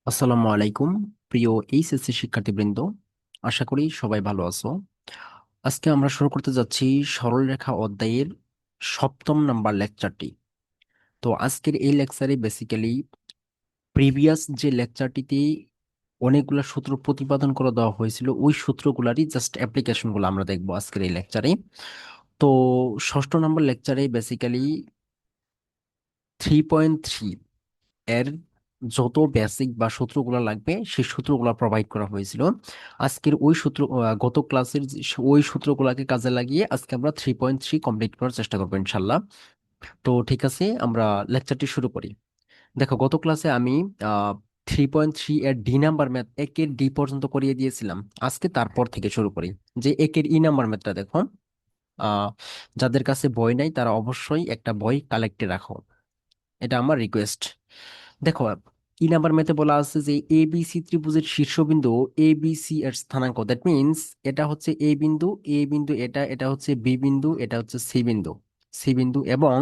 আসসালামু আলাইকুম প্রিয় এইচএসসি শিক্ষার্থীবৃন্দ, আশা করি সবাই ভালো আছো। আজকে আমরা শুরু করতে যাচ্ছি সরলরেখা অধ্যায়ের সপ্তম নাম্বার লেকচারটি। তো আজকের এই লেকচারে বেসিক্যালি প্রিভিয়াস যে লেকচারটিতে অনেকগুলো সূত্র প্রতিপাদন করে দেওয়া হয়েছিল, ওই সূত্রগুলারই জাস্ট অ্যাপ্লিকেশনগুলো আমরা দেখবো আজকের এই লেকচারে। তো ষষ্ঠ নাম্বার লেকচারে বেসিক্যালি 3.3 এর যত বেসিক বা সূত্রগুলো লাগবে সেই সূত্রগুলো প্রোভাইড করা হয়েছিল। আজকের ওই সূত্র গত ক্লাসের ওই সূত্রগুলোকে কাজে লাগিয়ে আজকে আমরা 3.3 কমপ্লিট করার চেষ্টা করবো ইনশাল্লাহ। তো ঠিক আছে, আমরা লেকচারটি শুরু করি। দেখো, গত ক্লাসে আমি 3.3 এর ডি নাম্বার ম্যাথ একের ডি পর্যন্ত করিয়ে দিয়েছিলাম। আজকে তারপর থেকে শুরু করি। যে একের ই নাম্বার ম্যাথটা দেখো, আহ যাদের কাছে বই নাই তারা অবশ্যই একটা বই কালেক্টে রাখো, এটা আমার রিকোয়েস্ট। দেখো, ই নাম্বার ম্যাথে বলা আছে যে এ বি সি ত্রিভুজের শীর্ষবিন্দু এ বি সি এর স্থানাঙ্ক, দ্যাট মিন্স এটা হচ্ছে এ বিন্দু, এ বিন্দু এটা, এটা হচ্ছে বি বিন্দু, এটা হচ্ছে সি বিন্দু, সি বিন্দু, এবং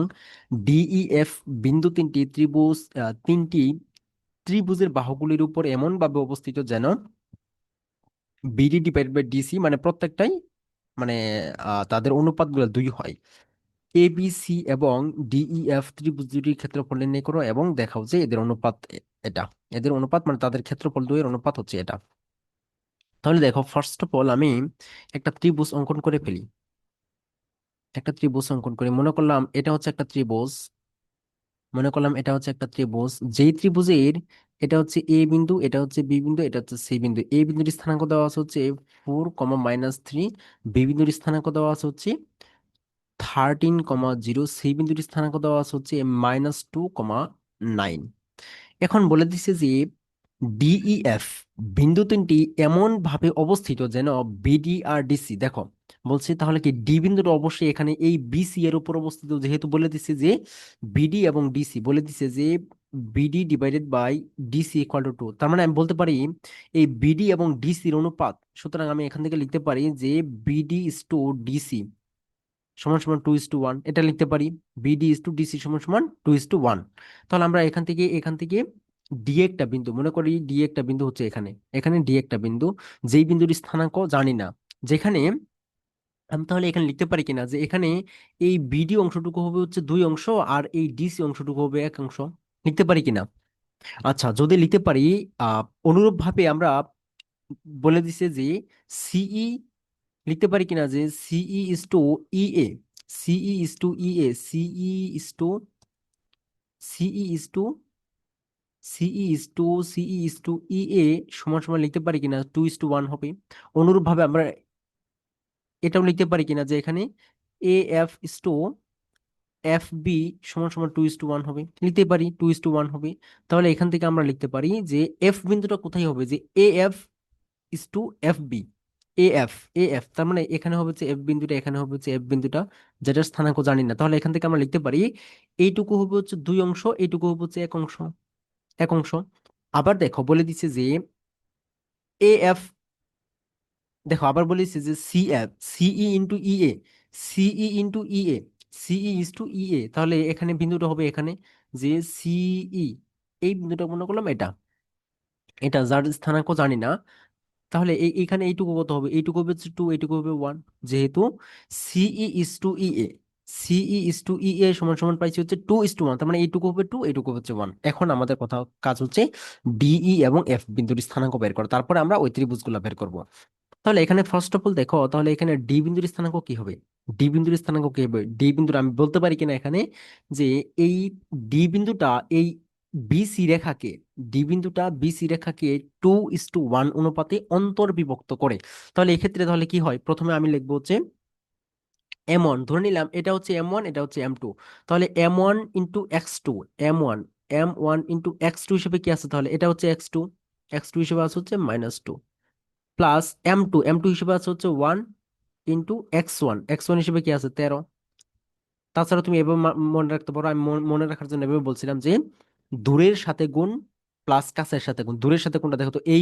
ডিই এফ বিন্দু তিনটি ত্রিভুজের বাহুগুলির উপর এমন ভাবে অবস্থিত যেন বিডি ডিভাইড বাই ডিসি মানে প্রত্যেকটাই মানে তাদের অনুপাতগুলো 2 হয়। এ বি সি এবং ডিইএফ ত্রিভুজ দুটির ক্ষেত্রফল নির্ণয় করো এবং দেখাও যে এদের অনুপাত এটা, এদের অনুপাত মানে তাদের ক্ষেত্রফল দুইয়ের অনুপাত হচ্ছে এটা। তাহলে দেখো, ফার্স্ট অফ অল আমি একটা ত্রিভুজ অঙ্কন করে ফেলি। একটা ত্রিভুজ অঙ্কন করে মনে করলাম এটা হচ্ছে একটা ত্রিভুজ, মনে করলাম এটা হচ্ছে একটা ত্রিভুজ, যেই ত্রিভুজের এটা হচ্ছে এ বিন্দু, এটা হচ্ছে বি বিন্দু, এটা হচ্ছে সি বিন্দু। এ বিন্দুর স্থানাঙ্ক দেওয়া আছে হচ্ছে 4, -3। বি বিন্দুর স্থানাঙ্ক দেওয়া আছে হচ্ছে 13, 0। সি বিন্দুর স্থানাঙ্ক দেওয়া আছে হচ্ছে -2, 9। এখন বলে দিছে যে ডিইএফ বিন্দু তিনটি এমন ভাবে অবস্থিত যেন বিডি আর ডিসি, দেখো বলছে তাহলে কি ডি বিন্দুটা অবশ্যই এখানে এই বিসি এর উপর অবস্থিত, যেহেতু বলে দিছে যে বিডি এবং ডিসি, বলে দিছে যে BD divided by DC equal to 2। তার মানে আমি বলতে পারি এই বিডি এবং ডিসির অনুপাত। সুতরাং আমি এখান থেকে লিখতে পারি যে বিডি ইস টু ডিসি সমান সমান 2:1, এটা লিখতে পারি। বিডি ইস টু ডিসি সমান সমান 2:1। তাহলে আমরা এখান থেকে ডি একটা বিন্দু, মনে করি ডি একটা বিন্দু হচ্ছে এখানে, এখানে ডি একটা বিন্দু, যেই বিন্দুর স্থানাঙ্ক জানি না, যেখানে আমি তাহলে এখানে লিখতে পারি কিনা যে এখানে এই বিডি অংশটুকু হবে হচ্ছে 2 অংশ আর এই ডিসি অংশটুকু হবে 1 অংশ, লিখতে পারি কিনা? আচ্ছা, যদি লিখতে পারি, অনুরূপ ভাবে আমরা বলে দিছে যে সিই লিখতে পারি কিনা যে সিই ইস টু ই এ, সিই is to E A, is to সিই ইস টু সিই ইস টু সিই ইস টু ই এ সমান সমান লিখতে পারি কিনা 2:1 হবে। অনুরূপ ভাবে আমরা এটাও লিখতে পারি কিনা যে এখানে A F is to F B সমান সমান 2:1 হবে, লিখতে পারি 2:1 হবে। তাহলে এখান থেকে আমরা লিখতে পারি যে এফ বিন্দুটা কোথায় হবে, যে A F is to F B. AF AF তার মানে এখানে হবে হচ্ছে এফ বিন্দুটা, এখানে হবে হচ্ছে এফ বিন্দুটা, যেটার স্থানাঙ্ক জানি না। তাহলে এখান থেকে আমরা লিখতে পারি এইটুকু হবে হচ্ছে 2 অংশ, এইটুকু হবে হচ্ছে 1 অংশ, 1 অংশ। আবার দেখো বলে দিচ্ছে যে এএফ, দেখো আবার বলে দিচ্ছে যে সিএফ, সিই ইন্টু ই এ, সিই ইন্টু ই এ, সিই ইস টু ই এ। তাহলে এখানে বিন্দুটা হবে এখানে যে সিই, এই বিন্দুটা মনে করলাম এটা, এটা যার স্থানাঙ্ক জানি না। তাহলে এইখানে এইটুকু কত হবে, এইটুকু হবে 2, এইটুকু হবে 1। যেহেতু সিই ইস টু ই এ, সিই ইস টু ই এ সমান সমান পাইছি হচ্ছে 2:1, তার মানে এইটুকু হবে 2, এইটুকু হচ্ছে 1। এখন আমাদের কথা কাজ হচ্ছে ডিই এবং এফ বিন্দুর স্থানাঙ্ক বের করা, তারপরে আমরা ওই ত্রিভুজগুলো বের করব। তাহলে এখানে ফার্স্ট অফ অল দেখো, তাহলে এখানে ডি বিন্দুর স্থানাঙ্ক কি হবে, ডি বিন্দুর স্থানাঙ্ক কি হবে, ডি বিন্দুর আমি বলতে পারি কিনা এখানে যে এই ডি বিন্দুটা এই বিসি রেখাকে, ডি বিন্দুটা বিসি রেখাকে 2:1 অনুপাতে অন্তর্বিভক্ত করে। তাহলে এক্ষেত্রে তাহলে কি হয়, প্রথমে আমি লিখবো হচ্ছে এম 1, ধরে নিলাম এটা হচ্ছে এম 1, এটা হচ্ছে এম 2। তাহলে M1 × X2, M 1, M1 × X2 হিসেবে কি আছে, তাহলে এটা হচ্ছে X2, X2 হিসেবে আছে হচ্ছে -2, প্লাস এম টু হিসেবে আছে হচ্ছে 1 × X1 হিসেবে কি আছে 13। তাছাড়া তুমি এভাবে মনে রাখতে পারো, আমি মনে রাখার জন্য এভাবে বলছিলাম যে দূরের সাথে গুণ প্লাস কাছের সাথে গুণ, দূরের সাথে কোনটা দেখো তো, এই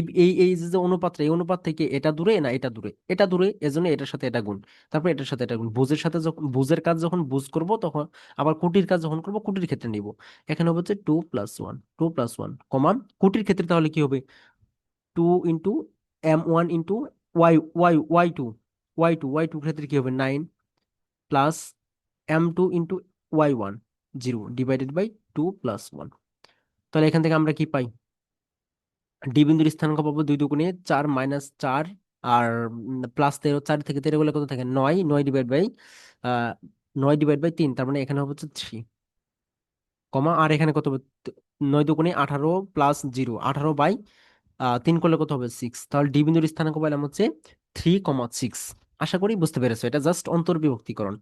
যে যে অনুপাতটা, এই অনুপাত থেকে এটা দূরে না এটা দূরে, এটা দূরে, এজন্য এটার সাথে এটা গুণ, তারপর এটার সাথে এটা গুণ। বুজের সাথে যখন বুজের কাজ যখন বুজ করব তখন, আবার কুটির কাজ যখন করব কুটির ক্ষেত্রে নিব। এখানে হবে হচ্ছে 2+1, 2+1 কমা, কুটির ক্ষেত্রে তাহলে কি হবে, 2 into M1 into Y two ক্ষেত্রে কি হবে 9, plus M2 into Y1, 0 divided by 2+1। তাহলে এখান থেকে আমরা কি পাই, ডি বিন্দুর স্থানাঙ্ক পাবো 2 × 4 -4, আর +13, 4 থেকে 13 গেলে কত থাকে 9, 9 ডিভাইড বাই 3, তার মানে এখানে হবে হচ্ছে 3 কমা, আর এখানে কত হবে, 9 × 2 = 18 +0, 18/3 করলে কত হবে 6। তাহলে ডি বিন্দুর স্থানাঙ্ক পেলাম হচ্ছে 3,6। আশা করি বুঝতে পেরেছো, এটা জাস্ট অন্তর্বিভক্তিকরণ।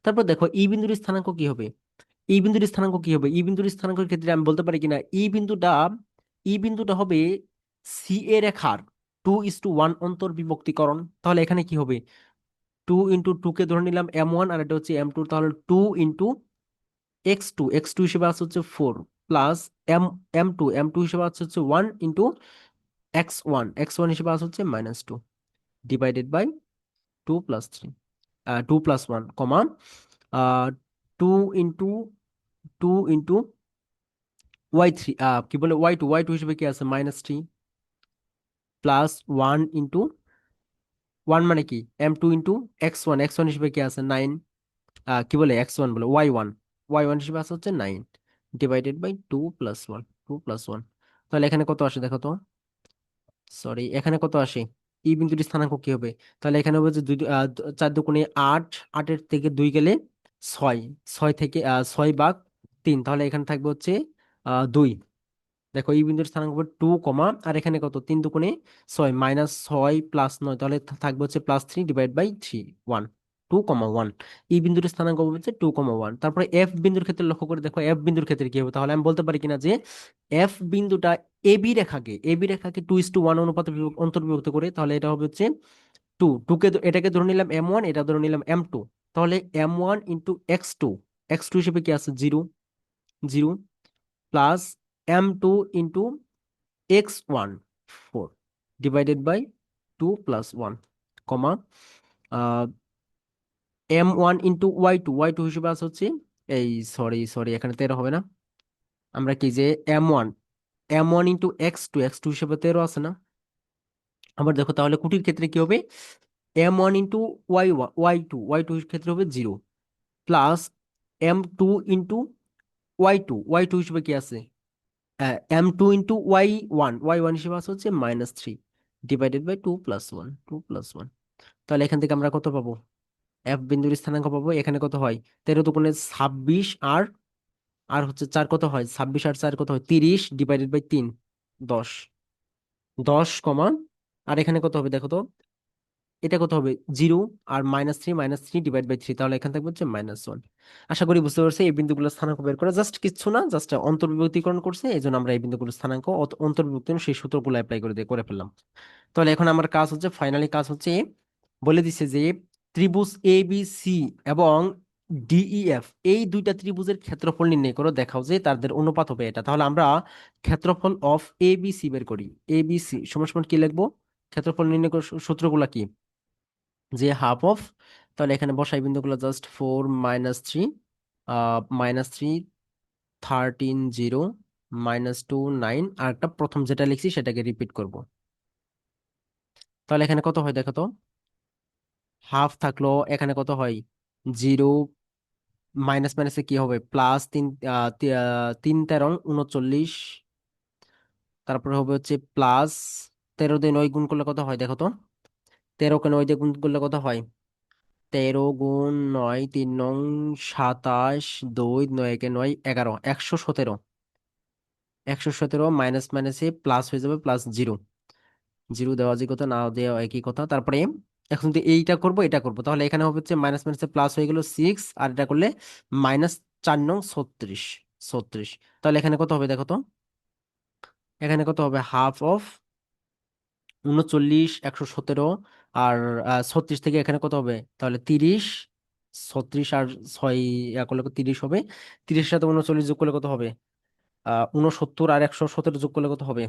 তারপর দেখো ই বিন্দুর স্থানাঙ্ক কি হবে, ই বিন্দুর স্থানাঙ্ক কি হবে, ই বিন্দুর স্থানাঙ্কের ক্ষেত্রে আমি বলতে পারি কিনা, ই বিন্দুটা হবে সি এ রেখার 2:1 অন্তর্বিভক্তিকরণ। তাহলে এখানে কি হবে, 2 × 2 কে ধরে নিলাম M1, আর এটা হচ্ছে M2, তাহলে 2 × X2 হিসেবে আছে হচ্ছে 4, প্লাস এম টু হিসেবে আছে হচ্ছে 1 × X1 হিসেবে আছে হচ্ছে -2, ডিভাইডেড বাই 2+3, 2+1 কমা, 2 × 2 × কি বলে ওয়াই টু হিসেবে কি আছে -3, প্লাস 1 মানে কি, M2 × X1 হিসেবে কি আছে 9, কি বলে X1 বলে ওয়াই ওয়ান হিসেবে আছে হচ্ছে 9, ডিভাইডেড বাই 2+1। তাহলে এখানে কত আসে দেখো তো, সরি এখানে কত আসে, ই বিন্দুটি স্থানাঙ্ক কি হবে, তাহলে এখানে হবে যে 4 × 2 = 8, 8-এর থেকে 2 গেলে 6, 6/3, তাহলে এখানে থাকবে হচ্ছে 2। দেখো এই বিন্দুর স্থানাঙ্ক হবে 2, আর এখানে কত, 3 × 6 -6 + 9, তাহলে থাকবে হচ্ছে +3/3, 1, 2,1। এই বিন্দুর স্থানাঙ্ক হবে হচ্ছে 2,1। তারপরে এফ বিন্দুর ক্ষেত্রে লক্ষ্য করে দেখো, এফ বিন্দুর ক্ষেত্রে কি হবে, তাহলে আমি বলতে পারি কিনা যে এফ বিন্দুটা এবি রেখাকে 2:1 অনুপাতে অন্তর্বিভক্ত করে, তাহলে এটা হবে হচ্ছে 2 এটাকে ধরে নিলাম M1, এটা ধরে নিলাম M2, তাহলে M1 × X2 হিসেবে কি আছে 0, 0, plus M2 × X1, 4, divided by 2+1 comma, M1 × Y2 হিসেবে আছে হচ্ছে, এই সরি সরি এখানে 13 হবে না, আমরা কি যে M1 M1 × X2 হিসেবে 13 আছে না। আবার দেখো তাহলে কুটির ক্ষেত্রে কি হবে, M1 × Y1 ওয়াই টু ক্ষেত্রে হবে 0, প্লাস M2 × Y2 হিসেবে কি আছে, M2 × Y1 হিসেবে আছে হচ্ছে -3, ডিভাইডেড বাই 2+1। তাহলে এখান থেকে আমরা কত পাবো, এফ বিন্দুর স্থানাঙ্ক পাবো, এখানে কত হয়, 13 × 2 = 26, আর আর হচ্ছে 4 কত হয়, 26 আর 4 কত হয় 30, ডিভাইডেড বাই 3, 10, 10 কমা, আর এখানে কত হবে দেখো তো, এটা কত হবে 0, আর -3 ডিভাইড বাই 3, তাহলে এখান থাকবে হচ্ছে -1। আশা করি বুঝতে পারছি এই বিন্দুগুলো স্থানাঙ্ক বের করা জাস্ট কিচ্ছু না, জাস্ট অন্তর্বিভক্তিকরণ করছে, এই জন্য আমরা এই বিন্দুগুলো স্থানাঙ্ক অন্তর্বিভক্তি সেই সূত্রগুলো অ্যাপ্লাই করে ফেললাম। তাহলে এখন আমার কাজ হচ্ছে, ফাইনালি কাজ হচ্ছে, বলে দিছে যে ত্রিভুজ এ বি সি এবং ডিইএফ, এই দুইটা ত্রিভুজের ক্ষেত্রফল নির্ণয় করো, দেখাও যে তাদের অনুপাত হবে এটা। তাহলে আমরা ক্ষেত্রফল অফ এ বি সি বের করি, এ বি সি সমান সমান কি লিখবো, ক্ষেত্রফল নির্ণয় করার সূত্রগুলা কি, যে হাফ অফ, তাহলে এখানে বসাই বিন্দুগুলো জাস্ট 4 -3, -3, 13, 0, -2, 9, আর একটা প্রথম যেটা লিখছি সেটাকে রিপিট করব। তাহলে এখানে কত হয় দেখো তো, হাফ থাকলো, এখানে কত হয় 0, মাইনাস মাইনাসে কি হবে +3, 3 × 13 = 39, তারপরে হবে হচ্ছে প্লাস 13 দিয়ে 9 গুণ করলে কত হয় দেখো তো, 13-কে 9 দিয়ে গুণ করলে কত হয়, 13 × 9, 3 × 9 = 27, 2, 9 × 9 = 11, 117, 117 মাইনাস মাইনাসে প্লাস হয়ে যাবে, +0, 0 দেওয়া যে কথা না দেওয়া একই কথা। তারপরে এখন যদি এইটা করব এটা করব, তাহলে এখানে হবে হচ্ছে মাইনাস মাইনাসে প্লাস হয়ে গেল 6, আর এটা করলে -4 × 9 = 36, 36। তাহলে এখানে কত হবে দেখো তো, এখানে কত হবে হাফ অফ 39, 117, আর 36 থেকে এখানে কত হবে, তাহলে 30, 36 আর 6 করলে 30 হবে, 30-এর সাথে 39 যোগ করলে কত হবে, 69 আর 117 যোগ করলে কত হবে?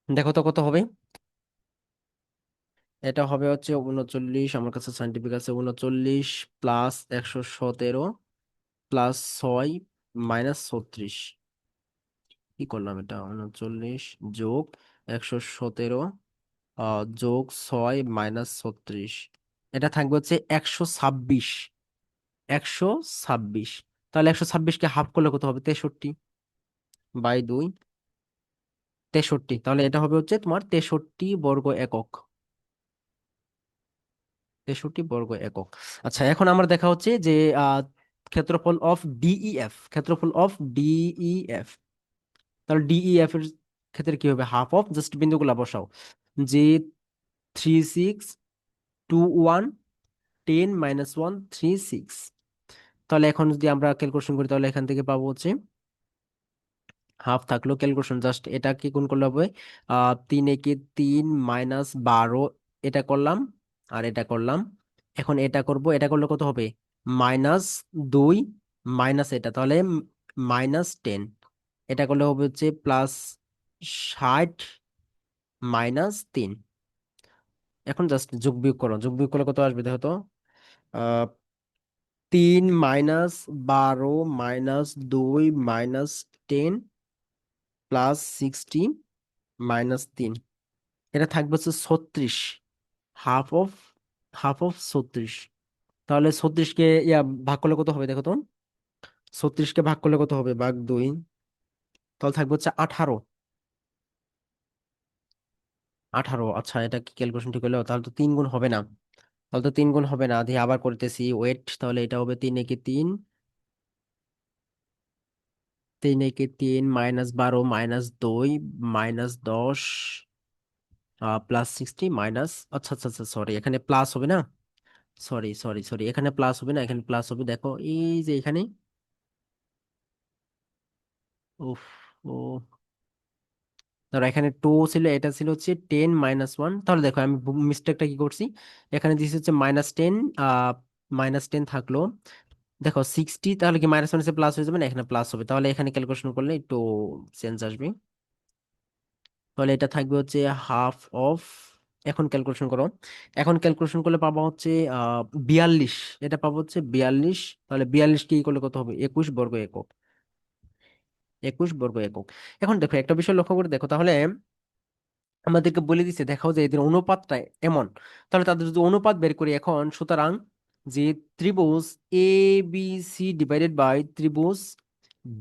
দেখো তো কত হবে। এটা হবে হচ্ছে 39, আমার কাছে সাইন্টিফিক আছে 39 প্লাস 117 প্লাস 6 মাইনাস 36। কি করলাম এটা? 39 যোগ 117 যোগ 6 মাইনাস 36। এটা থাকবে হচ্ছে 126। 126। তাহলে 126কে হাফ করলে কত হবে? 63/2। 63, তাহলে এটা হবে হচ্ছে তোমার 63 বর্গ একক। 63 বর্গ একক। আচ্ছা, এখন আমরা দেখা হচ্ছে যে আহ ক্ষেত্রফল অফ ডিইএফ, ক্ষেত্রফল অফ ডিইএফ। তাহলে ডিইএফ এর ক্ষেত্রে কি হবে? হাফ অফ, জাস্ট বিন্দুগুলা বসাও, যে 36 2 1 10 - 1 3 6। তাহলে এখন যদি আমরা ক্যালকুলেশন করি তাহলে এখান থেকে পাবো হচ্ছে হাফ থাকলো, ক্যালকুলেশন জাস্ট এটাকে গুণ করলে হবে 3 × 3 - 12, এটা করলাম আর এটা করলাম। এখন এটা করব, এটা করলে কত হবে? -2 মাইনাস এটা, তাহলে -10। এটা করলে হবে হচ্ছে +60 - 3। এখন জাস্ট যোগ বিয়োগ করো, যোগ বিয়োগ করলে কত আসবে দেখো তো। 3 - 12 - 2 - 10 +60 - 3। এটা থাকবে হচ্ছে 36। Half of, half of 36। তাহলে 36কে ভাগ করলে কত হবে দেখো তো। 36কে ভাগ করলে কত হবে? /2। তাহলে থাকবে হচ্ছে 18। 18, আচ্ছা এটা কি ক্যালকুলেশন ঠিক হলো? তাহলে তো 3 গুণ হবে না। তাহলে তো 3 গুণ হবে না, দিয়ে আবার করতেছি ওয়েট। তাহলে এটা হবে 3 × 3, 3 × 3 -12 - 2 -10 +60 মাইনাস, আচ্ছা আচ্ছা আচ্ছা, সরি এখানে প্লাস হবে না। সরি সরি সরি, এখানে প্লাস হবে না, এখানে প্লাস হবে, দেখো এই যে এখানে। উফ। ও, ধরো এখানে 2 ছিল, এটা ছিল হচ্ছে 10 - 1। তাহলে দেখো আমি মিস্টেকটা কি করছি, এখানে দিয়েছি হচ্ছে -10। -10 থাকলো, দেখো 60, তাহলে কি মাইনাস মাইনাসে প্লাস হয়ে যাবে না? এখানে প্লাস হবে, তাহলে এখানে ক্যালকুলেশন করলে একটু চেঞ্জ আসবে। তাহলে এটা থাকবে হচ্ছে হাফ অফ। এখন ক্যালকুলেশন করো, এখন ক্যালকুলেশন করলে পাবো হচ্ছে 42। এটা পাবো হচ্ছে 42। তাহলে 42 কি করলে কত হবে? 21 বর্গ একক। 21 বর্গ একক। এখন দেখো একটা বিষয় লক্ষ্য করে দেখো তাহলে, আমাদেরকে বলে দিচ্ছে দেখাও যে এদের অনুপাতটা এমন। তাহলে তাদের যদি অনুপাত বের করি এখন, সুতরাং যে ত্রিভুজ A B C divided by ত্রিভুজ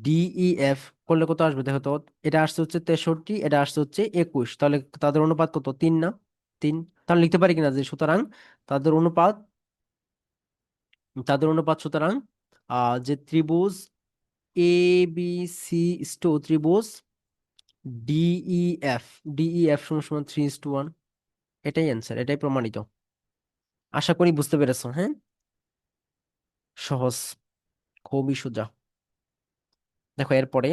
ডিইএফ করলে কত আসবে দেখো তো। এটা আসছে হচ্ছে 63, এটা আসছে হচ্ছে 21, তাহলে তাদের অনুপাত কত? 3 না? 3। তাহলে লিখতে পারি কিনা যে সুতরাং তাদের অনুপাত, সুতরাং যে ত্রিভুজ এ বি সি ত্রিভুজ ডিইএফ, ডিইএফ সমান সমান 3:1। এটাই অ্যান্সার, এটাই প্রমাণিত। আশা করি বুঝতে পেরেছো, হ্যাঁ? সহজ, খুবই সোজা। দেখো এরপরে,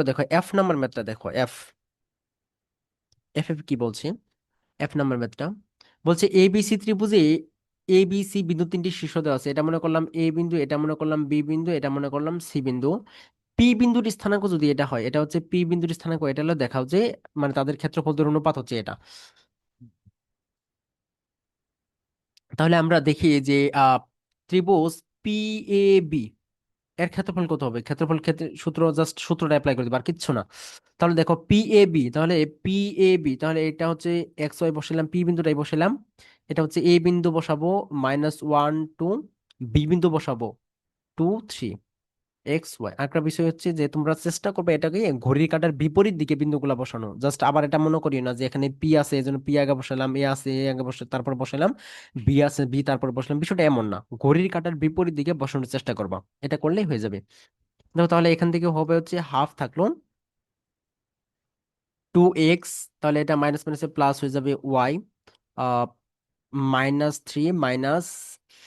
দেখো এফ নাম্বার ম্যাথটা দেখো। এফ, এফ এফ কি বলছে? এফ নাম্বার ম্যাথটা বলছে এবিসি ত্রিভুজে এবিসি বিন্দু তিনটি শীর্ষ দেওয়া আছে। এটা মনে করলাম এ বিন্দু, এটা মনে করলাম বি বিন্দু, এটা মনে করলাম সি বিন্দু। পি বিন্দুর স্থানাঙ্ক যদি এটা হয়, এটা হচ্ছে পি বিন্দুর স্থানাঙ্ক, এটা হলো দেখাও যে মানে তাদের ক্ষেত্রফলের অনুপাত হচ্ছে এটা। তাহলে আমরা দেখি যে ত্রিভুজ পি এ বি এর ক্ষেত্রফল কত হবে? ক্ষেত্রফল ক্ষেত্রে সূত্র, জাস্ট সূত্রটা অ্যাপ্লাই করে দিবা আর কিচ্ছু না। তাহলে দেখো পি এ বি, তাহলে পি এ বি, তাহলে এটা হচ্ছে এক্স ওয়াই বসালাম, পি বিন্দুটাই বসালাম। এটা হচ্ছে এ বিন্দু বসাবো -1 2, বি বিন্দু বসাবো 2 3, এক্স ওয়াই। আরেকটা বিষয় হচ্ছে যে তোমরা চেষ্টা করবে এটাকে ঘড়ির কাঁটার বিপরীত দিকে বিন্দুগুলা বসানো। জাস্ট আবার এটা মনে করিও না যে এখানে পি আছে এই জন্য পি আগে বসালাম, এ আছে এ আগে বসে তারপর বসালাম, বি আছে বি তারপর বসালাম, বিষয়টা এমন না। ঘড়ির কাঁটার বিপরীত দিকে বসানোর চেষ্টা করবা, এটা করলেই হয়ে যাবে। দেখো তাহলে এখান থেকে হবে হচ্ছে হাফ থাকলো 2x, তাহলে এটা মাইনাস মাইনাসে প্লাস হয়ে যাবে ওয়াই, -3 -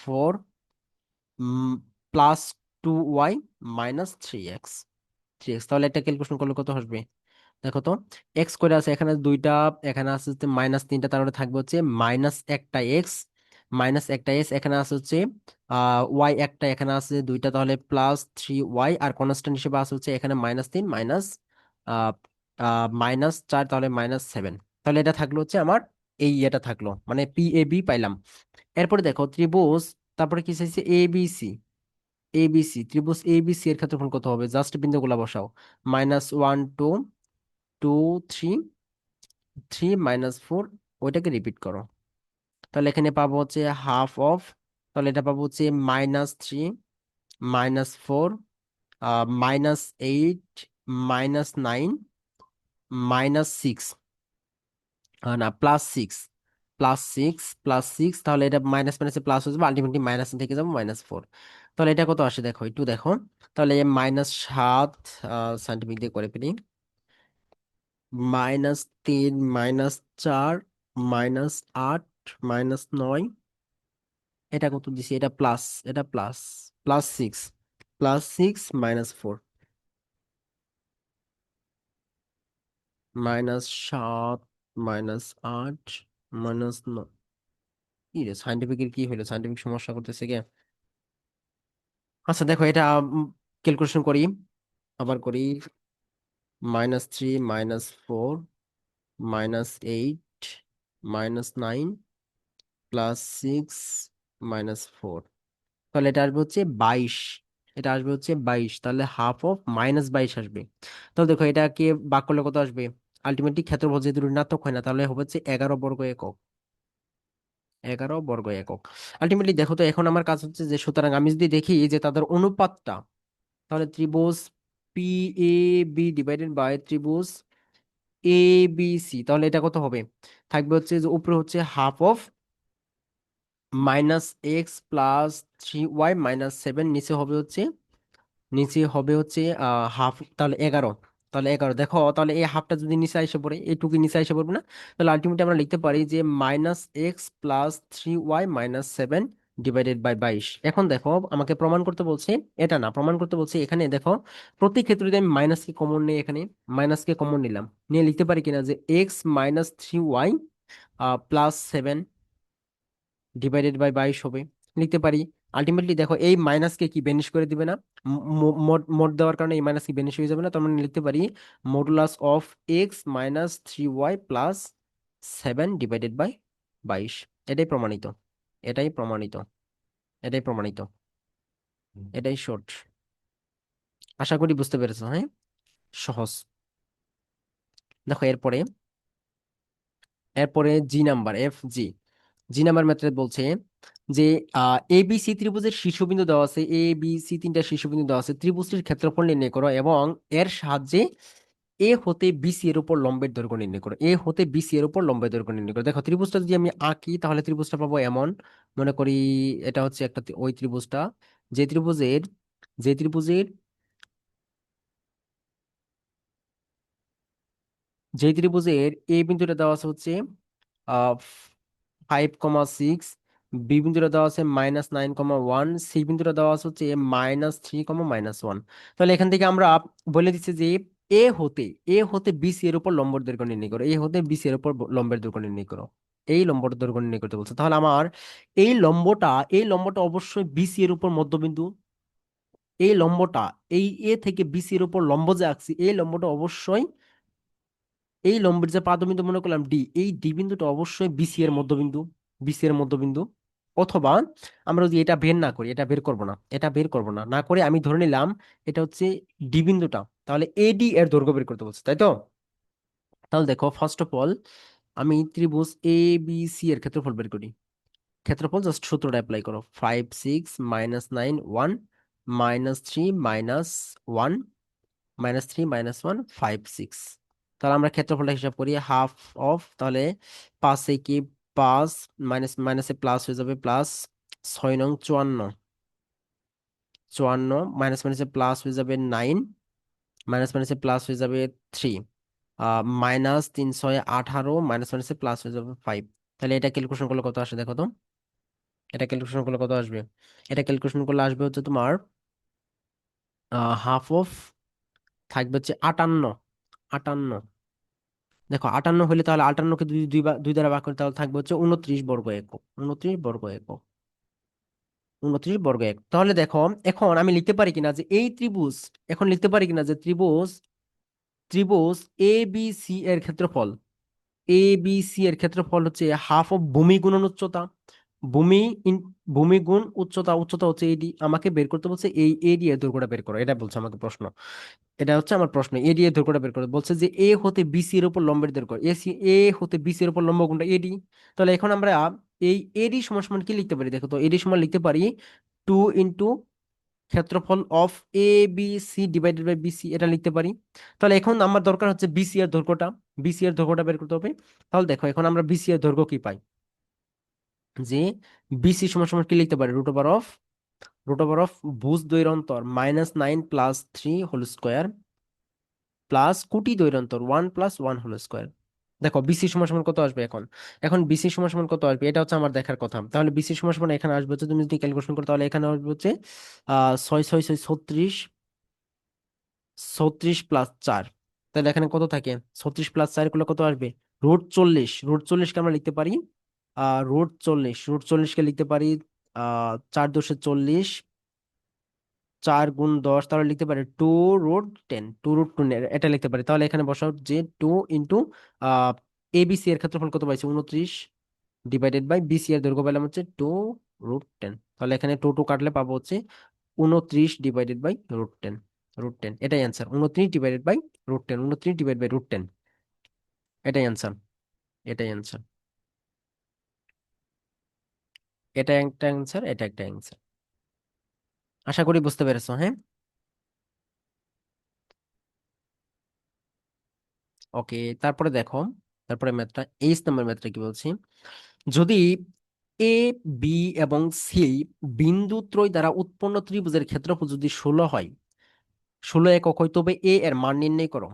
4 +2y -3x। 3x, তাহলে এটা ক্যালকুলেশন করলে কত আসবে দেখো তো। এক্স করে আছে এখানে দুইটা, এখানে আছে হচ্ছে -3টা, তার মানে থাকবে হচ্ছে -একটা এক্স মাইনাস একটা এস এখানে আছে হচ্ছে ওয়াই একটা এখানে আছে দুইটা, তাহলে +3 ওয়াই, আর কনস্ট্যান্ট হিসেবে আছে হচ্ছে এখানে -3 -4, তাহলে -7। তাহলে এটা থাকলো হচ্ছে আমার, এই এটা থাকলো মানে পি এ বি পাইলাম। এরপরে দেখো ত্রিভুজ, তারপরে কি চাইছে এ বি সি। এ বি সি, ত্রিভুজ এ বি সি এর ক্ষেত্রফল কত হবে, জাস্ট বিন্দুগুলা বসাও। -1 2 2 3, 3 -4, ওইটাকে রিপিট করো। তাহলে এখানে পাবো হচ্ছে ½ অফ, তাহলে এটা পাবো হচ্ছে -3 -4 -8 -9 -6, না +6, +6 তাহলে এটা মাইনাস মাইনাসে প্লাস হয়ে যাবে, আলটিমেটলি মাইনাস থেকে যাবো -4। তাহলে এটা কত আসে দেখো, একটু দেখো। তাহলে -7, সাইন্টিফিক দিয়ে করে ফেলি, -3 -4 -8 -9, এটা কত দিছি, এটা প্লাস, এটা প্লাস, +6, +6 -4, -7 -8 -9। কি রে, সাইন্টিফিকের কি হলো, সাইন্টিফিক সমস্যা করতেছে কে? আচ্ছা দেখো এটা ক্যালকুলেশন করি, আবার করি। -3 -4 -8 -9 +6 -4, তাহলে এটা আসবে হচ্ছে 22। এটা আসবে হচ্ছে 22, তাহলে ½ অফ -22 আসবে। তাহলে দেখো এটাকে ভাগ করলে কত আসবে, আলটিমেটলি ক্ষেত্রফল যেহেতু ঋণাত্মক হয় না, তাহলে হবে হচ্ছে 11 বর্গ একক। 11 বর্গ একক। আলটিমেটলি দেখো তো এখন আমার কাজ হচ্ছে যে, সুতরাং আমি যদি দেখি যে তাদের অনুপাতটা, তাহলে ত্রিভুজ P A B divided by ত্রিভুজ এ বি সি, তাহলে এটা কত হবে, থাকবে হচ্ছে যে উপরে হচ্ছে ½ অফ -x + 3y -7, নিচে হবে হচ্ছে, হাফ, তাহলে 11। তাহলে 11 দেখো, তাহলে এই হাফটা যদি নিচে এসে পড়ে, এইটুকু নিচে এসে পড়বে না? তাহলে আলটিমেটলি আমরা লিখতে পারি যে -x + 3y -7 /22। এখন দেখো আমাকে প্রমাণ করতে বলছে, এটা না প্রমাণ করতে বলছে, এখানে দেখো প্রতি ক্ষেত্রে যদি আমি মাইনাসকে কমন নিই, এখানে মাইনাসকে কমন নিলাম, নিয়ে লিখতে পারি কিনা যে x - 3y +7 /22 হবে, লিখতে পারি। আলটিমেটলি দেখো এই মাইনাসকে কি বেনিশ করে দিবে না, মোট মোট দেওয়ার কারণে এই মাইনাস কি বেনিশ হয়ে যাবে না, তার মানে লিখতে পারি x - 3y + 7 /22। এটাই প্রমাণিত, এটাই প্রমাণিত, এটাই প্রমাণিত, এটাই শর্ট। আশা করি বুঝতে পেরেছো, হ্যাঁ? সহজ। দেখো এরপরে, এরপরে G number, F G, G number method বলছে যে এ বি সি ত্রিভুজের শীর্ষবিন্দু দেওয়া আছে, এ বি সি তিনটা শীর্ষবিন্দু দেওয়া আছে, ত্রিভুজটির ক্ষেত্রফল নির্ণয় করো এবং এর সাহায্যে এ হতে বিসি এর উপর লম্বের দৈর্ঘ্য নির্ণয় করো। এ হতে বিসি এর উপর লম্বের দৈর্ঘ্য নির্ণয় করো। দেখো ত্রিভুজটা যদি আমি আঁকি, তাহলে ত্রিভুজটা পাবো এমন, মনে করি এটা হচ্ছে একটা ওই ত্রিভুজটা, যে ত্রিভুজের, যে ত্রিভুজের যে ত্রিভুজের এ বিন্দুটা দেওয়া আছে হচ্ছে 5,6, বি বিন্দুটা দেওয়া আছে -9,1, সি বিন্দুটা দেওয়া আছে হচ্ছে -3, -1। তাহলে এখান থেকে আমরা বলে দিচ্ছি যে এ হতে, এ হতে বিসি এর উপর লম্বের দৈর্ঘ্য নির্ণয় করো, এ হতে বিসি এর উপর লম্বের দৈর্ঘ্য নির্ণয় করো। এই লম্বর দৈর্ঘ্য নির্ণয় করতে বলছে, তাহলে আমার এই লম্বটা, এই লম্বটা অবশ্যই বিসি এর উপর মধ্যবিন্দু। এই লম্বটা, এই এ থেকে বিসি এর উপর লম্ব যে আঁকছি, এই লম্বটা অবশ্যই, এই লম্বের যে পাদবিন্দু মনে করলাম ডি, এই ডি বিন্দুটা অবশ্যই বিসি এর মধ্যবিন্দু, বিসি এর মধ্যবিন্দু। অথবা আমরা যদি এটা বের না করি, এটা বের করব না, এটা বের করব না, না করে আমি ধরে নিলাম এটা হচ্ছে ডি বিন্দুটা, তাহলে এডি এর দৈর্ঘ্য বের করতে বলছে, তাই তো? তাহলে দেখো ফার্স্ট অফ অল আমি ত্রিভুজ এ বি সি এর ক্ষেত্রফল বের করি। ক্ষেত্রফল জাস্ট সূত্রটা অ্যাপ্লাই করো, 5 6 - 9 1 -3 - 1 -3 - 1 5 6। তাহলে আমরা ক্ষেত্রফলটা হিসাব করি, ½ অফ, তাহলে 5 কি 5, মাইনাস মাইনাসে প্লাস হয়ে যাবে, প্লাস 6 নং 54, 54 মাইনাস মাইনাসে প্লাস হয়ে যাবে 9, মাইনাস মাইনাসে প্লাস হয়ে যাবে 3, -3 × 6 = 18, মাইনাস মাইনাসে প্লাস হয়ে যাবে 5। তাহলে এটা ক্যালকুলেশন করলে কত আসে দেখো তো, এটা ক্যালকুলেশন করলে কত আসবে, এটা ক্যালকুলেশন করলে আসবে হচ্ছে তোমার ½ অফ, থাকবে হচ্ছে 58, 58, দেখো 58 হলে তাহলে 58-কে দুই দুই দুই দ্বারা ভাগ করে তাহলে থাকবে হচ্ছে 29 বর্গ একক, 29 বর্গ একক, 29 বর্গ একক। তাহলে দেখো এখন আমি লিখতে পারি কিনা যে এই ত্রিভুজ, এখন লিখতে পারি কিনা যে ত্রিভুজ ত্রিভুজ এ বি সি এর ক্ষেত্রফল, এ বি সি এর ক্ষেত্রফল হচ্ছে হাফ অফ ভূমি গুণন উচ্চতা। ভূমি ইন ভূমি গুণ উচ্চতা, উচ্চতা হচ্ছে এডি, আমাকে বের করতে বলছে এই এডি এর দৈর্ঘ্যটা বের করো, এটা বলছে আমাকে প্রশ্ন। এটা হচ্ছে আমার প্রশ্ন, এডি এর দৈর্ঘ্যটা বের করো। বলছে যে এ হতে বিসি এর উপর লম্বের দৈর্ঘ্য, এ হতে বিসি এর উপর লম্ব কোনটা, এডি। তাহলে এখন আমরা এই এডি সমান সমান কি লিখতে পারি, দেখো তো এডি সমান লিখতে পারি 2 ক্ষেত্রফল of A B C divided by BC, এটা লিখতে পারি। তাহলে এখন আমার দরকার হচ্ছে বিসি এর দৈর্ঘ্যটা, বিসি এর দৈর্ঘ্যটা বের করতে হবে। তাহলে দেখো এখন আমরা বিসি এর দৈর্ঘ্য কি পাই, যে বিসি সমান সমান কি লিখতে পারি, রুট ওভার অফ ভুজ দৈরন্তর -9 + 3 হোল স্কোয়ার প্লাস কুটি দৈরন্তর 1 + 1 হোল স্কোয়ার। দেখো বিসি সমান সমান কত আসবে এখন, এখন বিসি সমান সমান কত আসবে এটা হচ্ছে আমার দেখার কথা। তাহলে বিসি সমান সমান এখানে আসবে হচ্ছে, তুমি যদি ক্যালকুলেশন করো তাহলে এখানে আসবে হচ্ছে 6 6 6 36, 36 + 4। তাহলে এখানে কত থাকে, 36 + 4 করলে কত আসবে, √40। √40কে আমরা লিখতে পারি √40কে লিখতে পারি 4×2 = 40, 4 × 10, তাহলে লিখতে পারি 2√10, 2√2 এটা লিখতে পারি। তাহলে এখানে বসাও যে 2 আহ এবিসি এর ক্ষেত্রফল কত পাইছি, 29 ডিভাইডেড বাই বিসি এর দৈর্ঘ্য পেলাম হচ্ছে 2√10। তাহলে এখানে 2 কাটলে পাবো হচ্ছে 29 ডিভাইডেড বাই √10, √10 এটাই answer. 29 divided by √10, 29 divide by √10, এটাই অ্যান্সার, এটাই অ্যান্সার, এটা একটা অ্যান্সার, এটা একটা অ্যান্সার। আশা করি বুঝতে পেরেছো, হ্যাঁ। ওকে, তারপরে দেখো, তারপরে ম্যাথটা 8 নম্বর ম্যাথটা কি বলছি, যদি এ বি এবং সি বিন্দু ত্রয় দ্বারা উৎপন্ন ত্রিভুজের ক্ষেত্রফল যদি 16 হয়, 16 একক হয়, তবে এ এর মান নির্ণয় করো।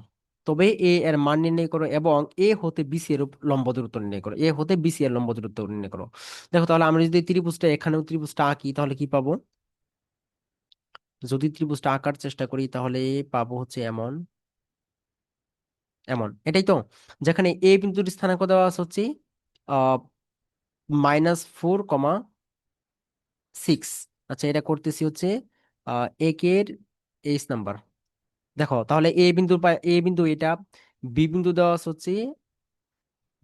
তবে এ এর মান নির্ণয় করো এবং এ হতে বিসি এর লম্ব দূরত্ব নির্ণয় করো, এ হতে বিসি এর লম্ব দূরত্ব নির্ণয় করো। দেখো তাহলে আমরা যদি ত্রিভুজটা এখানেও ত্রিভুজটা আঁকি তাহলে কি পাবো, যদি ত্রিভুজটা আঁকার চেষ্টা করি তাহলে পাবো হচ্ছে এমন, এমন, এটাই তো, যেখানে এ বিন্দুর স্থানাঙ্ক দেওয়া আছে হচ্ছে আহ -4,6। আচ্ছা, এটা করতেছি হচ্ছে একের 8 নাম্বার। দেখো তাহলে এ বিন্দু এটা, বি বিন্দু দেওয়া আছে হচ্ছে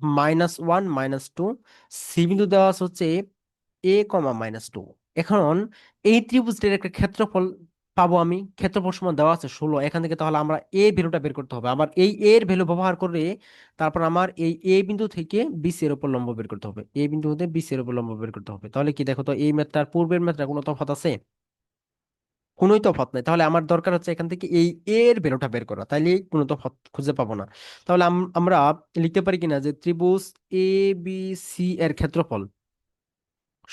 -1 -2, সি বিন্দু দেওয়া আছে হচ্ছে a, -2। এখন এই ত্রিভুজটির একটা ক্ষেত্রফল পাবো আমি, ক্ষেত্রফল সমান দেওয়া আছে 16 এখান থেকে। তাহলে আমরা এ ভ্যালুটা বের করতে হবে, আমার এই এর ভ্যালু ব্যবহার করে তারপর আমার এই এ বিন্দু থেকে বিসি এর উপর লম্ব বের করতে হবে, এ বিন্দু হতে বিসি এর উপর লম্ব বের করতে হবে। তাহলে কি দেখো তো এই ম্যাথটার পূর্বের ম্যাথটা কোনো তফাৎ আছে, কোনোই তফাৎ নাই। তাহলে আমার দরকার হচ্ছে এখান থেকে এই এর ভ্যালুটা বের করা, তাইলে কোনো তফাৎ খুঁজে পাবো না। তাহলে আমরা লিখতে পারি কিনা যে ত্রিভুজ এ বি সি এর ক্ষেত্রফল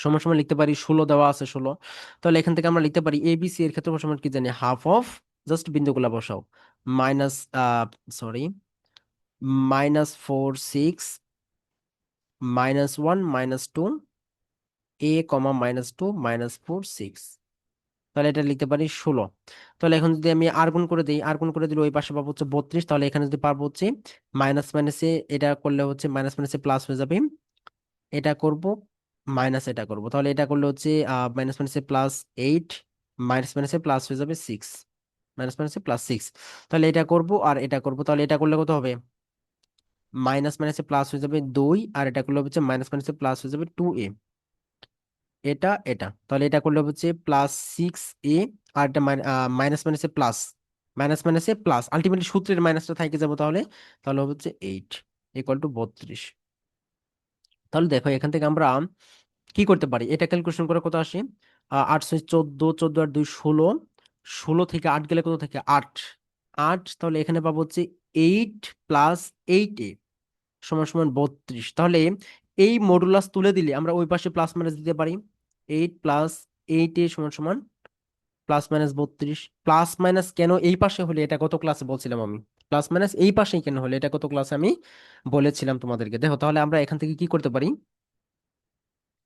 সমান সমান লিখতে পারি 16 দেওয়া আছে 16। তাহলে এখান থেকে আমরা লিখতে পারি এবিসি এর ক্ষেত্রফল সমান কি জানি, হাফ অফ, জাস্ট বিন্দুগুলা বসাও, মাইনাস সরি -4 6 -1 -2 a, -2 -4 6। তাহলে এটা লিখতে পারি 16। তাহলে এখন যদি আমি আর গুণ করে দিই, আর গুণ করে দিলে ওই পাশে পাবো হচ্ছে 32। তাহলে এখানে যদি পারবো হচ্ছে মাইনাস মাইনাসে এটা করলে হচ্ছে মাইনাস মাইনাসে প্লাস হয়ে যাবে, এটা করব মাইনাস এটা করব, তাহলে এটা করলে হচ্ছে মাইনাস মাইনাসে +8, মাইনাস মাইনাসে প্লাস হয়ে যাবে 6, মাইনাস মাইনাসে +6। তাহলে এটা করব আর এটা করব, তাহলে এটা করলে কত হবে, মাইনাস মাইনাসে প্লাস হয়ে যাবে 2, আর এটা করলে হচ্ছে মাইনাস মাইনাসে প্লাস হয়ে যাবে 2a, এটা তাহলে এটা করলে হচ্ছে +6a, আর এটা মাইনাস মাইনাসে প্লাস, মাইনাস মাইনাসে প্লাস, আলটিমেটলি সূত্রের মাইনাসটা থেকে যাবো। তাহলে তাহলে হচ্ছে 8 = 32। তাহলে দেখো এখান থেকে আমরা কি করতে পারি, এটা ক্যালকুলেশন করে কত আসে, 8 × 6 = 14, 14 আর 2 = 16, 16 থেকে 8 গেলে কত থাকে, 8, 8। তাহলে এখানে পাবো হচ্ছে 8 + 8a সমান সমান 32। তাহলে এই মডুলাস তুলে দিলে আমরা ওই পাশে প্লাস মাইনাস দিতে পারি, 8 + 8a সমান সমান +-32। প্লাস মাইনাস কেন এই পাশে হলে এটা গত ক্লাসে বলছিলাম আমি, প্লাস মাইনাস এই পাশেই কেন হলে এটা গত ক্লাসে আমি বলেছিলাম তোমাদেরকে। দেখো তাহলে আমরা এখান থেকে কি করতে পারি,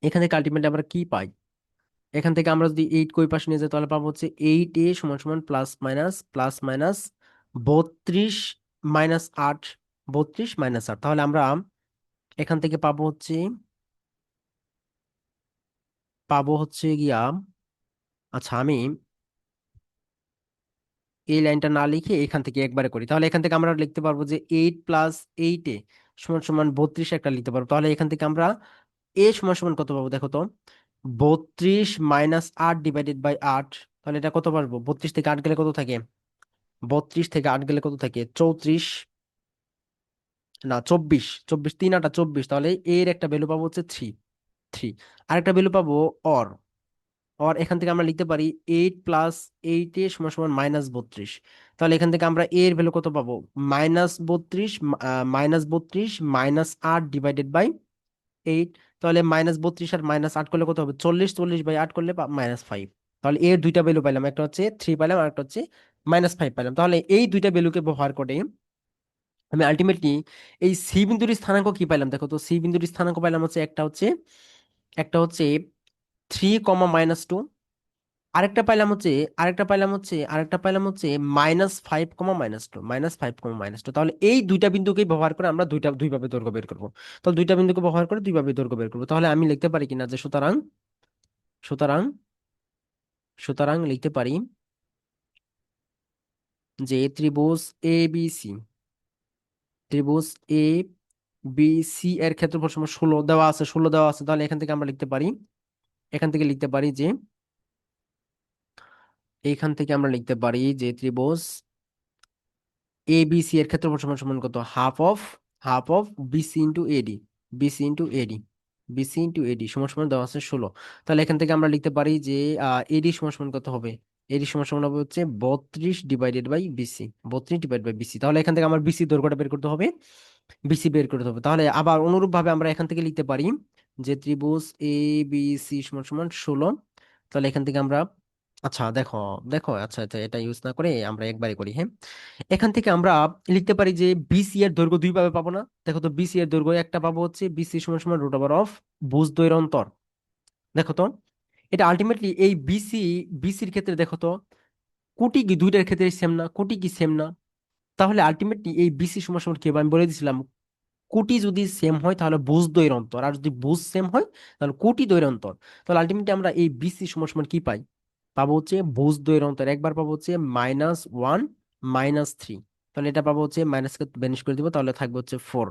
এখান থেকে আলটিমেটলি আমরা কি পাই, এখান থেকে আমরা যদি 8 কে ওই পাশে নিয়ে যাই তাহলে পাবো হচ্ছে 8a সমান সমান +-, +-, 32 - 8 32 - 8, তাহলে আমরা এখান থেকে পাবো হচ্ছে গিয়া, আচ্ছা আমি এই লাইনটা না লিখে এখান থেকে একবারে করি, তাহলে এখান থেকে আমরা লিখতে পারবো যে 8 + 8 সমান সমান 32 একটা লিখতে পারবো। তাহলে এখান থেকে আমরা এ সমান সমান কত পাবো দেখো তো, 32 - 8 / 8, তাহলে এটা কত পারবো, 32 থেকে 8 গেলে কত থাকে, 32 থেকে 8 গেলে কত থাকে 34, না 24, 24 3 × 8 = 24, তাহলে এর একটা ভ্যালু পাবো হচ্ছে 3, 3। আরেকটা ভ্যালু পাবো অর, এখান থেকে আমরা লিখতে পারি 8 + 8 সমান সমান -32, তাহলে এখান থেকে আমরা এর ভ্যালু কত পাবো, -32, -8 / 8, তাহলে -32 আর -8 করলে কত হবে, 40, 40/8 করলে -5, তাহলে এর দুইটা ভ্যালু পাইলাম, একটা হচ্ছে 3 পাইলাম আর একটা হচ্ছে -5 পাইলাম। তাহলে এই দুইটা ভ্যালুকে ব্যবহার করে আমি আলটিমেটলি এই সি বিন্দুর স্থানাঙ্ক কি পাইলাম দেখো তো, সি বিন্দুর স্থানাঙ্ক পাইলাম হচ্ছে একটা হচ্ছে 3, -2, আরেকটা পাইলাম হচ্ছে -5, -2, তাহলে এই দুইটা বিন্দুকে ব্যবহার করে আমরা দুইভাবে দৈর্ঘ্য বের করবো। তাহলে দুইটা বিন্দুকে ব্যবহার করে দুইভাবে দৈর্ঘ্য বের করবো, তাহলে আমি লিখতে পারি কিনা যে সুতরাং সুতরাং লিখতে পারি যে ত্রিভুজ এ বি সি এর ক্ষেত্রফল সমান 16 দেওয়া আছে, তাহলে এখান থেকে আমরা লিখতে পারি যে ত্রিভুজ এ বি সি এর ক্ষেত্রফল সমান সমান কত, half of BC into AD, BC into AD BC into AD সমান সমান দেওয়া আছে 16। তাহলে এখান থেকে আমরা লিখতে পারি যে এডি সমান সমান কত হবে, এডি সমান সমান হবে হচ্ছে 32/বিসি, 32/বিসি। তাহলে এখান থেকে আমার বিসি দৈর্ঘ্যটা বের করতে হবে, তাহলে আবার অনুরূপ ভাবে আমরা এখান থেকে লিখতে পারি যে ত্রিভুজ এ বি সি সমান সমান 16। তাহলে এখান থেকে আমরা, আচ্ছা দেখো, আচ্ছা আচ্ছা, এটা ইউজ না করে আমরা একবারে করি, হ্যাঁ। এখান থেকে আমরা লিখতে পারি যে বিসি এর দৈর্ঘ্য দুই ভাবে পাবো না, দেখো তো বিসি এর দৈর্ঘ্য একটা পাবো হচ্ছে বিসি সমান সমান √অফ ভুজ দৈর্ঘ্য অন্তর। দেখো তো এটা আলটিমেটলি এই বিসির ক্ষেত্রে দেখো তো, কোটি কি দুইটার ক্ষেত্রে সেম না, কোটি কি সেম না, তাহলে আলটিমেটলি এই বিসি সমান সমান কি হবে, আমি বলে দিছিলাম কোটি যদি সেম হয় তাহলে ভুজ দৈর্ঘ্য অন্তর, আর যদি ভুজ সেম হয় তাহলে কোটি দৈর্ঘ্য অন্তর। তাহলে আলটিমেটলি আমরা এই বিসি সমান সমান কি পাই, পাবো হচ্ছে ভুজ দৈর্ঘ্য অন্তর, একবার পাবো হচ্ছে -1 -3, তাহলে এটা পাবো হচ্ছে মাইনাসকে বেনিশ করে দিব, তাহলে থাকবে হচ্ছে 4।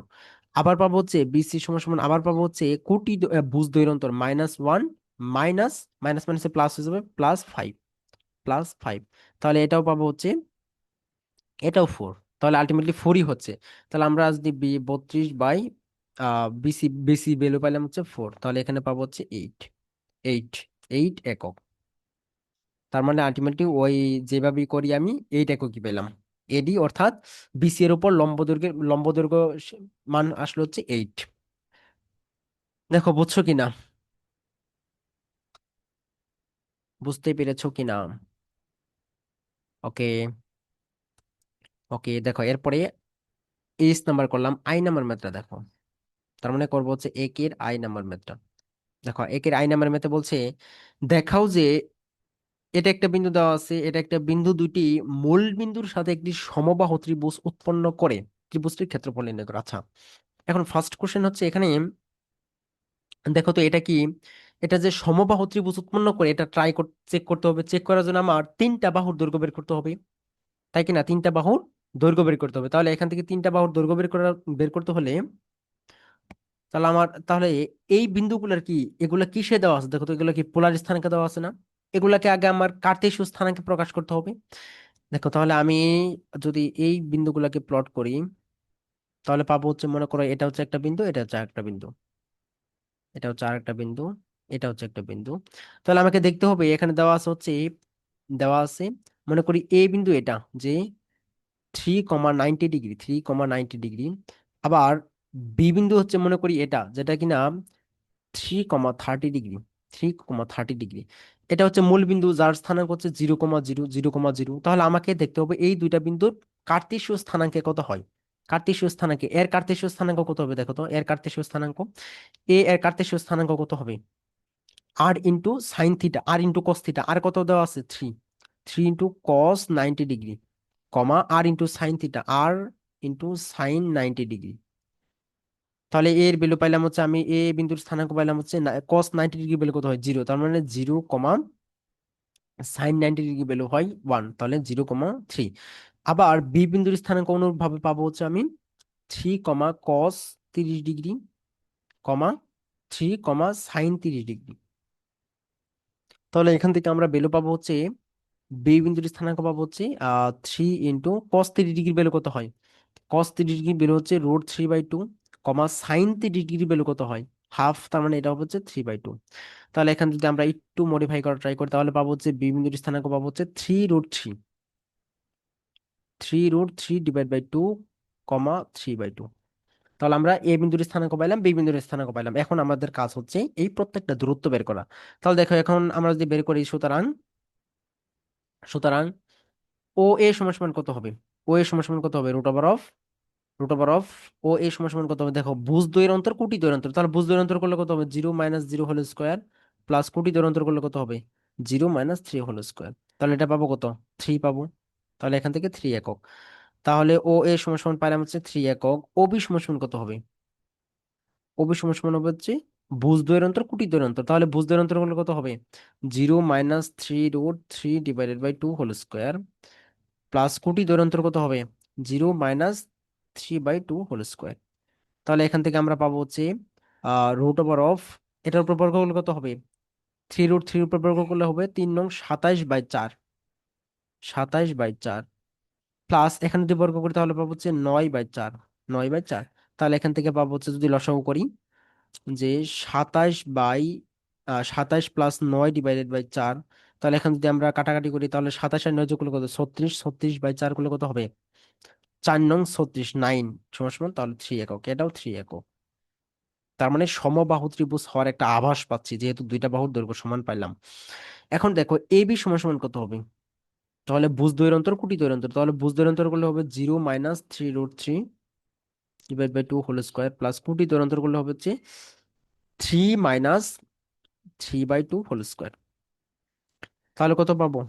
আবার পাবো হচ্ছে বিসি সমান সমান, আবার পাবো হচ্ছে কোটি ভুজ দৈর্ঘ্য অন্তর -1 মাইনাস মাইনাস মাইনাসে প্লাস হয়ে যাবে +5, তাহলে এটাও পাবো হচ্ছে, এটাও 4, তাহলে আলটিমেটলি 4ই হচ্ছে। তাহলে আমরা যদি 32 বিসি ভ্যালু পাইলাম হচ্ছে 4, তাহলে এখানে পাবো হচ্ছে 8, 8 একক। তার মানে আলটিমেটলি ওই যেভাবেই করি আমি 8 এককই পেলাম, এডি অর্থাৎ বিসি এর উপর লম্ব দৈর্ঘ্য মান আসলে হচ্ছে 8। দেখো বুঝছো কিনা, বুঝতে পেরেছো কিনা? ওকে, ওকে, দেখো এরপরে এইচ নাম্বার করলাম, আই নাম্বার ম্যাথটা দেখো। তার মানে করবো হচ্ছে একের আই নাম্বার ম্যাথটা। দেখো একের আই নাম্বার ম্যাথে বলছে দেখাও যে এটা একটা বিন্দু দেওয়া আছে, এটা একটা বিন্দু, দুইটি মূল বিন্দুর সাথে একটি সমবাহু ত্রিভুজ উৎপন্ন করে ত্রিভুজটির ক্ষেত্রফল নির্ণয় করো। আচ্ছা, এখন ফার্স্ট কোশ্চেন হচ্ছে এখানে দেখো তো এটা কি, এটা যে সমবাহু ত্রিভুজ উৎপন্ন করে এটা চেক করতে হবে, চেক করার জন্য আমার তিনটা বাহুর দৈর্ঘ্য বের করতে হবে, তাই কি না, তিনটা বাহুর দৈর্ঘ্য বের করতে হবে। তাহলে এখান থেকে তিনটা বাহুর দৈর্ঘ্য বের করতে হলে, তাহলে এই বিন্দুগুলোর কি, এগুলা কিসে দেওয়া আছে দেখো তো, এগুলো কি পোলার স্থানাঙ্কে দেওয়া আছে না, এগুলাকে আগে আমার কার্তেশীয় স্থানাঙ্কে প্রকাশ করতে হবে। দেখো তাহলে আমি যদি এই বিন্দুগুলোকে প্লট করি, তাহলে পাবো হচ্ছে, মনে করো এটা হচ্ছে একটা বিন্দু, এটা হচ্ছে আরেকটা বিন্দু, এটা হচ্ছে আরেকটা বিন্দু, এটা হচ্ছে একটা বিন্দু। তাহলে আমাকে দেখতে হবে এখানে দেওয়া আছে মনে করি এ বিন্দু এটা, যে 3,90 ডিগ্রি, 3,90 ডিগ্রি। আবার বি বিন্দু হচ্ছে মনে করি এটা, যেটা কিনা 3,30 ডিগ্রি, 3,30 ডিগ্রি। এটা হচ্ছে মূল বিন্দু যার স্থানাঙ্ক হচ্ছে 0,0, 0,0। তাহলে আমাকে দেখতে হবে এই দুইটা বিন্দুর কার্তেশীয় স্থানাঙ্কে কত হয়, কার্তেশীয় স্থানাঙ্ক কত হবে দেখো তো, এর কার্তেশীয় স্থানাঙ্ক, এর কার্তেশীয় স্থানাঙ্ক কত হবে, আর ইন্টু কস থিটা, আর কত দেওয়া আছে 3, 3 × cos 90 ডিগ্রি, কমা আর ইন্টু সাইন থিটা, আর ইন্টু সাইন 90 ডিগ্রি। তাহলে এর ভ্যালু পাইলাম হচ্ছে, আমি এ বিন্দুর স্থানাঙ্ক পাইলাম হচ্ছে কস 90 ডিগ্রি ভ্যালু কত হয় 0, তার মানে 0, সাইন 90 ডিগ্রি ভ্যালু হয় 1, তাহলে 0,3। আবার বি বিন্দুর স্থানাঙ্ক অনুরূপভাবে পাবো হচ্ছে আমি 3, কস 30 ডিগ্রি, কমা 3, সাইন 30 ডিগ্রি। তাহলে এখান থেকে আমরা ভ্যালু পাবো হচ্ছে, বি বিন্দুর স্থানাঙ্ক পাবো হচ্ছে 3 ইন্টু কস 30 ডিগ্রি ভ্যালু কত হয়, কস 30 ডিগ্রি ভ্যালু হচ্ছে √3/2, সাইন 30 ডিগ্রি ভ্যালু কত হয় হাফ, তার মানে এটা হবে হচ্ছে 3/2। তাহলে এখানে যদি আমরা একটু মডিফাই করা ট্রাই করি, তাহলে পাবো হচ্ছে বি বিন্দুর স্থানাঙ্ক পাবো হচ্ছে 3√3, 3√3/2, 3/2। তাহলে আমরা এ বিন্দুর স্থানাঙ্ক পাইলাম, বি বিন্দুর স্থানাঙ্ক পাইলাম। এখন আমাদের কাজ হচ্ছে এই প্রত্যেকটা দূরত্ব বের করা। তাহলে দেখো এখন আমরা যদি বের করি, সুতরাং সুতরাং ও এ সমান সমান কত হবে, ও এ সমান সমান কত হবে, রুট ওভার অফ ও এ সমান সমান কত হবে, দেখো ভুজ দ্বয়ের অন্তর কোটি দ্বয়ের অন্তর, তাহলে ভুজ দ্বয়ের অন্তর করলে কত হবে, 0 - 0 হোল স্কোয়ার, প্লাস কোটি দ্বয়ের অন্তর করলে কত হবে, 0 - 3 হোল স্কোয়ার। তাহলে এটা পাবো কত, 3 পাবো। তাহলে এখান থেকে 3 একক। তাহলে ও এ সমান সমান পাইলাম হচ্ছে 3 একক। ও বি সমান সমান কত হবে, ও বি সমান সমান হবে হচ্ছে ভুজ দ্বয়ের অন্তর কোটি দ্বয়ের অন্তর, তাহলে ভুজ দ্বয়ের অন্তর করলে কত হবে, 0 - 3√3/2 হোল স্কোয়ার, প্লাস কোটি দ্বয়ের অন্তর কত হবে, 0 - 3/2 হোল স্কোয়ার। তাহলে এখান থেকে আমরা পাবো হচ্ছে √ওভার অফ, এটার উপর বর্গ করলে কত হবে, 3√3 উপর বর্গ করলে হবে 3 নং 27/4, 27/4, প্লাস এখানে যদি বর্গ করি তাহলে পাবো হচ্ছে 9/4, 9/4। তাহলে এখান থেকে পাবো হচ্ছে যদি লসাগু করি, যে 27/27 + 9 ÷ 4। তাহলে এখানে যদি আমরা কাটাকাটি করি, তাহলে 27 আর 9 যোগ করলে কত, 36, 36/4 করলে কত হবে, 4 নং 36, 9 সমান সমান তাহলে 3 একক, এটাও 3 একক। তার মানে সমবাহু ত্রিভুজ হওয়ার একটা আভাস পাচ্ছি, যেহেতু দুইটা বাহুর দৈর্ঘ্য সমান পাইলাম। এখন দেখো এ বি সমান সমান কত হবে, তাহলে ভুজ দ্বয়ের অন্তর কোটি দ্বয়ের অন্তর, তাহলে ভুজ দ্বয়ের অন্তর করলে হবে 0 - 3√3/2 হোল স্কোয়ার, প্লাস কোটি দ্বয়ের অন্তর করলে হবে হচ্ছে 3 - 3/2 হোল স্কোয়ার। তাহলে কত পাবো,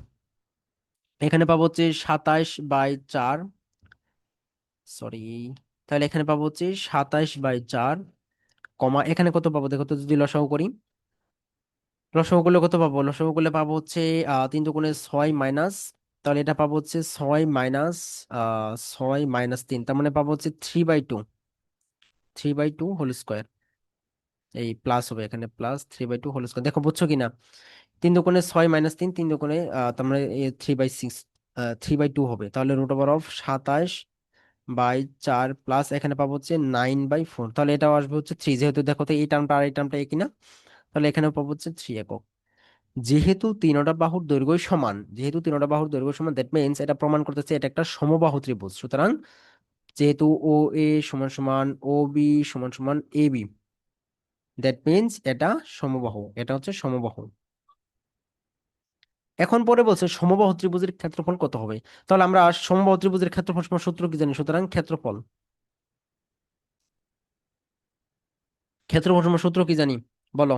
এখানে পাবো হচ্ছে 27/4, সরি, তাহলে এখানে পাবো হচ্ছে 27/4, এখানে কত পাবো দেখো তো, যদি লসাগু করি, লসাগু করলে কত পাবো, লসাগু করলে পাবো হচ্ছে 3 × 6 মাইনাস, তাহলে এটা পাবো হচ্ছে 6 - 3, তার মানে পাবো হচ্ছে 3/2 হোল স্কোয়ার। এই প্লাস হবে এখানে, প্লাস 3/2 হোল স্কোয়ার, দেখো বুঝছো কিনা, 3 × 6 - 3, 3 তার মানে 3/6, 3/2 হবে। তাহলে √ওভার অফ 27/4, প্লাস এখানে পাবো হচ্ছে 9/4, তাহলে এটাও আসবে হচ্ছে 3, যেহেতু দেখো তো এই টার্মটা আর এই টার্মটা একই না, তাহলে এখানেও পাবো হচ্ছে 3 একক। যেহেতু তিনটা বাহুর দৈর্ঘ্য সমান, দ্যাট মিন্স এটা প্রমাণ করতেছে এটা একটা সমবাহু ত্রিভুজ। সুতরাং যেহেতু ও এ সমান সমান ও বি সমান সমান এ বি, দ্যাট মিন্স এটা সমবাহু, এটা হচ্ছে সমবাহু। এখন পরে বলছে সমবাহু ত্রিভুজের ক্ষেত্রফল কত হবে। তাহলে আমরা সমবাহু ত্রিভুজের ক্ষেত্রফল সমান সূত্র কি জানি, সুতরাং ক্ষেত্রফল সমান সূত্র কি জানি, বলো,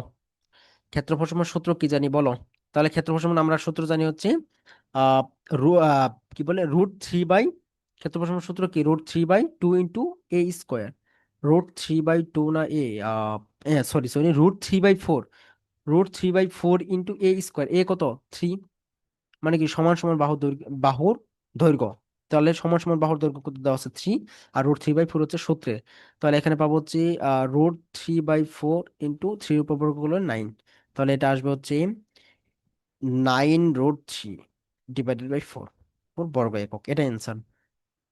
ক্ষেত্রফল সমান সূত্র কি জানি বলো। তাহলে ক্ষেত্রফল সমান আমরা সূত্র জানি হচ্ছে আহ কি বলে √3 বাই, ক্ষেত্রফল সমান সূত্র কি, √3/2 × a², √3/2 না এ, সরি সরি, √3/4, √3/4 × a², কত, 3, মানে কি সমান সমান বাহুর দৈর্ঘ্য। তাহলে সমান সমান বাহুর দৈর্ঘ্য কত দেওয়া আছে, 3, আর √3/4 হচ্ছে সূত্রের। তাহলে এখানে পাবো হচ্ছে √3/4 × 3 উপর বর্গ করলে 9, তাহলে এটা আসবে হচ্ছে 9√3/4, বর্গ একক, এটাই অ্যান্সার।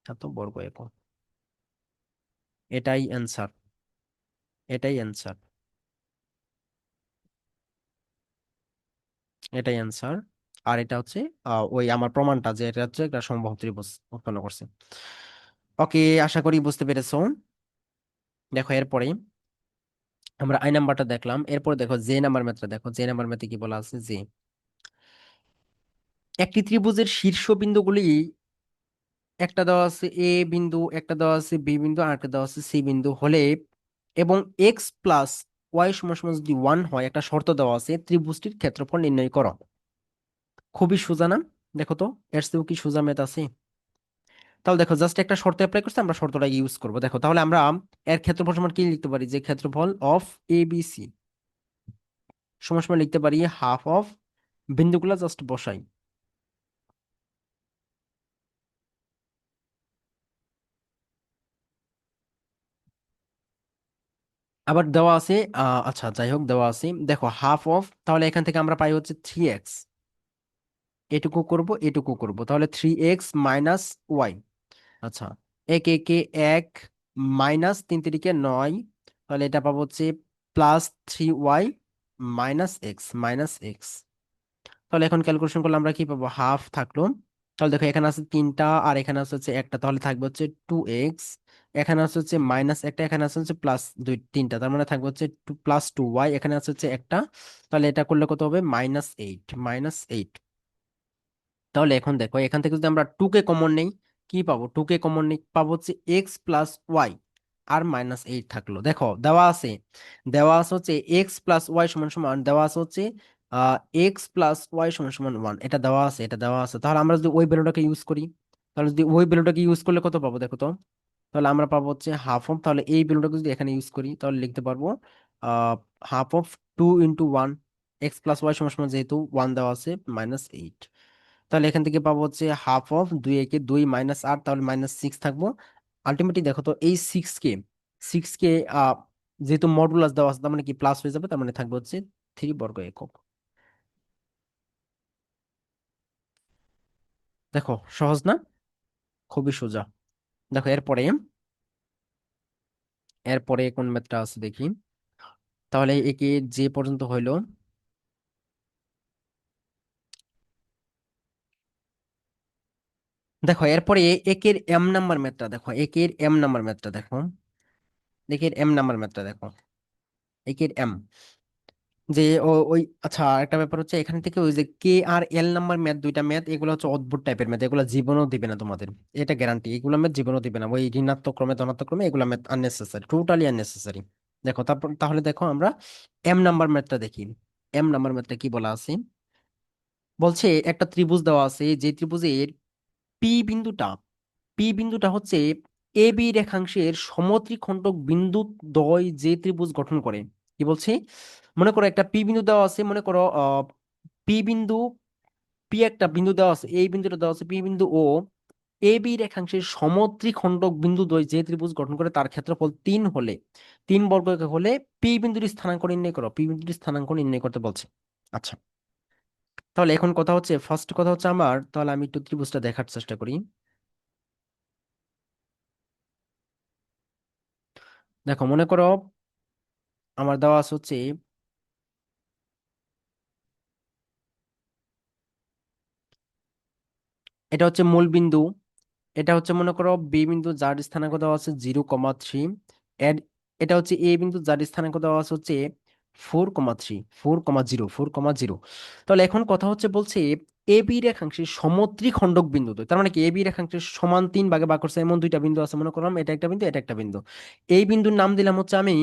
এত বর্গ একক, এটাই অ্যান্সার, এটাই অ্যান্সার, এটাই অ্যান্সার। আর এটা হচ্ছে ওই আমার প্রমাণটা, যে এটা হচ্ছে একটা সমবাহু ত্রিভুজ উৎপন্ন করছে। ওকে, আশা করি বুঝতে পেরেছো। দেখো এরপরে আমরা আই নাম্বারটা দেখলাম, এরপর দেখো জে নাম্বার ম্যাথটা দেখো, জে নাম্বার ম্যাথে কি বলা আছে, যে একটি ত্রিভুজের শীর্ষবিন্দুগুলি, একটা দেওয়া আছে এ বিন্দু, একটা দেওয়া আছে বি বিন্দু, আর একটা দেওয়া আছে সি বিন্দু হলে, এবং x + y সমান সমান যদি 1 হয়, একটা শর্ত দেওয়া আছে, ত্রিভুজটির ক্ষেত্রফল নির্ণয় করো। খুবই সোজা না, দেখো তো, এর চেয়েও কি সোজা ম্যাথ আছে। তাহলে দেখো জাস্ট একটা শর্ত অ্যাপ্লাই করছে, আমরা শর্তটা ইউজ করব। দেখো তাহলে আমরা এর ক্ষেত্রফল সমান কি লিখতে পারি, যে ক্ষেত্রফল অফ এ বি সি সমান সমান লিখতে পারি হাফ অফ, বিন্দুগুলো জাস্ট বসাই। আবার দেওয়া আছে, আচ্ছা যাই হোক দেওয়া আছে, দেখো হাফ অফ, তাহলে এখান থেকে আমরা পাই হচ্ছে 3x, এটুকু করব এটুকু করব, তাহলে 3x - y। আচ্ছা, এক একে এক, মাইনাস তিন তিরিকে নয়, তাহলে এটা পাবো হচ্ছে +3y - x। তাহলে এখন ক্যালকুলেশন করলে আমরা কি পাবো, হাফ থাকলো। তাহলে দেখো এখানে আছে তিনটা আর এখানে আছে হচ্ছে একটা, তাহলে থাকবে হচ্ছে 2x, এখানে আছে হচ্ছে মাইনাস একটা, এখানে আছে হচ্ছে প্লাস দুই তিনটা, তার মানে থাকবে হচ্ছে +2y, এখানে আছে হচ্ছে একটা। তাহলে এটা করলে কত হবে, -8। তাহলে এখন দেখো এখান থেকে যদি আমরা টু কে কমন নেই, কি পাবো, টু কে কমন নেই পাবো হচ্ছে x+y, আর -8 থাকলো। দেখো দেওয়া আছে হচ্ছে x+y সমান সমান, দেওয়া আছে হচ্ছে x+y সমান সমান 1, এটা দেওয়া আছে। তাহলে আমরা যদি ওই ভ্যালুটাকে ইউজ করি, তাহলে যদি ওই ভ্যালুটাকে ইউজ করলে কত পাবো দেখো তো। তাহলে আমরা পাবো হচ্ছে হাফ অফ, তাহলে এই ভ্যালুটাকে যদি এখানে ইউজ করি তাহলে লিখতে পারবো হাফ অফ 2 × 1, x+y সমান সমান যেহেতু 1 দেওয়া আছে -8। তাহলে এখান থেকে পাবো হচ্ছে হাফ অফ 2 একে 2 -8, তাহলে -6 থাকবো। আলটিমেটলি দেখো তো এই সিক্স কে আহ যেহেতু মডুলাস দেওয়া আছে তার মানে কি প্লাস হয়ে যাবে, তার মানে থাকবে হচ্ছে 3 বর্গ একক। দেখো সহজ না, খুবই সোজা। দেখো এরপরে এরপরে কোন ম্যাথটা আছে দেখি। তাহলে একে যে পর্যন্ত হইলো, দেখো এরপরে একের এম নাম্বার ম্যাথটা দেখো, একের এম নাম্বার ম্যাথটা দেখো, একের এম, যে ওই আচ্ছা একটা ব্যাপার হচ্ছে এখান থেকে ওই যে কে আর এল নাম্বার ম্যাথ, দুইটা ম্যাথ এগুলো হচ্ছে অদ্ভুত টাইপের ম্যাথ, এগুলো জীবনও দিবে না তোমাদের, এটা গ্যারান্টি, এগুলো ম্যাথ জীবনও দিবে না, ওই ঋণাত্মক ক্রমে ধনাত্মক ক্রমে এগুলো ম্যাথ আননেসেসারি, টোটালি আননেসেসারি। দেখো তারপর তাহলে দেখো আমরা এম নাম্বার ম্যাথটা দেখি। এম নাম্বার ম্যাথটা কি বলা আছে, বলছে একটা ত্রিভুজ দেওয়া আছে, যে ত্রিভুজের পি বিন্দুটা পি বিন্দুটা হচ্ছে এ বি রেখাংশের সমদ্বিখণ্ডক বিন্দু দ্বয় যে ত্রিভুজ গঠন করে। কি বলছে, মনে করো একটা পি বিন্দু দেওয়া আছে, মনে করো পি বিন্দু, পি একটা বিন্দু দেওয়া আছে, এই বিন্দুটা দেওয়া আছে পি বিন্দু ও এ বি রেখাংশের সমদ্বিখণ্ডক বিন্দু দ্বয় যে ত্রিভুজ গঠন করে তার ক্ষেত্রফল 3 হলে, 3 বর্গ একক হলে পি বিন্দুর স্থানাঙ্ক নির্ণয় করো, পি বিন্দুর স্থানাঙ্ক নির্ণয় করতে বলছে। আচ্ছা, তাহলে এখন কথা হচ্ছে, ফার্স্ট কথা হচ্ছে আমার, তাহলে আমি একটু ত্রিভুজটা দেখার চেষ্টা করি। দেখো মনে করো আমার দেওয়া আছে হচ্ছে, এটা হচ্ছে মূল বিন্দু, এটা হচ্ছে মনে করো বি বিন্দু যার স্থানাঙ্ক দেওয়া আছে 0,3, এর এটা হচ্ছে এ বিন্দু যার স্থানাঙ্ক দেওয়া আছে হচ্ছে 4,3, 4,0, 4,0। তাহলে এখন কথা হচ্ছে বলছে এ বি রেখাংশের সমদ্বিখণ্ডক বিন্দু দ্বয়, তার মানে কি এ বি রেখাংশের সমান 3 ভাগে ভাগ করছে এমন দুইটা বিন্দু আছে, মনে করলাম এটা একটা বিন্দু এটা একটা বিন্দু, এই বিন্দুর নাম দিলাম হচ্ছে আমি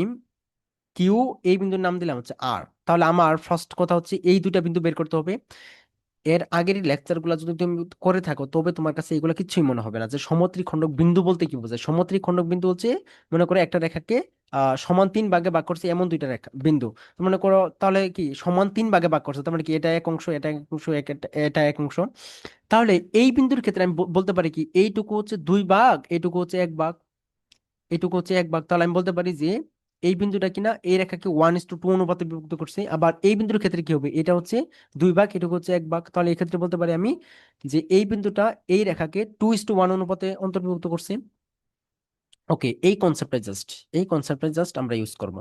কিউ, এই বিন্দুর নাম দিলাম হচ্ছে আর। তাহলে আমার ফার্স্ট কথা হচ্ছে এই দুইটা বিন্দু বের করতে হবে। এর আগের লেকচার গুলা যদি তুমি করে থাকো তবে তোমার কাছে এগুলো কিছুই মনে হবে না, যে সমদ্বিখণ্ডক বিন্দু বলতে কি বোঝায়। সমদ্বিখণ্ডক বিন্দু হচ্ছে মনে করো একটা রেখাকে সমান 3 ভাগে ভাগ করছে এমন দুইটা রেখা বিন্দু, তো মনে করো তাহলে কি সমান 3 ভাগে ভাগ করছে, তার মানে কি এটা এক অংশ এটা এক অংশ এটা এক অংশ। তাহলে এই বিন্দুর ক্ষেত্রে আমি বলতে পারি কি এইটুকু হচ্ছে 2 ভাগ, এইটুকু হচ্ছে 1 ভাগ, এইটুকু হচ্ছে 1 ভাগ। তাহলে আমি বলতে পারি যে এই বিন্দুটা কিনা এই রেখাকে 1:2 অনুপাতে বিভক্ত করছে, আবার এই বিন্দুর ক্ষেত্রে কি হবে, এটা হচ্ছে 2 ভাগ, এটুকু হচ্ছে 1 ভাগ। তাহলে এই ক্ষেত্রে বলতে পারি আমি যে এই বিন্দুটা এই রেখাকে 2:1 অনুপাতে অন্তর্ভুক্ত করছে। ওকে, এই কনসেপ্টটা জাস্ট আমরা ইউজ করব,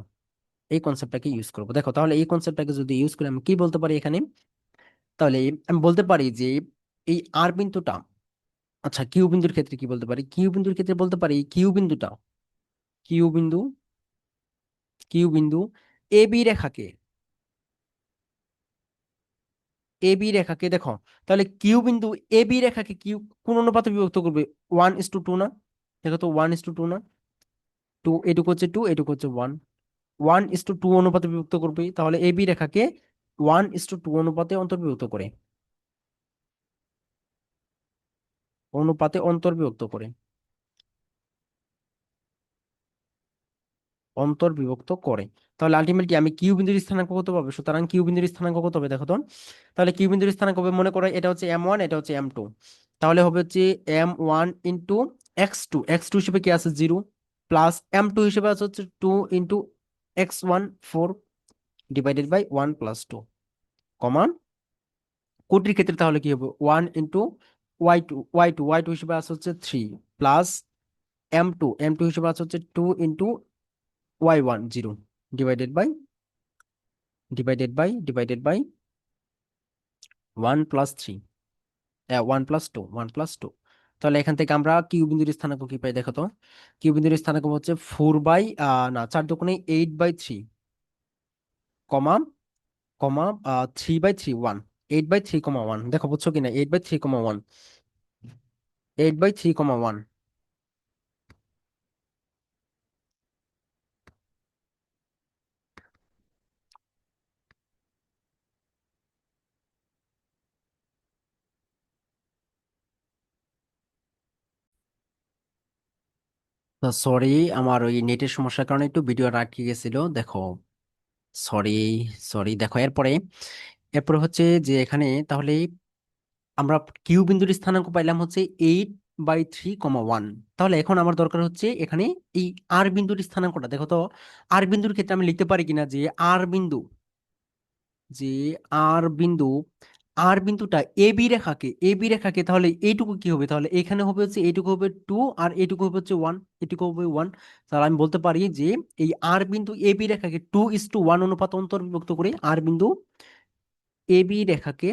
এই কনসেপ্টটাকে ইউজ করব। দেখো তাহলে এই কনসেপ্টটাকে যদি ইউজ করি আমি কি বলতে পারি এখানে, তাহলে আমি বলতে পারি যে এই আর বিন্দুটা, আচ্ছা কিউ বিন্দুর ক্ষেত্রে কি বলতে পারি, কিউ বিন্দুর ক্ষেত্রে বলতে পারি কিউ বিন্দু কিউ বিন্দু এ বি রেখাকে এ বি রেখাকে দেখো, তাহলে কিউ বিন্দু এ বি রেখাকে কিউ কোন অনুপাতে বিভক্ত করবে, 1:2 না, দেখো তো 1:2 না, টু এটুকু হচ্ছে 2 এটুকু হচ্ছে 1:2 অনুপাতে বিভক্ত করবে, তাহলে এ বি রেখাকে 1:2 অনুপাতে অন্তর্ভুক্ত করে। অনুপাতে অন্তর্বিভক্ত করে, অন্তর্বিভক্ত করে। তাহলে আলটিমেটলি আমি কিউ বিন্দুর স্থানাঙ্ক কত পাবো? সুতরাং কিউ বিন্দুর স্থানাঙ্ক কত হবে দেখো তো। তাহলে কিউ বিন্দুর স্থানাঙ্ক হবে, মনে করো এটা হচ্ছে M1, এটা হচ্ছে M2। তাহলে হবে হচ্ছে M1 ইন্টু x2, x2 হিসেবে কি আছে 0, প্লাস M2 হিসেবে আছে হচ্ছে 2 into x1 4, divided by 1 plus 2, কমা কোটির ক্ষেত্রে তাহলে কি হবে 1 ইন্টু ওয়াই টু হিসেবে আছে হচ্ছে 3, প্লাস M2 হিসেবে আছে হচ্ছে 2 into y1 0, divided by divided by 1 plus 3, 1 plus 2 তাহলে এখান থেকে আমরা কিউ বিন্দুর স্থানাঙ্ক কি পাই দেখো তো। কিউ বিন্দুর স্থানাঙ্ক হচ্ছে 4/8/3, কমা কমা 3/3 1, 8/3, 1। দেখো বুঝছো কিনা, 8/3, 1, 8/3, 1। তো সরি, আমার ওই নেটের সমস্যার কারণে একটু ভিডিও আটকে গেছিল দেখো। সরি, দেখো এরপরে, হচ্ছে যে এখানে তাহলে আমরা কিউ বিন্দুর স্থানাঙ্ক পাইলাম হচ্ছে 8/3, 1। তাহলে এখন আমার দরকার হচ্ছে এখানে এই আর বিন্দুর স্থানাঙ্কটা দেখো তো। আর বিন্দুর ক্ষেত্রে আমি লিখতে পারি কিনা যে আর বিন্দু, যে আর বিন্দু, আর বিন্দুটা এবি রেখাকে তাহলে এইটুকু কি হবে, তাহলে এখানে হবে হচ্ছে এইটুকু হবে 2, আর এইটুকু হবে হচ্ছে 1, এটুকু হবে 1। তাহলে আমি বলতে পারি যে এই আর বিন্দু এবি রেখাকে 2:1 অনুপাত অন্তর্বিভক্ত করে, আর বিন্দু এবি রেখাকে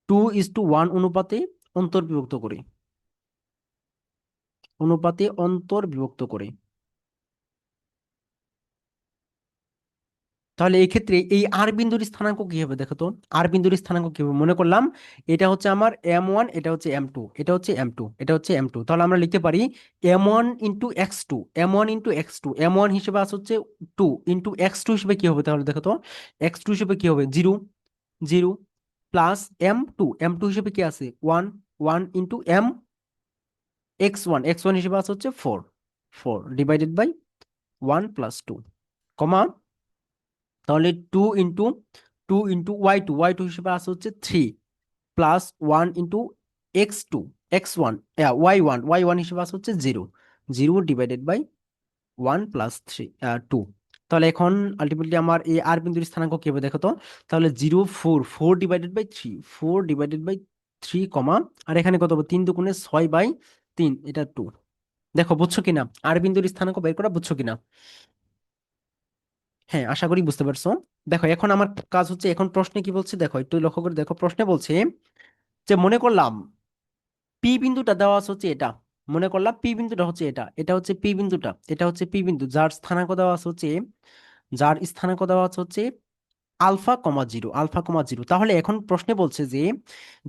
2:1 অনুপাতে অন্তর্বিভক্ত করে, অনুপাতে অন্তর্বিভক্ত করে। তাহলে এই ক্ষেত্রে এই আর বিন্দুর স্থানাঙ্ক কি হবে দেখো তো। আর বিন্দুর স্থানাঙ্ক কি হবে, মনে করলাম এটা হচ্ছে আমার M1, এটা হচ্ছে M2, এটা হচ্ছে M2, এটা হচ্ছে M2। তাহলে আমরা লিখতে পারি M1 × X2, M1 হিসেবে আছে হচ্ছে 2, X2 হিসেবে কি হবে তাহলে দেখো তো। X2 হিসেবে কি হবে 0, 0, প্লাস M2 হিসেবে কি আছে 1, 1 X1 হিসেবে আছে হচ্ছে 4, 4, ডিভাইডেড বাই 1 প্লাস 2, কমা তাহলে 2 ইন্টু ওয়াই টু হিসেবে আছে হচ্ছে 3, plus 1 into X1, Y one হিসেবে আছে হচ্ছে 0, 0, ডিভাইডেড বাই 1 প্লাস 3, 2। তাহলে এখন আলটিমেটলি আমার এই আর বিন্দুর স্থানাঙ্ক কি হবে দেখো তো। তাহলে 0, 4, 4 ডিভাইডেড বাই 3, 4 ডিভাইডেড বাই 3, কমা আর এখানে কত হবে 3 × 6/3, এটা 2। দেখো বুঝছো কিনা, আর বিন্দুর স্থানাঙ্ক বের করা বুঝছো কিনা? হ্যাঁ, আশা করি বুঝতে পারছো। দেখো এখন আমার কাজ হচ্ছে, এখন প্রশ্নে কি বলছে দেখো, একটু লক্ষ্য করে দেখো। প্রশ্নে বলছে যে মনে করলাম পি বিন্দুটা দেওয়া আছে হচ্ছে এটা, মনে করলাম পি বিন্দুটা হচ্ছে এটা, এটা হচ্ছে পি বিন্দুটা, এটা হচ্ছে পি বিন্দু, যার স্থানাঙ্ক দেওয়া আছে হচ্ছে, যার স্থানাঙ্ক দেওয়া আছে হচ্ছে আলফা, 0, আলফা, 0। তাহলে এখন প্রশ্নে বলছে যে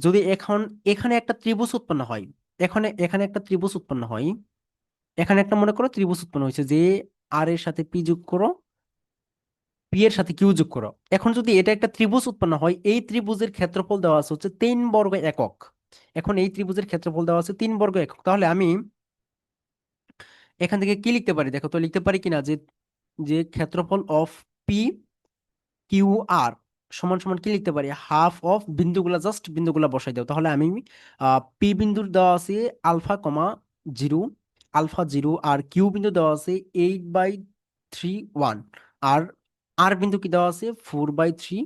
যদি এখন এখানে একটা ত্রিভুজ উৎপন্ন হয়, এখানে এখানে একটা ত্রিভুজ উৎপন্ন হয়, এখানে একটা মনে করো ত্রিভুজ উৎপন্ন হয়েছে যে আর এর সাথে পি যোগ করো, পি এর সাথে কিউ যোগ করো। এখন যদি এটা একটা ত্রিভুজ উৎপন্ন হয়, এই ত্রিভুজের ক্ষেত্রফল দেওয়া আছে হচ্ছে 3 বর্গ একক। এখন এই ত্রিভুজের ক্ষেত্রফল দেওয়া আছে 3 বর্গ একক। তাহলে আমি এখান থেকে কি লিখতে পারি দেখো তো, লিখতে পারি কিনা যে যে ক্ষেত্রফল অফ পি কিউ আর সমান সমান কি লিখতে পারি, হাফ অফ বিন্দুগুলা, জাস্ট বিন্দুগুলা বসাই দাও। তাহলে আমি পি বিন্দুর দেওয়া আছে আলফা, 0, আলফা 0, আর কিউ বিন্দু দেওয়া আছে 8/3, 1, আর আর বিন্দু কি দেওয়া আছে 4/3,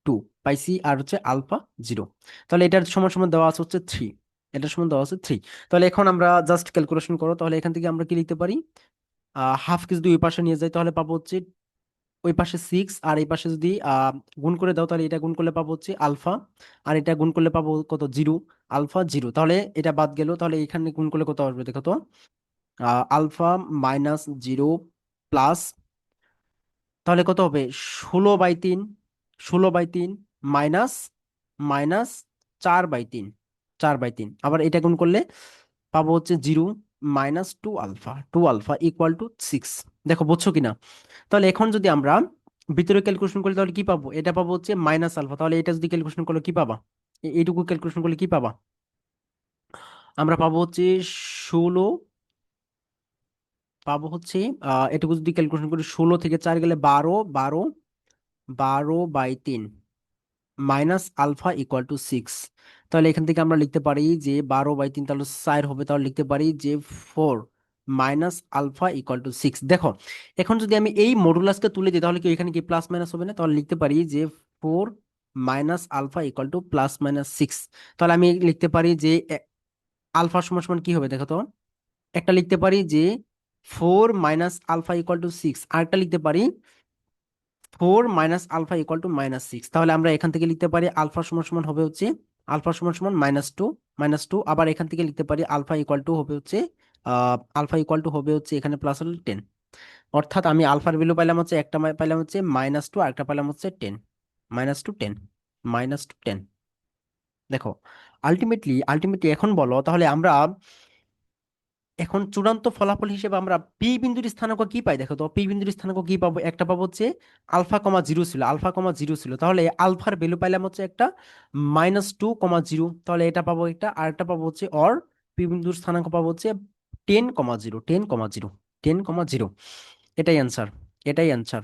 2 পাইছি, আর হচ্ছে আলফা 0। তাহলে এটার সমান সমান দেওয়া আছে হচ্ছে 3, এটার সমান দেওয়া আছে 3। তাহলে এখন আমরা জাস্ট ক্যালকুলেশন করো, তাহলে এখান থেকে আমরা কি লিখতে পারি, হাফ কে যদি ওই পাশে নিয়ে যাই তাহলে পাবো হচ্ছে ওই পাশে 6, আর এই পাশে যদি গুণ করে দাও তাহলে এটা গুণ করলে পাবো হচ্ছে আলফা, আর এটা গুণ করলে পাবো কত 0, আলফা 0। তাহলে এটা বাদ গেল, তাহলে এখানে গুণ করলে কত আসবে দেখো তো, আলফা-0 প্লাস, তাহলে কত হবে 16/3, 16/3, মাইনাস মাইনাস 4/3, 4/3, আবার এটা গুণ করলে পাবো হচ্ছে 0, -2 আলফা, 2 আলফা = 6। দেখো বুঝছো কিনা। তাহলে এখন যদি আমরা ভিতরে ক্যালকুলেশন করি তাহলে কি পাবো, এটা পাবো হচ্ছে মাইনাস আলফা, তাহলে এটা যদি ক্যালকুলেশন করলে কি পাবা, এইটুকু ক্যালকুলেশন করলে কি পাবা? আমরা পাবো হচ্ছে 16, পাবো হচ্ছে এটুকু যদি ক্যালকুলেশন করি, 16 থেকে 4 গেলে 12, 12 by 3 minus alpha equal to 6। তাহলে এখান থেকে আমরা লিখতে পারি যে 12/3, তাহলে 4 হবে, তাহলে লিখতে পারি যে 4 মাইনাস আলফা ইকুয়াল টু 6। দেখো, এখন যদি আমি এই মডুলাসকে তুলে দিই তাহলে কি এখানে কি প্লাস মাইনাস হবে না? তাহলে লিখতে পারি যে 4 মাইনাস আলফা ইকুয়াল টু +-6। তাহলে আমি লিখতে পারি যে আলফা সমান সমান কি হবে দেখো তো। একটা লিখতে পারি যে 4 মাইনাস আলফা ইকুয়াল টু 6, আরেকটা লিখতে পারি 4 মাইনাস আলফা ইকুয়াল টু -6। তাহলে আমরা এখান থেকে লিখতে পারি আলফা সমান সমান হবে হচ্ছে, আলফা সমান সমান -2, আবার এখান থেকে লিখতে পারি আলফা ইকুয়াল টু হবে হচ্ছে, এখানে প্লাস হলো 10। অর্থাৎ আমি আলফার ভ্যালু পাইলাম হচ্ছে, একটা পাইলাম হচ্ছে -2, আরেকটা পাইলাম হচ্ছে 10, -2 10, -2 10। দেখো, আলটিমেটলি এখন বলো তাহলে আমরা এখন চূড়ান্ত ফলাফল হিসেবে আমরা পি বিন্দুর স্থানাঙ্ক কি পাই দেখো তো। পি বিন্দুর স্থানাঙ্ক কি পাবো? একটা পাবো হচ্ছে α,0 ছিল, α,0 ছিল, তাহলে আলফার ভ্যালু পাইলাম হচ্ছে একটা -2,0। তাহলে এটা পাবো একটা, আর একটা পাবো হচ্ছে পি বিন্দুর স্থানাঙ্ক পাবো হচ্ছে 10,0, 10,0, 10,0। এটাই অ্যান্সার, এটাই অ্যান্সার,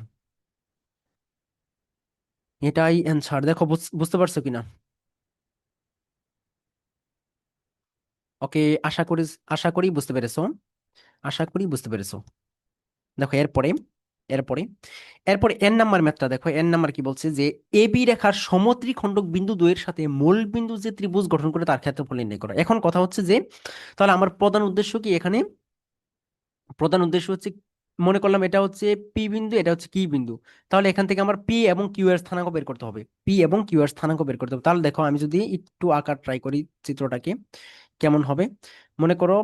এটাই অ্যান্সার। দেখো বুঝতে পারছো কিনা? ওকে, আশা করি, আশা করি বুঝতে পেরেছো, আশা করি বুঝতে পেরেছো। দেখো এরপরে, এরপরে এরপরে এন নাম্বার ম্যাথটা দেখো। এন নাম্বার কি বলছে যে এ বি রেখার সমত্রিখণ্ডক বিন্দু দ্বয়ের সাথে মূল বিন্দু যে ত্রিভুজ গঠন করে তার ক্ষেত্রফল নির্ণয় করো। এখন কথা হচ্ছে যে তাহলে আমার প্রধান উদ্দেশ্য কি এখানে? প্রধান উদ্দেশ্য হচ্ছে, মনে করলাম এটা হচ্ছে পি বিন্দু, এটা হচ্ছে কি বিন্দু। তাহলে এখান থেকে আমার পি এবং কিউ এর স্থানাঙ্ক বের করতে হবে, পি এবং কিউ এর স্থানাঙ্ক বের করতে হবে। তাহলে দেখো আমি যদি একটু আঁকার ট্রাই করি চিত্রটাকে, কেমন হবে? মনে করো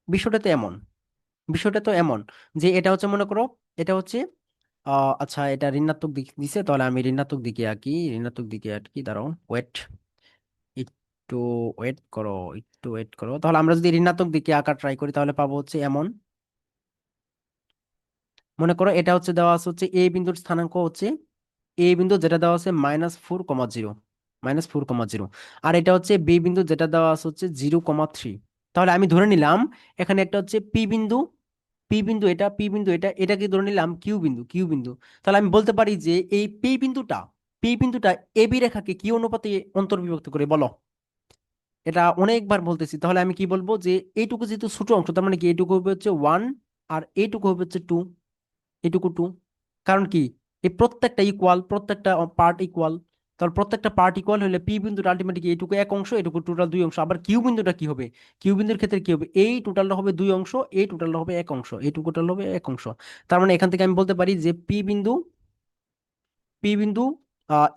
বিষয়টা তো এমন, বিষয়টা তো এমন যে এটা হচ্ছে, মনে করো এটা হচ্ছে আচ্ছা, এটা ঋণাত্মক দিক দিছে, তাহলে আমি ঋণাত্মক দিকে আঁকি, ঋণাত্মক দিকে আঁকি, দাঁড়াও, ওয়েট, একটু ওয়েট করো, একটু ওয়েট করো। তাহলে আমরা যদি ঋণাত্মক দিকে আঁকা ট্রাই করি তাহলে পাবো হচ্ছে এমন। মনে করো এটা হচ্ছে দেওয়া আছে হচ্ছে এ বিন্দুর স্থানাঙ্ক হচ্ছে, এ বিন্দু যেটা দেওয়া আছে -4,0, -4,0, আর এটা হচ্ছে বি বিন্দু যেটা দেওয়া আছে হচ্ছে 0,3। তাহলে আমি ধরে নিলাম এখানে একটা হচ্ছে পি বিন্দু, পি বিন্দু এটা, পি বিন্দু এটা, এটাকে ধরে নিলাম কিউ বিন্দু, কিউ বিন্দু। তাহলে আমি বলতে পারি যে এই পি বিন্দুটা এ বি রেখাকে কি অনুপাতে অন্তর্বিভক্ত করে বলো? এটা অনেকবার বলতেছি, তাহলে আমি কি বলবো যে এইটুকু যেহেতু ছোট অংশ, তার মানে কি এইটুকু হবে হচ্ছে 1, আর এইটুকু হবে হচ্ছে 2, এটুকু 2। কারণ কি এই প্রত্যেকটা ইকুয়াল, প্রত্যেকটা পার্ট ইকুয়াল। তাহলে প্রত্যেকটা পার্ট ইকুয়াল হলে পি বিন্দুর আলটিমেটলি এইটুকু এক অংশ, এটুকু টোটাল 2 অংশ। আবার কিউ বিন্দুটা কি হবে? কিউ বিন্দুর ক্ষেত্রে কি হবে? এই টোটালটা হবে 2 অংশ, এই টোটালটা হবে এক অংশ, এইটুকু টোটাল হবে এক অংশ। তার মানে এখান থেকে আমি বলতে পারি যে পি বিন্দু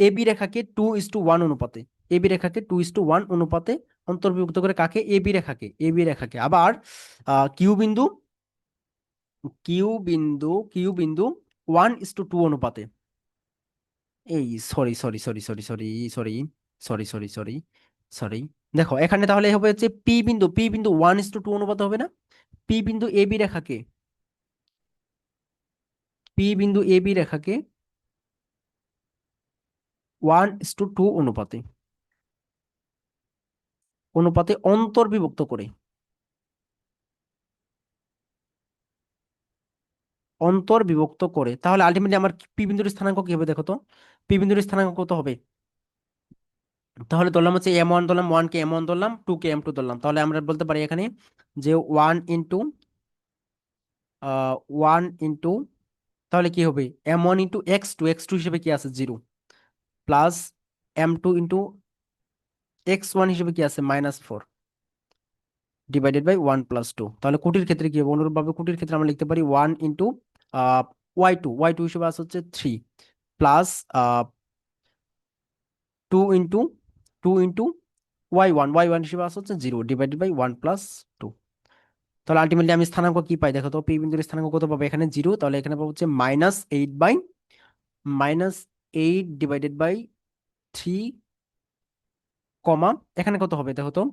এ বি রেখাকে 2:1 অনুপাতে, এ বি রেখাকে 2:1 অনুপাতে অন্তর্ভুক্ত করে কাকে? এ বি রেখাকে, এ বি রেখাকে। আবার কিউ বিন্দু, কিউ বিন্দু 1:2 অনুপাতে। এই sorry sorry sorry sorry sorry sorry sorry sorry sorry sorry দেখো এখানে তাহলে হবে হচ্ছে পি বিন্দু 1:2 অনুপাতে হবে না? পি বিন্দু এ বি রেখাকে, পি বিন্দু এ বি রেখাকে 1:2 অনুপাতে, অনুপাতে অন্তর্বিভক্ত করে, অন্তর্বিভক্ত করে। তাহলে আলটিমেটলি আমার পি বিন্দুর স্থানাঙ্ক কি হবে দেখো তো। পি বিন্দুর স্থানাঙ্ক কত হবে? তাহলে ধরলাম হচ্ছে এম 1 ধরলাম, 1 কে এম 1 ধরলাম, 2 কে এম 2 ধরলাম। তাহলে আমরা বলতে পারি এখানে যে 1 ইন্টু তাহলে কি হবে? M1 × X2, হিসেবে কি আছে 0, প্লাস M2 × X1 হিসেবে কি আছে -4, ডিভাইডেড বাই 1 + 2। তাহলে কুটির ক্ষেত্রে কি হবে? অনুরূপভাবে কুটির ক্ষেত্রে আমরা লিখতে পারি 1 × Y2, হিসেবে আছে হচ্ছে 3, প্লাস 2 × হিসেবে আছে হচ্ছে 0, ডিভাইডেড বাই 1 + 2। তাহলে আলটিমেটলি আমি স্থানাঙ্ক কি পাই দেখো তো। পি বিন্দুর স্থানাঙ্ক কত পাবো? এখানে 0, তাহলে এখানে পাবো হচ্ছে -8/-3, কমা এখানে কত হবে দেখো তো।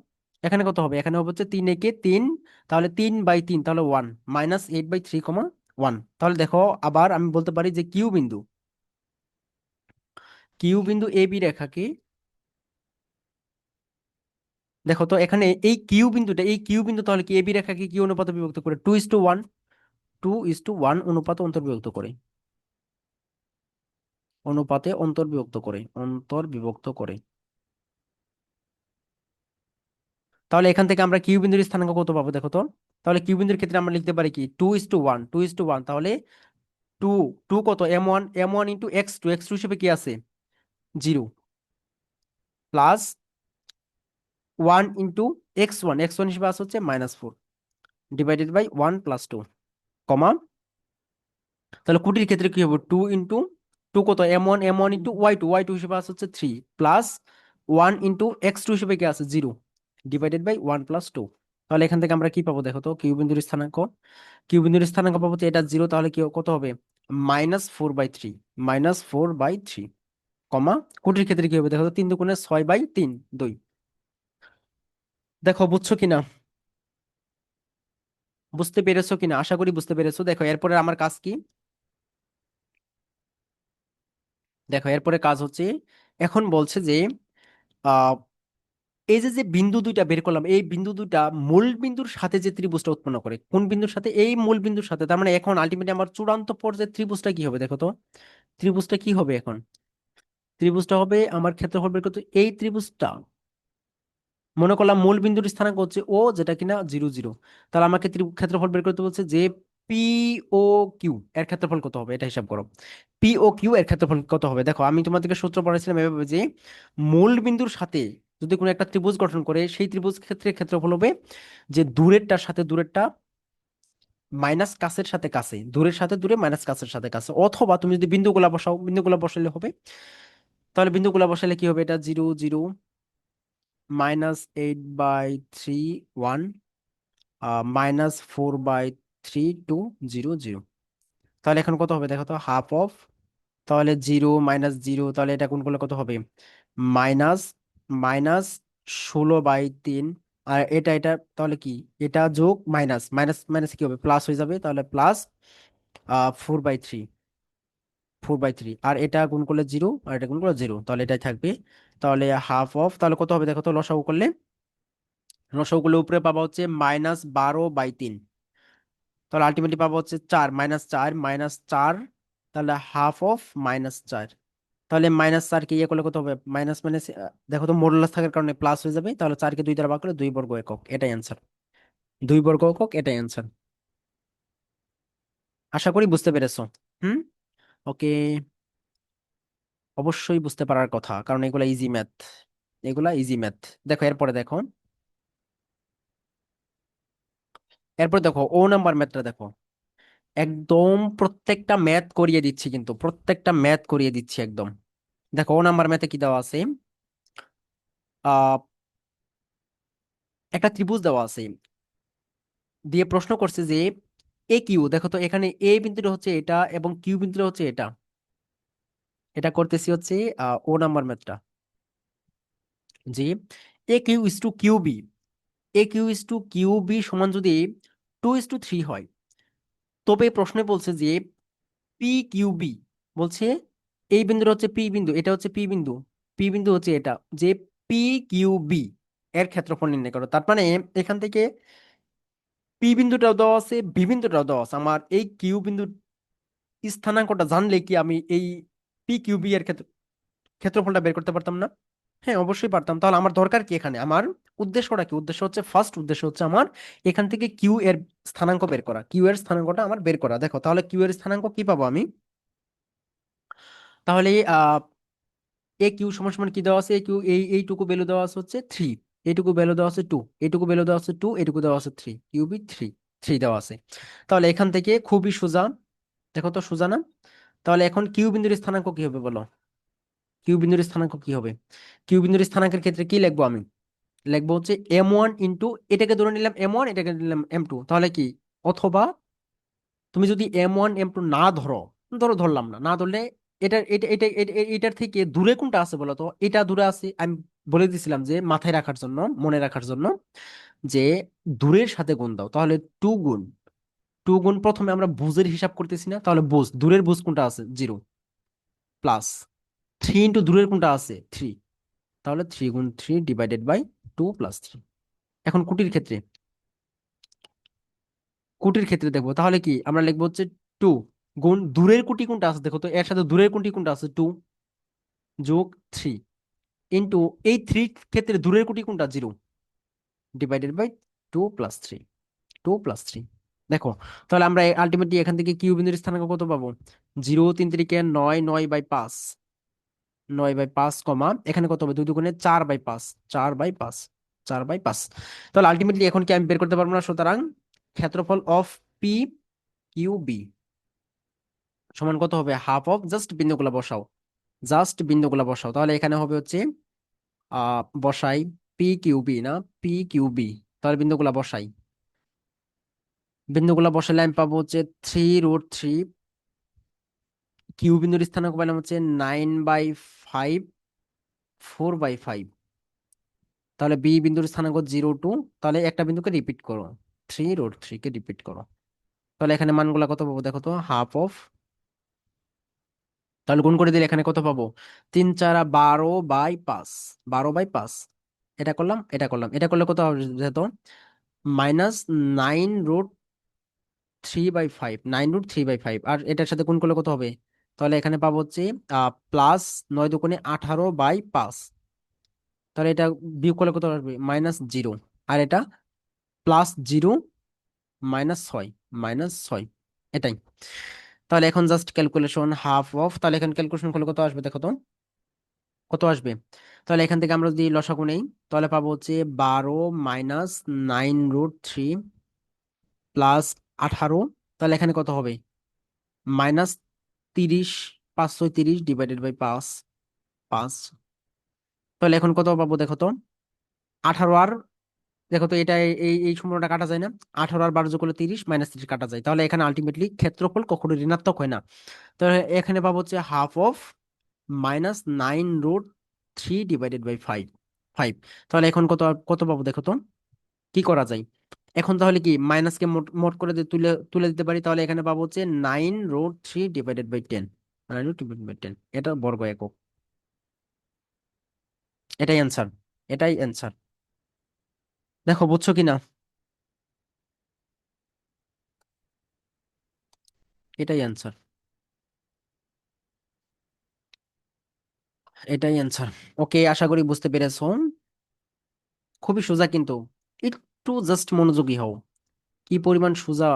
এখানে কত হবে? এখানে হবে হচ্ছে 3 একে 3, তাহলে 3/3, তাহলে 1, -8/3, 1। তাহলে দেখো আবার আমি বলতে পারি যে কিউ বিন্দু এ বি রেখাকে, দেখো তো এখানে এই কিউ বিন্দু তাহলে কি এ বি রেখাকে কি অনুপাতে বিভক্ত করে? 2:1, 2:1 অনুপাতে অন্তর্বিভক্ত করে, অনুপাতে অন্তর্বিভক্ত করে, অন্তর্বিভক্ত করে। তাহলে এখান থেকে আমরা কিউ বিন্দুর স্থানাঙ্ক কত পাবো দেখো তো। তাহলে কিউ বিন্দুর ক্ষেত্রে আমরা লিখতে পারি কি 2:1, 2:1, তাহলে টু, টু কত M1, M1 into X2, X2 হিসেবে কি আছে 0, প্লাস 1 ইন্টু X1, X1 হিসেবে আছে হচ্ছে -4, ডিভাইডেড বাই 1+2, কমা। তাহলে কুটির ক্ষেত্রে কি হবে 2 কত M1 ইন্টু Y2 হিসেবে আছে হচ্ছে 3, প্লাস 1 ইন্টু X2 হিসেবে কি আছে 0, ডিভাইডেড বাই 1+2। তাহলে এখান থেকে আমরা কি পাবো দেখো তো, কিউ বিন্দুর স্থানাঙ্ক, কিউ বিন্দুর স্থানাঙ্ক পাবো যে এটা 0, তাহলে কি কত হবে -4/3, -4/3, কমা। কুটির ক্ষেত্রে কি হবে দেখো তো, 3 × 6/3, 2। দেখো বুঝছো কিনা, বুঝতে পেরেছো কিনা, আশা করি বুঝতে পেরেছো। দেখো এরপরে আমার কাজ কি, দেখো এরপরে কাজ হচ্ছে, এখন বলছে যে আহ এই যে যে বিন্দু দুইটা বের করলাম, এই বিন্দু দুইটা মূল বিন্দুর সাথে যে ত্রিভুজটা উৎপন্ন করে, কোন বিন্দুর সাথে? এই মূল বিন্দুর সাথে। তার মানে এখন আলটিমেটলি আমার চূড়ান্ত পর্যায়ে ত্রিভুজটা কি হবে দেখো তো, ত্রিভুজটা কি হবে এখন? ত্রিভুজটা হবে আমার ক্ষেত্রফল বের করতে এই ত্রিভুজটা, মনে করলাম মূল বিন্দুর স্থানাঙ্ক হচ্ছে ও, যেটা কিনা 0, 0। তাহলে আমাকে ক্ষেত্রফল বের করতে বলছে যে পি ও কিউ এর ক্ষেত্রফল কত হবে, এটা হিসাব করো। পি ও কিউ এর ক্ষেত্রফল কত হবে? দেখো আমি তোমাদেরকে সূত্র পড়াইছিলাম এভাবে যে মূল বিন্দুর সাথে যদি কোনো একটা ত্রিভুজ গঠন করে, সেই ত্রিভুজ ক্ষেত্রে ক্ষেত্রফল হবে যে দূরেরটার সাথে দূরেরটা মাইনাস কাছের সাথে কাছে, দূরের সাথে দূরে মাইনাস কাছের সাথে কাছে। অথবা তুমি যদি বিন্দুগুলা বসাও, বিন্দুগুলা বসালে হবে। তাহলে বিন্দুগুলা বসালে কি হবে, এটা 0, 0, -8/3, 1, -4/3, 2, 0, 0। তাহলে এখন কত হবে দেখো তো, হাফ অফ, তাহলে 0 - 0, তাহলে এটা কোন করলে কত হবে, মাইনাস মাইনাস 16/3। আর এটা তাহলে কি, এটা যোগ মাইনাস মাইনাস মাইনাস কি হবে, প্লাস হয়ে যাবে, তাহলে প্লাস 4/3, 4/3। আর এটা গুণ করলে 0, আর এটা গুণ করলে 0, তাহলে এটাই থাকবে। তাহলে হাফ অফ, তাহলে কত হবে দেখো তো, লসাগু করলে, লসাগু করলে উপরে পাবা হচ্ছে -12/3, তাহলে আলটিমেটলি পাবো হচ্ছে 4, -4, -4, তাহলে হাফ অফ -4। তাহলে -4 কে ইয়ে করলে কত হবে, মাইনাস মাইনাস, দেখো তো মডুলাস থাকার কারণে প্লাস হয়ে যাবে, তাহলে 4 কে 2 দ্বারা ভাগ করলে 2 বর্গ একক, এটাই অ্যান্সার। 2 বর্গ একক, এটাই অ্যান্সার। আশা করি বুঝতে পেরেছো। হুম। ওকে। অবশ্যই বুঝতে পারার কথা, কারণ এগুলা ইজি ম্যাথ, এগুলা ইজি ম্যাথ। দেখো এরপরে দেখো, এরপর দেখো ও নাম্বার ম্যাথটা দেখো, একদম প্রত্যেকটা ম্যাথ করিয়ে দিচ্ছি, কিন্তু প্রত্যেকটা ম্যাথ করিয়ে দিচ্ছি একদম। দেখো ও নাম্বার ম্যাথে কি দেওয়া আছে, আহ একটা ত্রিভুজ দেওয়া আছে, দিয়ে প্রশ্ন করছে যে এ কিউ, দেখো তো এখানে এ বিন্দুটা হচ্ছে এটা এবং কিউ বিন্দুটা হচ্ছে এটা। এটা করতেছি হচ্ছে ও নাম্বার ম্যাথটা, যে এ Q is to Q B, A Q is to Q B সমান যদি 2:3 হয়, তবে প্রশ্নে বলছে যে পি কিউ বি, বলছে এই বিন্দুটা হচ্ছে পি বিন্দু, এটা হচ্ছে পি বিন্দু, পি বিন্দু হচ্ছে এটা, যে পি কিউ বি এর ক্ষেত্রফল নির্ণয় করো। তার মানে এখান থেকে পি বিন্দুটাও দেওয়া আছে, বি বিন্দুটাও দেওয়া আছে, আমার এই কিউ বিন্দুর স্থানাঙ্কটা জানলে কি আমি এই পি কিউ বি এর ক্ষেত্রফলটা বের করতে পারতাম না? হ্যাঁ অবশ্যই পারতাম। তাহলে আমার দরকার কি এখানে, আমার উদ্দেশ্যটা কি? উদ্দেশ্য হচ্ছে, ফার্স্ট উদ্দেশ্য হচ্ছে আমার এখান থেকে কিউ এর স্থানাঙ্ক বের করা, কিউ এর স্থানাঙ্কটা আমার বের করা। দেখো তাহলে কিউ এর স্থানাঙ্ক কি পাবো আমি, তাহলে এ কিউ সমান সমান কি দেওয়া আছে, এ কিউ এইটুকু ভ্যালু দেওয়া আছে হচ্ছে 3, এইটুকু ভ্যালু দেওয়া আছে 2, এইটুকু ভ্যালু দেওয়া আছে 2, এইটুকু দেওয়া আছে 3, কিউবি 3, 3 দেওয়া আছে। তাহলে এখান থেকে খুবই সোজা, দেখো তো সোজা না? তাহলে এখন কিউ বিন্দুর স্থানাঙ্ক কি হবে বলো, কিউ বিন্দুর স্থানাঙ্ক কি হবে? কিউ বিন্দুর স্থানাঙ্কের ক্ষেত্রে কি লিখবো আমি, লিখবো হচ্ছে M1 ইন্টু, এটাকে ধরে নিলাম M1, এটাকে নিলাম M2, তাহলে কি, অথবা তুমি যদি M1 M2 না ধরো, ধরো ধরলাম না, না ধরলে এটা এটা এটা এটার থেকে দূরে কোনটা আছে বলো তো, এটা দূরে আছে, আমি বলে দিছিলাম যে মাথায় রাখার জন্য, মনে রাখার জন্য, যে দূরের সাথে গুণ দাও, তাহলে 2 গুণ, 2 গুণ, প্রথমে আমরা বুঝের হিসাব করতেছি না, তাহলে বুঝ, দূরের বুঝ কোনটা আছে 0, প্লাস থ্রি ইন্টু দূরের কোনটা আছে থ্রি, তাহলে 3 গুণ 3 ডিভাইডেড বাই 2 প্লাস 3। এখন কুটির ক্ষেত্রে দেখবো, তাহলে কি আমরা লিখবো হচ্ছে 2 গুণ দূরের কুটি কোনটা আছে দেখো তো, এর সাথে দূরের কুটি কোনটা আছে 2 যোগ 3 ইন্টু এই থ্রি ক্ষেত্রে দূরের কুটি কোনটা 0 ডিভাইডেড বাই 2 প্লাস 3। 2 প্লাস 3 দেখো, তাহলে আমরা আলটিমেটলি এখান থেকে কিউ বিন্দুর স্থানাঙ্ক কত পাবো? 0 3 3 9 9/5, 9/5 কমা এখানে কত হবে 2 2 গুণে 4/5, 4/5, 4/5। তাহলে আলটিমেটলি এখন কি আমি বের করতে পারবো না? সুতরাং ক্ষেত্রফল অফ পি কিউ বি সমান কত হবে? হাফ অফ, জাস্ট বিন্দুগুলা বসাও, তাহলে এখানে হবে হচ্ছে বসাই পি কিউ বি না, পি কিউ বি। তাহলে বিন্দুগুলা বসালে আমি পাবো হচ্ছে 3√3, কিউ বিন্দুর স্থানাঙ্ক পেলাম হচ্ছে 9/5, 4/5। তাহলে বি বিন্দুর স্থানাঙ্ক 0 2, তাহলে একটা বিন্দুকে রিপিট করো, 3√3 কে রিপিট করো। তাহলে এখানে মানগুলা কত পাবো দেখো তো, হাফ অফ, তাহলে গুণ করে দিলে এখানে কত পাবো? 3 4 12/5, 12/5। এটা করলে কত হবে যেহেতু? -9√3/5, 9√3/5, আর এটার সাথে গুণ করলে কত হবে? তাহলে এখানে পাবো হচ্ছে প্লাস 9 2 18/5। তাহলে এটা বিয়োগ করলে কত আসবে? -0। আর এটা +0, -6, -6। এটাই। তাহলে এখন জাস্ট ক্যালকুলেশন হাফ অফ, তাহলে এখানে ক্যালকুলেশন করলে কত আসবে দেখো তো, কত আসবে? তাহলে এখান থেকে আমরা যদি লসাগু নেই, তাহলে পাবো হচ্ছে 12 - 9√3 + 18। তাহলে এখানে কত হবে? -30, 5 × 30 ডিভাইডেড বাই 5, 5। তাহলে এখন কত পাবো দেখো তো, 18 আর, দেখো তো এটা এই এই সম্পূর্ণটা কাটা যায় না? 18 আর 12 যোগ করলে 30, -30 কাটা যায়, তাহলে এখানে আলটিমেটলি ক্ষেত্রফল কখনো ঋণাত্মক হয় না। তাহলে এখানে পাবো হচ্ছে হাফ অফ -9√3 ডিভাইডেড বাই 5, 5। তাহলে এখন কত কত পাবো দেখো তো, কি করা যায়? এখন তাহলে কি মাইনাসকে মোট মোট করে তুলে তুলে দিতে পারি, তাহলে এখানে পাবো হচ্ছে 9√3 ডিভাইডেড বাই 10, 9√3/10, এটা বর্গ একক। এটাই অ্যান্সার, এটাই অ্যান্সার। দেখো বুঝছো কিনা? এটাই অ্যান্সার, এটাই অ্যান্সার। ওকে, আশা করি বুঝতে পেরেছো। খুবই সোজা কিন্তু, একটু জাস্ট মনোযোগী হও। কি পরিমাণ সোজা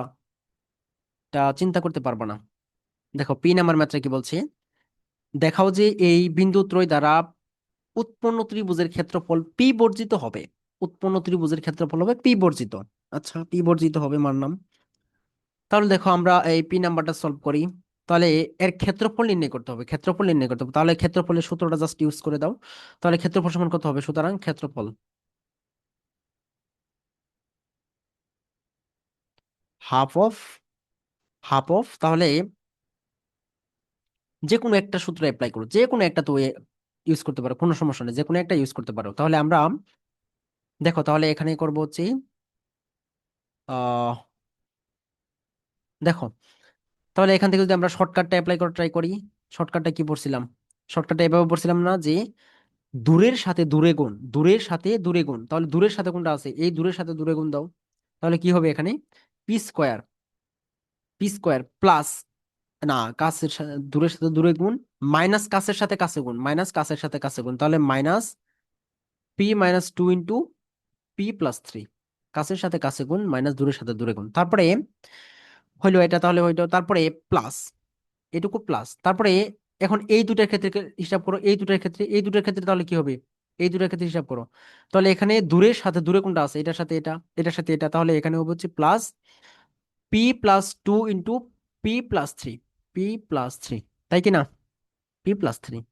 তা চিন্তা করতে পারবা না। দেখো পি নাম্বার ম্যাথে কি বলছে, দেখাও যে এই বিন্দু ত্রয় দ্বারা উৎপন্ন ত্রিভুজের ক্ষেত্রফল পি বর্জিত হবে। উৎপন্ন ত্রিভুজের ক্ষেত্রফল হবে পি বর্জিত। আচ্ছা, পি বর্জিত হবে মানলাম। তাহলে দেখো আমরা এই পি নাম্বারটা সলভ করি। তাহলে এর ক্ষেত্রফল নির্ণয় করতে হবে, তাহলে ক্ষেত্রফলের সূত্রটা জাস্ট ইউজ করে দাও। তাহলে ক্ষেত্রফল সমান কত হবে? সুতরাং ক্ষেত্রফল হাফ অফ, তাহলে যে কোনো একটা সূত্র অ্যাপ্লাই করো, যে কোনো একটা তো ইউজ করতে পারো, কোনো সমস্যা নেই, যে কোনো একটা ইউজ করতে পারো। তাহলে আমরা দেখো, তাহলে এখানে করবো হচ্ছে আহ দেখো, তাহলে এখান থেকে যদি আমরা শর্টকাটটা অ্যাপ্লাই করে ট্রাই করি, শর্টকাটটা কি পড়ছিলাম? শর্টকাটটা এভাবে পড়ছিলাম না যে দূরের সাথে দূরে গুণ, দূরের সাথে দূরে গুণ, তাহলে দূরের সাথে কোনটা আছে? এই দূরের সাথে দূরে গুণ দাও। তাহলে কি হবে এখানে? পি স্কোয়ার, প্লাস, না, দূরের সাথে দূরে গুণ, মাইনাস কাছের সাথে কাছে গুণ, তাহলে -p - 2 * p + 3, কাছের সাথে কাছে গুণ মাইনাস দূরের সাথে দূরে গুণ, তারপরে হইলো এটা, তাহলে হইলো তারপরে প্লাস, এটুকু প্লাস, তারপরে এখন এই দুটার ক্ষেত্রে হিসাব করো, এই দুটার ক্ষেত্রে তাহলে কি হবে? এই দুটার ক্ষেত্রে হিসাব করো। তাহলে এখানে দূরের সাথে দূরে কোনটা আছে? এটার সাথে এটা, এটার সাথে এটা, তাহলে এখানে হবে হচ্ছে প্লাস p + 2 * p + 3, তাই কি না? p + 3,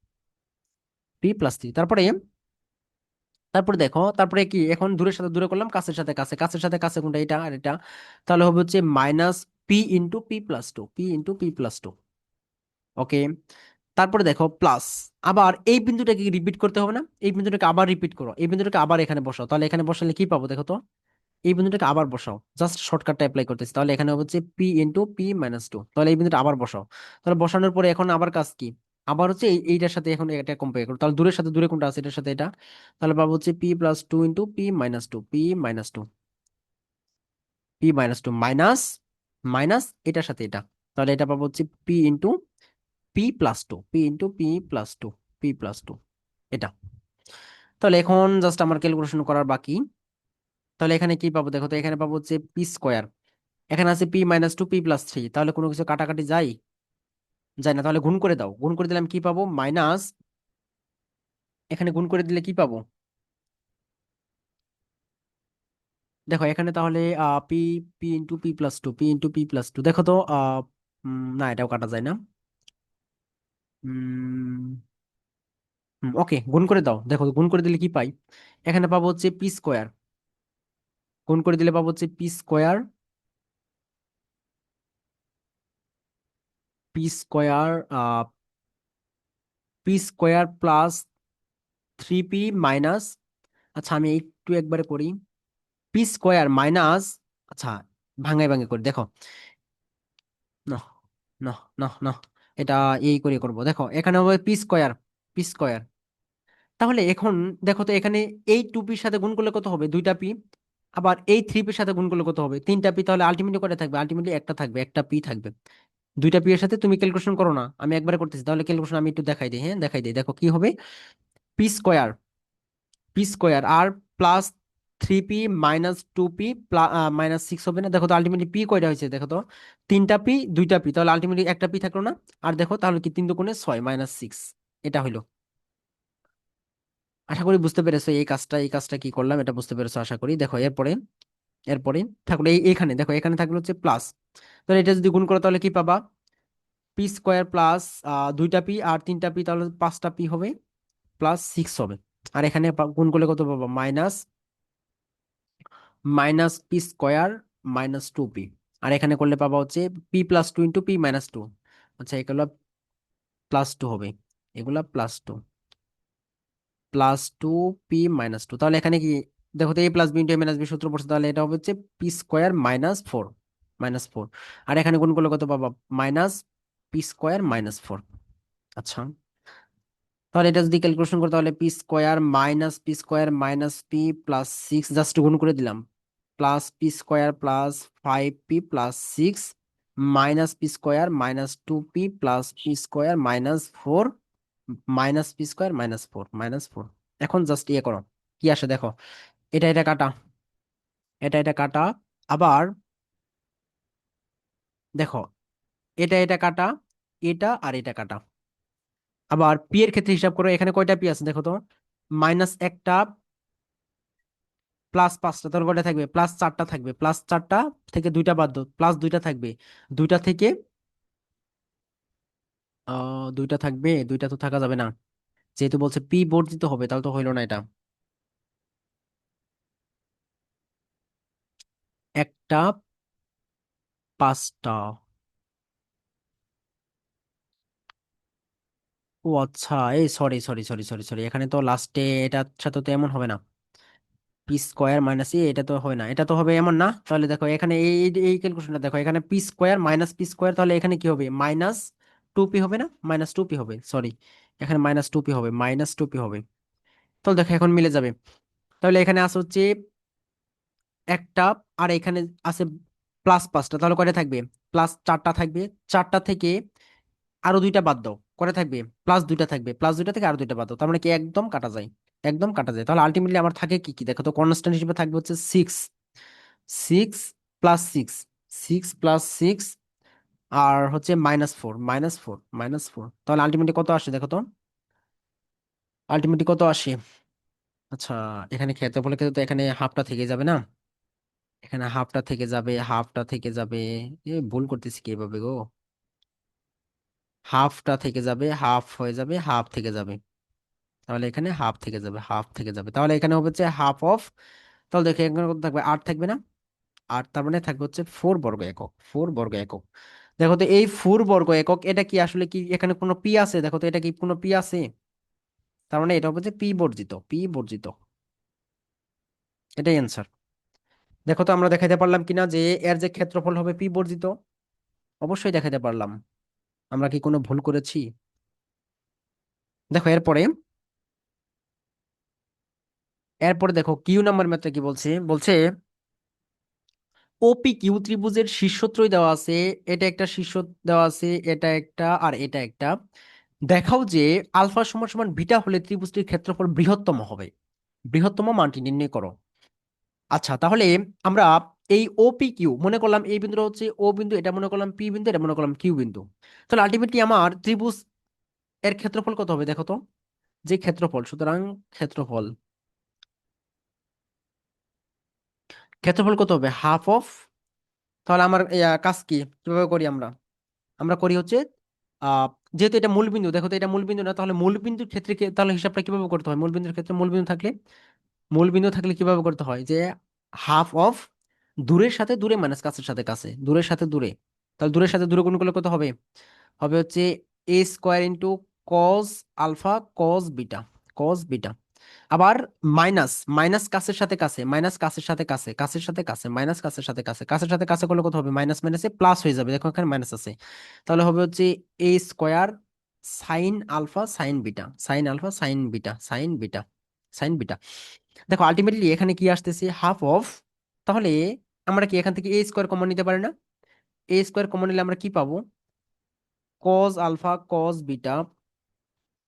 তারপরে দেখো, তারপরে কি এখন দূরের সাথে দূরে করলাম, কাছের সাথে কাছে কোনটা? এটা আর এটা। তাহলে হবে হচ্ছে -p * p + 2, ওকে। তারপরে দেখো প্লাস, আবার এই বিন্দুটাকে রিপিট করতে হবে না? এই বিন্দুটাকে আবার রিপিট করো, এই বিন্দুটাকে আবার এখানে বসাও, তাহলে এখানে বসালে কি পাবো দেখো তো? এই বিন্দুটাকে আবার বসাও, জাস্ট শর্টকাটটা অ্যাপ্লাই করতেছি, তাহলে এখানে হচ্ছে p * p - 2, তাহলে এই বিন্দুটা আবার বসাও। তাহলে বসানোর পরে এখন আবার কাজ কি? আবার হচ্ছে এইটার সাথে এখন এটা কম্পেয়ার করো, তাহলে দূরের সাথে দূরে কোনটা আছে, এটার সাথে এটা, তাহলে পাবো হচ্ছে P+2 into P-2, P-2, P-2 minus minus এটার সাথে এটা, তাহলে এটা পাবো হচ্ছে P+2, P+2, P+2 এটা। তাহলে এখন জাস্ট আমার ক্যালকুলেশন করার বাকি। তাহলে এখানে কি পাবো দেখো তো, এখানে পাবো হচ্ছে P², এখানে আছে P-2, P+3, তাহলে কোনো কিছু কাটাকাটি যায়, যায় না, তাহলে গুণ করে দাও, গুণ করে দিলাম কি পাবো মাইনাস, এখানে গুণ করে দিলে কি পাবো দেখো এখানে, তাহলে P P into P plus two দেখো তো, না এটাও কাটা যায় না। ওকে, গুণ করে দাও, দেখো গুণ করে দিলে কি পাই, এখানে পাবো হচ্ছে P², গুণ করে দিলে পাবো হচ্ছে পি স্কোয়ার P² + 3P আচ্ছা আমি একটু একবারে করি, P² মাইনাস, আচ্ছা ভাঙাই ভাঙাই করি দেখো, না না না না, এটা এই করে করবো, দেখো এখানে হবে পি স্কোয়ার। তাহলে এখন দেখো তো এখানে এই 2Pর সাথে গুণ করলে কত হবে, 2টা P, আবার এই 3Pর সাথে গুণ করলে কত হবে, 3টা P, তাহলে আলটিমেটলি কয়টা থাকবে, আলটিমেটলি একটা থাকবে, একটা P থাকবে। 2টা P এর সাথে তুমি ক্যালকুলেশন করো না, আমি একবারে করতেছি, তাহলে ক্যালকুলেশন আমি একটু দেখাই দিই, হ্যাঁ দেখাই দিই, দেখো কি হবে, P² P² আর +3P - 2P -6 হবে না, দেখো তো আলটিমেটলি P কয়টা হয়েছে দেখো তো, 3টা P 2টা P, তাহলে আলটিমেটলি একটা P থাকলো না, আর দেখো তাহলে কি 3 × 6 -6, এটা হইলো। আশা করি বুঝতে পেরেছো এই কাজটা কি করলাম, এটা বুঝতে পেরেছো আশা করি। দেখো এরপরে এরপরে থাকলো এইখানে, দেখো এখানে থাকলো হচ্ছে প্লাস, তাহলে এটা যদি গুণ করো তাহলে কি পাবা, P² প্লাস 2টা P আর 3টা P, তাহলে 5টা P হবে, +6 হবে। আর এখানে গুণ করলে কত পাবা, মাইনাস P² -2P, আর এখানে করলে পাবা হচ্ছে P+2 ইন্টু P-2, আচ্ছা এগুলো +2 হবে, এগুলা +2 P-2, তাহলে এখানে কি দেখো তো, A+B ইন্টু A-B সূত্র পড়ছে, তাহলে এটা হবে হচ্ছে P² - 4, আর এখানে গুণ করলে কত পাবা, -P² - 4। আচ্ছা, তাহলে এটা যদি ক্যালকুলেশন করি তাহলে P² - P+6 জাস্ট গুণ করে দিলাম, +P² + 5P + 6 -P² - 2P + P² - 4 -P² - 4 এখন জাস্ট ইয়ে করো, কি আসে দেখো, এটা কাটা, এটা কাটা, আবার দেখো এটা কাটা, এটা আর এটা কাটা, আবার পি এর ক্ষেত্রে হিসাব করো, এখানে কয়টা পি আছে দেখো তো, -1টা +5টা, তাহলে কয়টা থাকবে, +4টা থাকবে, +4টা থেকে 2টা বাদ দাও, +2টা থাকবে, 2টা থেকে 2টা থাকবে, 2টা তো থাকা যাবে না, যেহেতু বলছে পি বর্জিত হবে, তাহলে তো হইলো না এটা, একটা 5টা, ও আচ্ছা, এই sorry sorry sorry sorry sorry, এখানে তো লাস্টে এটার সাথে তো এমন হবে না, P² - এটা তো হবে না, এটা তো হবে এমন না, তাহলে দেখো এখানে এই ক্যালকুলেশনটা দেখো, এখানে P² - P², তাহলে এখানে কি হবে, -2P হবে না, -2P হবে, সরি, এখানে -2P হবে, -2P হবে, তাহলে দেখো এখন মিলে যাবে। তাহলে এখানে আছে হচ্ছে একটা, আর এখানে আছে +5টা, তাহলে কয়টা থাকবে, +4টা থাকবে, 4টা থেকে আরো 2টা বাদ দাও, কয়টা থাকবে, +2টা থাকবে, +2টা থেকে আরো 2টা বাদ দাও, তার মানে কি একদম কাটা যায়, একদম কাটা যায়, তাহলে আলটিমেটলি আমার থাকে কি কি দেখো তো, কনস্ট্যান্ট হিসেবে থাকবে হচ্ছে 6 6 + 6 আর হচ্ছে -4 তাহলে আলটিমেটলি কত আসে দেখো তো, আলটিমেটলি কত আসে, আচ্ছা এখানে খেতে বলে কিন্তু এখানে হাফটা থেকে যাবে না, এখানে হাফটা থেকে যাবে, হাফটা থেকে যাবে, ভুল করতেছি কি এভাবে গো, হাফটা থেকে যাবে, হাফ হয়ে যাবে, হাফ থেকে যাবে, তাহলে এখানে হাফ থেকে যাবে, হাফ থেকে যাবে, তাহলে এখানে হবে হচ্ছে হাফ অফ, তাহলে দেখে এখানে কত থাকবে, 8 থাকবে না, 8 তার মানে থাকবে হচ্ছে 4 বর্গ একক, 4 বর্গ একক। দেখো তো এই 4 বর্গ একক, এটা কি আসলে কি এখানে কোনো পি আছে দেখো তো, এটা কি কোনো পি আছে, তার মানে এটা হচ্ছে পি বর্জিত, পি বর্জিত, এটাই অ্যান্সার। দেখো তো আমরা দেখাইতে পারলাম কিনা যে এর যে ক্ষেত্রফল হবে পি বর্জিত, অবশ্যই দেখাইতে পারলাম, আমরা কি কোনো ভুল করেছি? দেখো এরপরে, এরপরে দেখো কিউ নাম্বার ম্যাথটা কি বলছে, বলছে ওপি কিউ ত্রিভুজের শীর্ষত্রয় দেওয়া আছে, এটা একটা শীর্ষ দেওয়া আছে, এটা একটা আর এটা একটা। দেখাও যে আলফা সমান সমান বিটা হলে ত্রিভুজটির ক্ষেত্রফল বৃহত্তম হবে, বৃহত্তম মানটি নির্ণয় করো। আচ্ছা তাহলে আমরা এই ওপি কিউ মনে করলাম, এই বিন্দুটা হচ্ছে ও বিন্দু, এটা মনে করলাম পি বিন্দু, এটা মনে করলাম কিউ বিন্দু। তাহলে আলটিমেটলি আমার ত্রিভুজ এর ক্ষেত্রফল কত হবে দেখো তো, যে ক্ষেত্রফল, সুতরাং ক্ষেত্রফল, ক্ষেত্রফল কত হবে, হাফ অফ, তাহলে আমার কাজ কি, কিভাবে করি আমরা, আমরা করি হচ্ছে আহ যেহেতু এটা মূল বিন্দু, দেখো তো এটা মূল বিন্দু না, তাহলে মূল বিন্দুর ক্ষেত্রে তাহলে হিসাবটা কিভাবে করতে হয়, মূল বিন্দুর ক্ষেত্রে মূল বিন্দু থাকলে, মূল বিন্দু থাকলে কিভাবে করতে হয় যে হাফ অফ দূরের সাথে দূরে মাইনাস কাছের সাথে কাছে, দূরের সাথে দূরে, তাহলে দূরের সাথে দূরে গুণ করলে কত হবে, হবে হচ্ছে a square into cos alpha cos beta, cos beta. আবার মাইনাস, মাইনাস কাছের সাথে কাছে, মাইনাস কাছের সাথে কাছে, কাছের সাথে কাছে, মাইনাস কাছের সাথে কাছে, কাছের সাথে কাছে করলে কত হবে, মাইনাস মাইনাসে প্লাস হয়ে যাবে, দেখো এখানে মাইনাস আছে। তাহলে হবে হচ্ছে a square sine alpha sine beta, sine alpha sine beta, sine beta, sine beta. দেখো আলটিমেটলি এখানে কি আসতেছে, হাফ অফ, তাহলে আমরা কি এখান থেকে এ স্কোয়ার কমন নিতে পারি না, এ স্কোয়ার কমন নিলে আমরা কি পাবো, cos alpha cos beta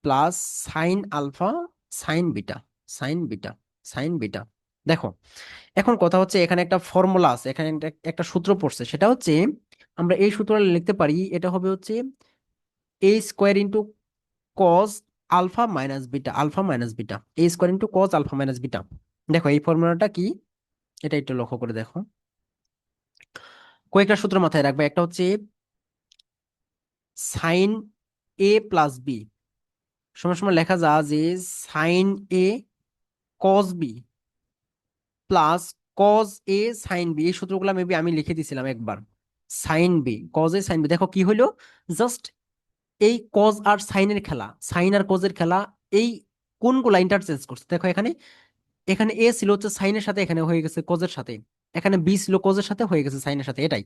plus sine alpha sine beta, sine beta, sine beta. দেখো এখন কথা হচ্ছে এখানে একটা ফর্মুলা আছে, এখানে একটা সূত্র পড়ছে, সেটা হচ্ছে আমরা এই সূত্রটা লিখতে পারি, এটা হবে হচ্ছে a square into cos alpha minus beta, alpha minus beta, a square into cos alpha minus beta. দেখো এই ফর্মুলাটা কি, এটা একটু লক্ষ্য করে দেখো, কয়েকটা সূত্র মাথায় রাখবে, একটা হচ্ছে সাইন এ প্লাস বি সমান সমান লেখা যায় যে sine A cos B plus cos A sine B, এই সূত্রগুলো মেবি আমি লিখে দিছিলাম একবার, sine B cos A sine B. দেখো কি হইলো, জাস্ট এই কজ আর সাইনের খেলা, সাইন আর কজের খেলা, এই কোনগুলা ইন্টারচেঞ্জ করছে, দেখো এখানে, এখানে এ ছিল হচ্ছে সাইনের সাথে, এখানে হয়ে গেছে কজের সাথে, এখানে বি ছিল কজের সাথে, হয়ে গেছে সাইনের সাথে, এটাই।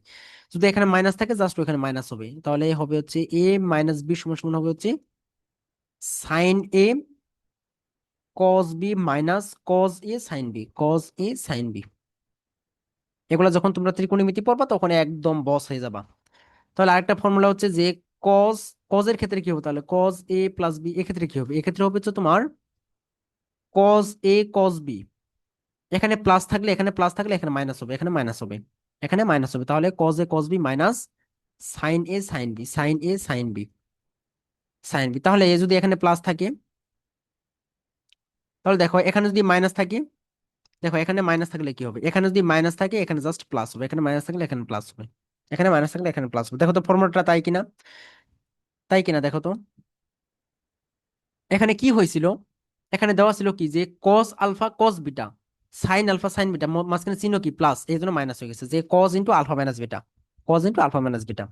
যদি এখানে মাইনাস থাকে জাস্ট ওখানে মাইনাস হবে, তাহলে হবে হচ্ছে এ মাইনাস বি সমান সমান হবে হচ্ছে sine A cos B minus cos A sine B, cos A sine B. এগুলো যখন তোমরা ত্রিকোণমিতি পড়বা তখন একদম বস হয়ে যাবা। তাহলে আরেকটা ফর্মুলা হচ্ছে যে কজ, কজের ক্ষেত্রে কি হবে, তাহলে কজ এ প্লাস বি, এক্ষেত্রে কি হবে, এক্ষেত্রে হবে হচ্ছে তোমার কজ এ কজ বি, এখানে প্লাস থাকলে এখানে প্লাস থাকলে এখানে মাইনাস হবে, এখানে মাইনাস হবে, এখানে মাইনাস হবে, তাহলে cos A cos B minus sine A sine B, sine A sine B, sine B. তাহলে এ যদি এখানে প্লাস থাকে, তাহলে দেখো এখানে যদি মাইনাস থাকে, দেখো এখানে মাইনাস থাকলে কি হবে, এখানে যদি মাইনাস থাকে এখানে জাস্ট প্লাস হবে, এখানে মাইনাস থাকলে এখানে প্লাস হবে, এখানে মাইনাস থাকলে এখানে প্লাস হবে। দেখো তো ফর্মুলাটা তাই কিনা, তাই কিনা দেখো তো। এখানে কি হয়েছিল, এখানে দেওয়া ছিল কি যে cos alpha cos beta sine alpha sine beta, মাঝখানে চিহ্ন কি প্লাস, এই জন্য মাইনাস হয়ে গেছে, যে cos into alpha minus beta, cos into alpha minus beta.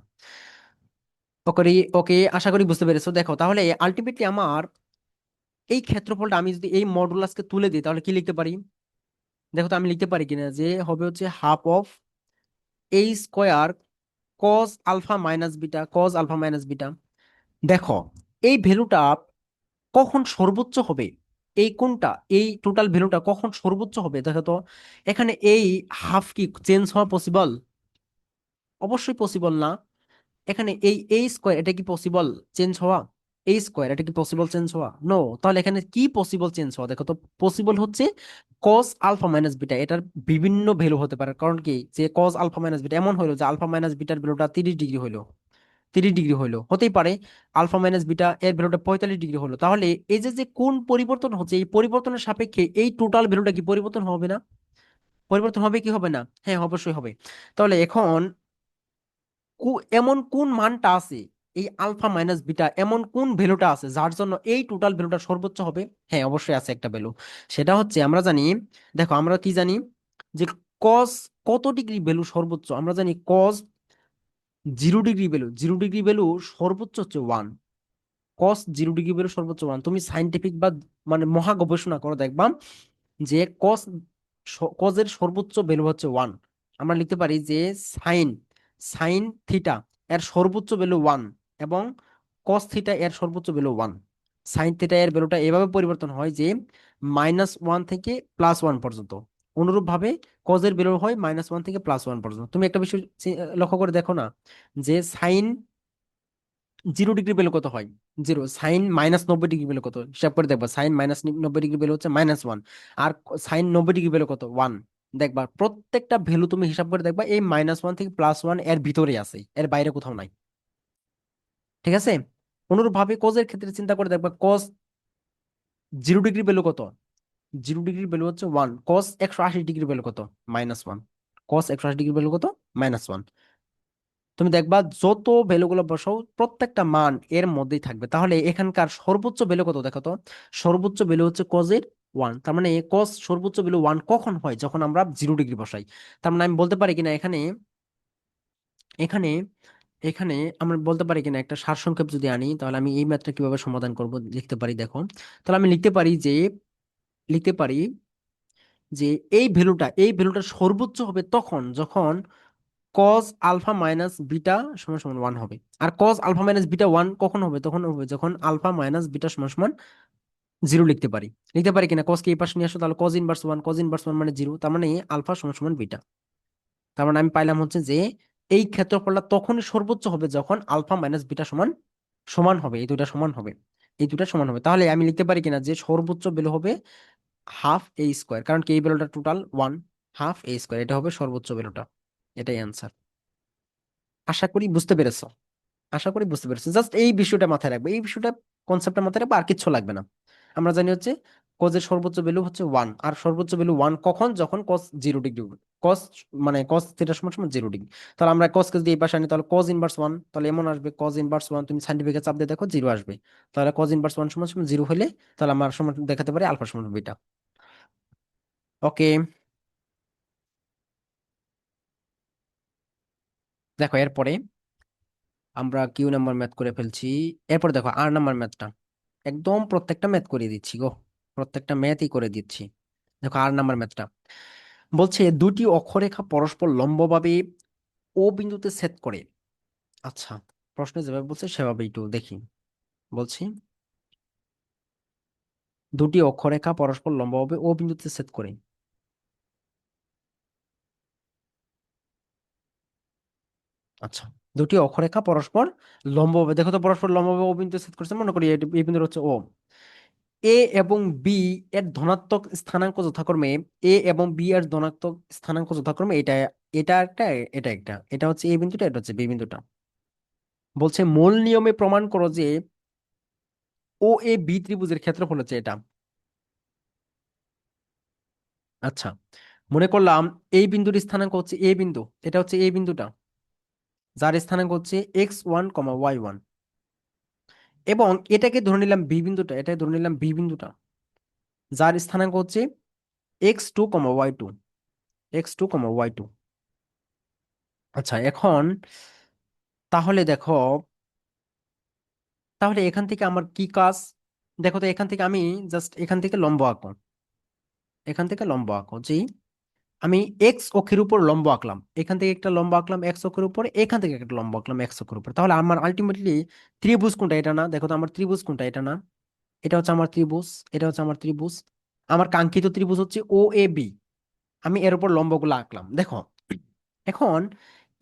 Okay, okay আশা করি বুঝতে পেরেছো। দেখো তাহলে আলটিমেটলি আমার এই ক্ষেত্রফলটা আমি যদি এই মডুলাসকে তুলে দিই তাহলে কি লিখতে পারি, দেখো তো আমি লিখতে পারি কিনা, যে হবে হচ্ছে half of A square cos alpha minus beta, cos alpha minus beta. দেখো এই ভ্যালুটা কখন সর্বোচ্চ হবে, এই কোনটা, এই টোটাল ভ্যালুটা কখন সর্বোচ্চ হবে দেখো তো। এখানে এই হাফ কি চেঞ্জ হওয়া পসিবল, অবশ্যই পসিবল না। এখানে এই এ স্কোয়ার এটা কি পসিবল চেঞ্জ হওয়া, এ স্কোয়ার এটা কি পসিবল চেঞ্জ হওয়া, নো। তাহলে এখানে কি পসিবল চেঞ্জ হওয়া, দেখো তো পসিবল হচ্ছে কস আলফা মাইনাস বিটা, এটার বিভিন্ন ভ্যালু হতে পারে, কারণ কি যে কস আলফা মাইনাস বিটা এমন হলো যে আলফা মাইনাস বিটার ভ্যালুটা 30 ডিগ্রি হইলো, 30 ডিগ্রি হইলো, হতেই পারে আলফা মাইনাস বিটা এর ভ্যালুটা 45 ডিগ্রি হলো। তাহলে এই যে যে কোন পরিবর্তন হচ্ছে, এই পরিবর্তনের সাপেক্ষে এই টোটাল ভ্যালুটা কি পরিবর্তন হবে না, পরিবর্তন হবে কি হবে না, হ্যাঁ অবশ্যই হবে। তাহলে এখন এমন কোন মানটা আছে, এই আলফা মাইনাস বিটা এমন কোন ভ্যালুটা আছে যার জন্য এই টোটাল ভ্যালুটা সর্বোচ্চ হবে, হ্যাঁ অবশ্যই আছে একটা ভ্যালু, সেটা হচ্ছে আমরা জানি, দেখো আমরা কি জানি যে কস কত ডিগ্রি ভ্যালু সর্বোচ্চ, আমরা জানি কস 0 ডিগ্রি ভ্যালু, 0 ডিগ্রি ভ্যালু সর্বোচ্চ হচ্ছে 1, কস 0 ডিগ্রি ভ্যালু সর্বোচ্চ 1। তুমি সাইন্টিফিক বা মানে মহা গবেষণা করো দেখবা যে কস, কজের সর্বোচ্চ ভ্যালু হচ্ছে 1। আমরা লিখতে পারি যে সাইন, সাইন থিটা এর সর্বোচ্চ ভ্যালু 1 এবং কস থিটা এর সর্বোচ্চ ভ্যালু 1। সাইন থিটা এর ভ্যালুটা এভাবে পরিবর্তন হয় যে -1 থেকে +1 পর্যন্ত। অনুরূপ ভাবে কজের ভ্যালু হয় -1 থেকে +1 পর্যন্ত। তুমি একটা বিষয় লক্ষ্য করে দেখো না, যে সাইন 0 ডিগ্রি ভ্যালু কত হয়? জিরো। সাইন -90 ডিগ্রি ভ্যালু কত? হিসাব করে দেখবা, সাইন -90 ডিগ্রি ভ্যালু হচ্ছে -1। আর সাইন 90 ডিগ্রি ভ্যালু কত? 1। দেখবা প্রত্যেকটা ভ্যালু তুমি হিসাব করে দেখবা এই -1 থেকে +1 এর ভিতরে আছে, এর বাইরে কোথাও নাই। ঠিক আছে। অনুরূপ ভাবে কজের ক্ষেত্রে চিন্তা করে দেখবা, কজ 0 ডিগ্রি ভ্যালু কত? 0 ডিগ্রি ভ্যালু হচ্ছে 1। কস 180 ডিগ্রি ভ্যালু কত? -1। কস 180 ডিগ্রি ভ্যালু কত? -1। তুমি দেখবা যত ভ্যালুগুলো বসাও প্রত্যেকটা মান এর মধ্যেই থাকবে। তাহলে এখানকার সর্বোচ্চ ভ্যালু কত দেখো তো? সর্বোচ্চ ভ্যালু হচ্ছে কজের 1। তার মানে কস সর্বোচ্চ ভ্যালু 1 কখন হয়? যখন আমরা 0 ডিগ্রি বসাই। তার মানে আমি বলতে পারি কিনা এখানে, এখানে এখানে আমরা বলতে পারি কিনা, একটা সারসংক্ষেপ যদি আনি তাহলে আমি এই ম্যাথটা কিভাবে সমাধান করব লিখতে পারি দেখো। তাহলে আমি লিখতে পারি যে এই ভ্যালুটা সর্বোচ্চ হবে তখন যখন কজ আলফা মাইনাস বিটা সমান সমান 1 হবে। আর কজ আলফা মাইনাস বিটা 1 কখন হবে? তখন হবে যখন আলফা মাইনাস বিটা সমান সমান 0 লিখতে পারি কিনা? কজ কে এই পাশে নিয়ে আসো, তাহলে কজ ইনভার্স 1 মানে 0। তার মানে আলফা সমান সমান বিটা। তার মানে আমি পাইলাম হচ্ছে যে এই ক্ষেত্রফলটা তখনই সর্বোচ্চ হবে যখন আলফা মাইনাস বিটা সমান সমান হবে, এই দুটা সমান হবে। তাহলে আমি লিখতে পারি কিনা যে সর্বোচ্চ ভ্যালু হবে ½ a², কারণ কি এই ভ্যালুটা টোটাল 1। ½ a², এটা হবে সর্বোচ্চ ভ্যালুটা। এটাই অ্যান্সার। আশা করি বুঝতে পেরেছো। জাস্ট এই বিষয়টা মাথায় রাখবে, এই বিষয়টা কনসেপ্টটা মাথায় রাখবে, আর কিচ্ছু লাগবে না। আমরা জানি হচ্ছে কজের সর্বোচ্চ ভ্যালু হচ্ছে 1, আর সর্বোচ্চ ভ্যালু 1 কখন? যখন কস 0 ডিগ্রি। কস মানে কস থিটা সমান সমান 0 ডিগ্রি। তাহলে আমরা কস কে যদি এই পাশে আনি তাহলে কজ ইনভার্স 1, তাহলে এমন আসবে কজ ইনভার্স 1, তুমি সাইন্টিফিক চাপ দিয়ে দেখো 0 আসবে। তাহলে কজ ইনভার্স 1 সমান সমান 0 হলে তাহলে আমার সমান দেখাতে পারি আলফা সমান বিটা। ওকে। দেখো এরপরে আমরা কিউ নাম্বার ম্যাথ করে ফেলছি। এরপর দেখো আর নাম্বার ম্যাথটা একদম প্রত্যেকটা ম্যাথ করে দিচ্ছি গো, প্রত্যেকটা ম্যাথই করে দিচ্ছি। দেখো আর নাম্বার ম্যাথটা বলছে দুটি অক্ষরেখা পরস্পর লম্বভাবে ও বিন্দুতে ছেদ করে। আচ্ছা, প্রশ্নে যেভাবে বলছে সেভাবে একটু দেখি। বলছি দুটি অক্ষরেখা পরস্পর লম্বভাবে ও বিন্দুতে ছেদ করে। আচ্ছা, দুটি অক্ষরেখা পরস্পর লম্বভাবে, দেখো তো পরস্পর লম্বভাবে ও বিন্দুতে ছেদ করছে, মনে করি এই বিন্দুটা হচ্ছে ও। এ এবং বি এর ধনাত্মক স্থানাঙ্ক যথাক্রমে, এর ধনাত্মক স্থানাঙ্ক যথাক্রমে এটা, এটা একটা, এটা হচ্ছে এ বিন্দুটা, এটা হচ্ছে বি বিন্দুটা। বলছে মূল নিয়মে প্রমাণ করো যে ও এ বি ত্রিভুজের ক্ষেত্রফল হচ্ছে এটা। আচ্ছা, মনে করলাম এই বিন্দুর স্থানাঙ্ক হচ্ছে এ বিন্দু, এটা হচ্ছে এ বিন্দুটা, যার স্থানাঙ্ক হচ্ছে x1, y1। এবং এটাকে ধরে নিলাম বি বিন্দুটা, এটাকে ধরে নিলাম বি বিন্দুটা, যার স্থানাঙ্ক হচ্ছে x2, y2। আচ্ছা, এখন তাহলে দেখো, তাহলে এখান থেকে আমার কি কাজ? দেখো তো এখান থেকে আমি জাস্ট এখান থেকে লম্ব আঁকো, জি। আমি এক্স অক্ষের উপর লম্ব আঁকলাম, এখান থেকে একটা লম্ব আঁকলাম এক্স অক্ষের উপরে, এখান থেকে একটা লম্ব আঁকলাম এক্স অক্ষের উপরে। তাহলে আমার আলটিমেটলি ত্রিভুজ কোনটা? এটা না? দেখো তো আমার ত্রিভুজ কোনটা? এটা না? এটা হচ্ছে আমার ত্রিভুজ, এটা হচ্ছে আমার ত্রিভুজ। আমার কাঙ্ক্ষিত ত্রিভুজ হচ্ছে ও এ বি। আমি এর উপর লম্বগুলো আঁকলাম, দেখো। এখন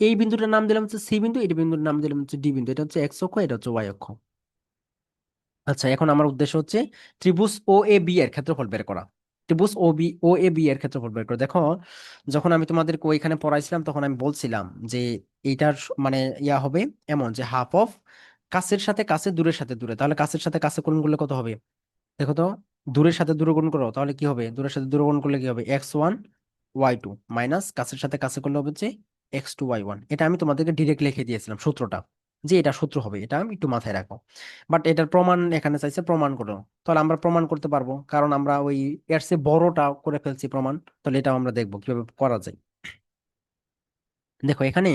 এই বিন্দুটার নাম দিলাম হচ্ছে সি বিন্দু, এই বিন্দুর নাম দিলাম হচ্ছে ডি বিন্দু। এটা হচ্ছে এক্স অক্ষ, এটা হচ্ছে ওয়াই অক্ষ। আচ্ছা, এখন আমার উদ্দেশ্য হচ্ছে ত্রিভুজ ও এ বি এর ক্ষেত্রফল বের করা। ও এ বি এর ক্ষেত্রফল বের করা। দেখো যখন আমি তোমাদেরকে ওইখানে পড়াইছিলাম তখন আমি বলছিলাম যে এইটার মানে ইয়া হবে এমন যে হাফ অফ কাছের সাথে কাছে, দূরের সাথে দূরে। তাহলে কাছের সাথে কাছে গুণ করলে কত হবে? দেখো তো, দূরের সাথে দূরে গুণ করো তাহলে কি হবে? দূরের সাথে দূরে গুণ করলে কি হবে? x1, y2 মাইনাস কাছের সাথে কাছে করলে হবে যে x2, y1। এটা আমি তোমাদেরকে ডিরেক্ট লিখে দিয়েছিলাম সূত্রটা, যে এটা সূত্র হবে, এটা আমি একটু মাথায় রাখো। বাট এটার প্রমাণ এখানে চাইছে, প্রমাণ করো। তাহলে আমরা প্রমাণ করতে পারবো, কারণ আমরা ওই এর চেয়ে বড়টা করে ফেলছি প্রমাণ। তাহলে এটাও আমরা দেখবো কিভাবে করা যায়। দেখো এখানে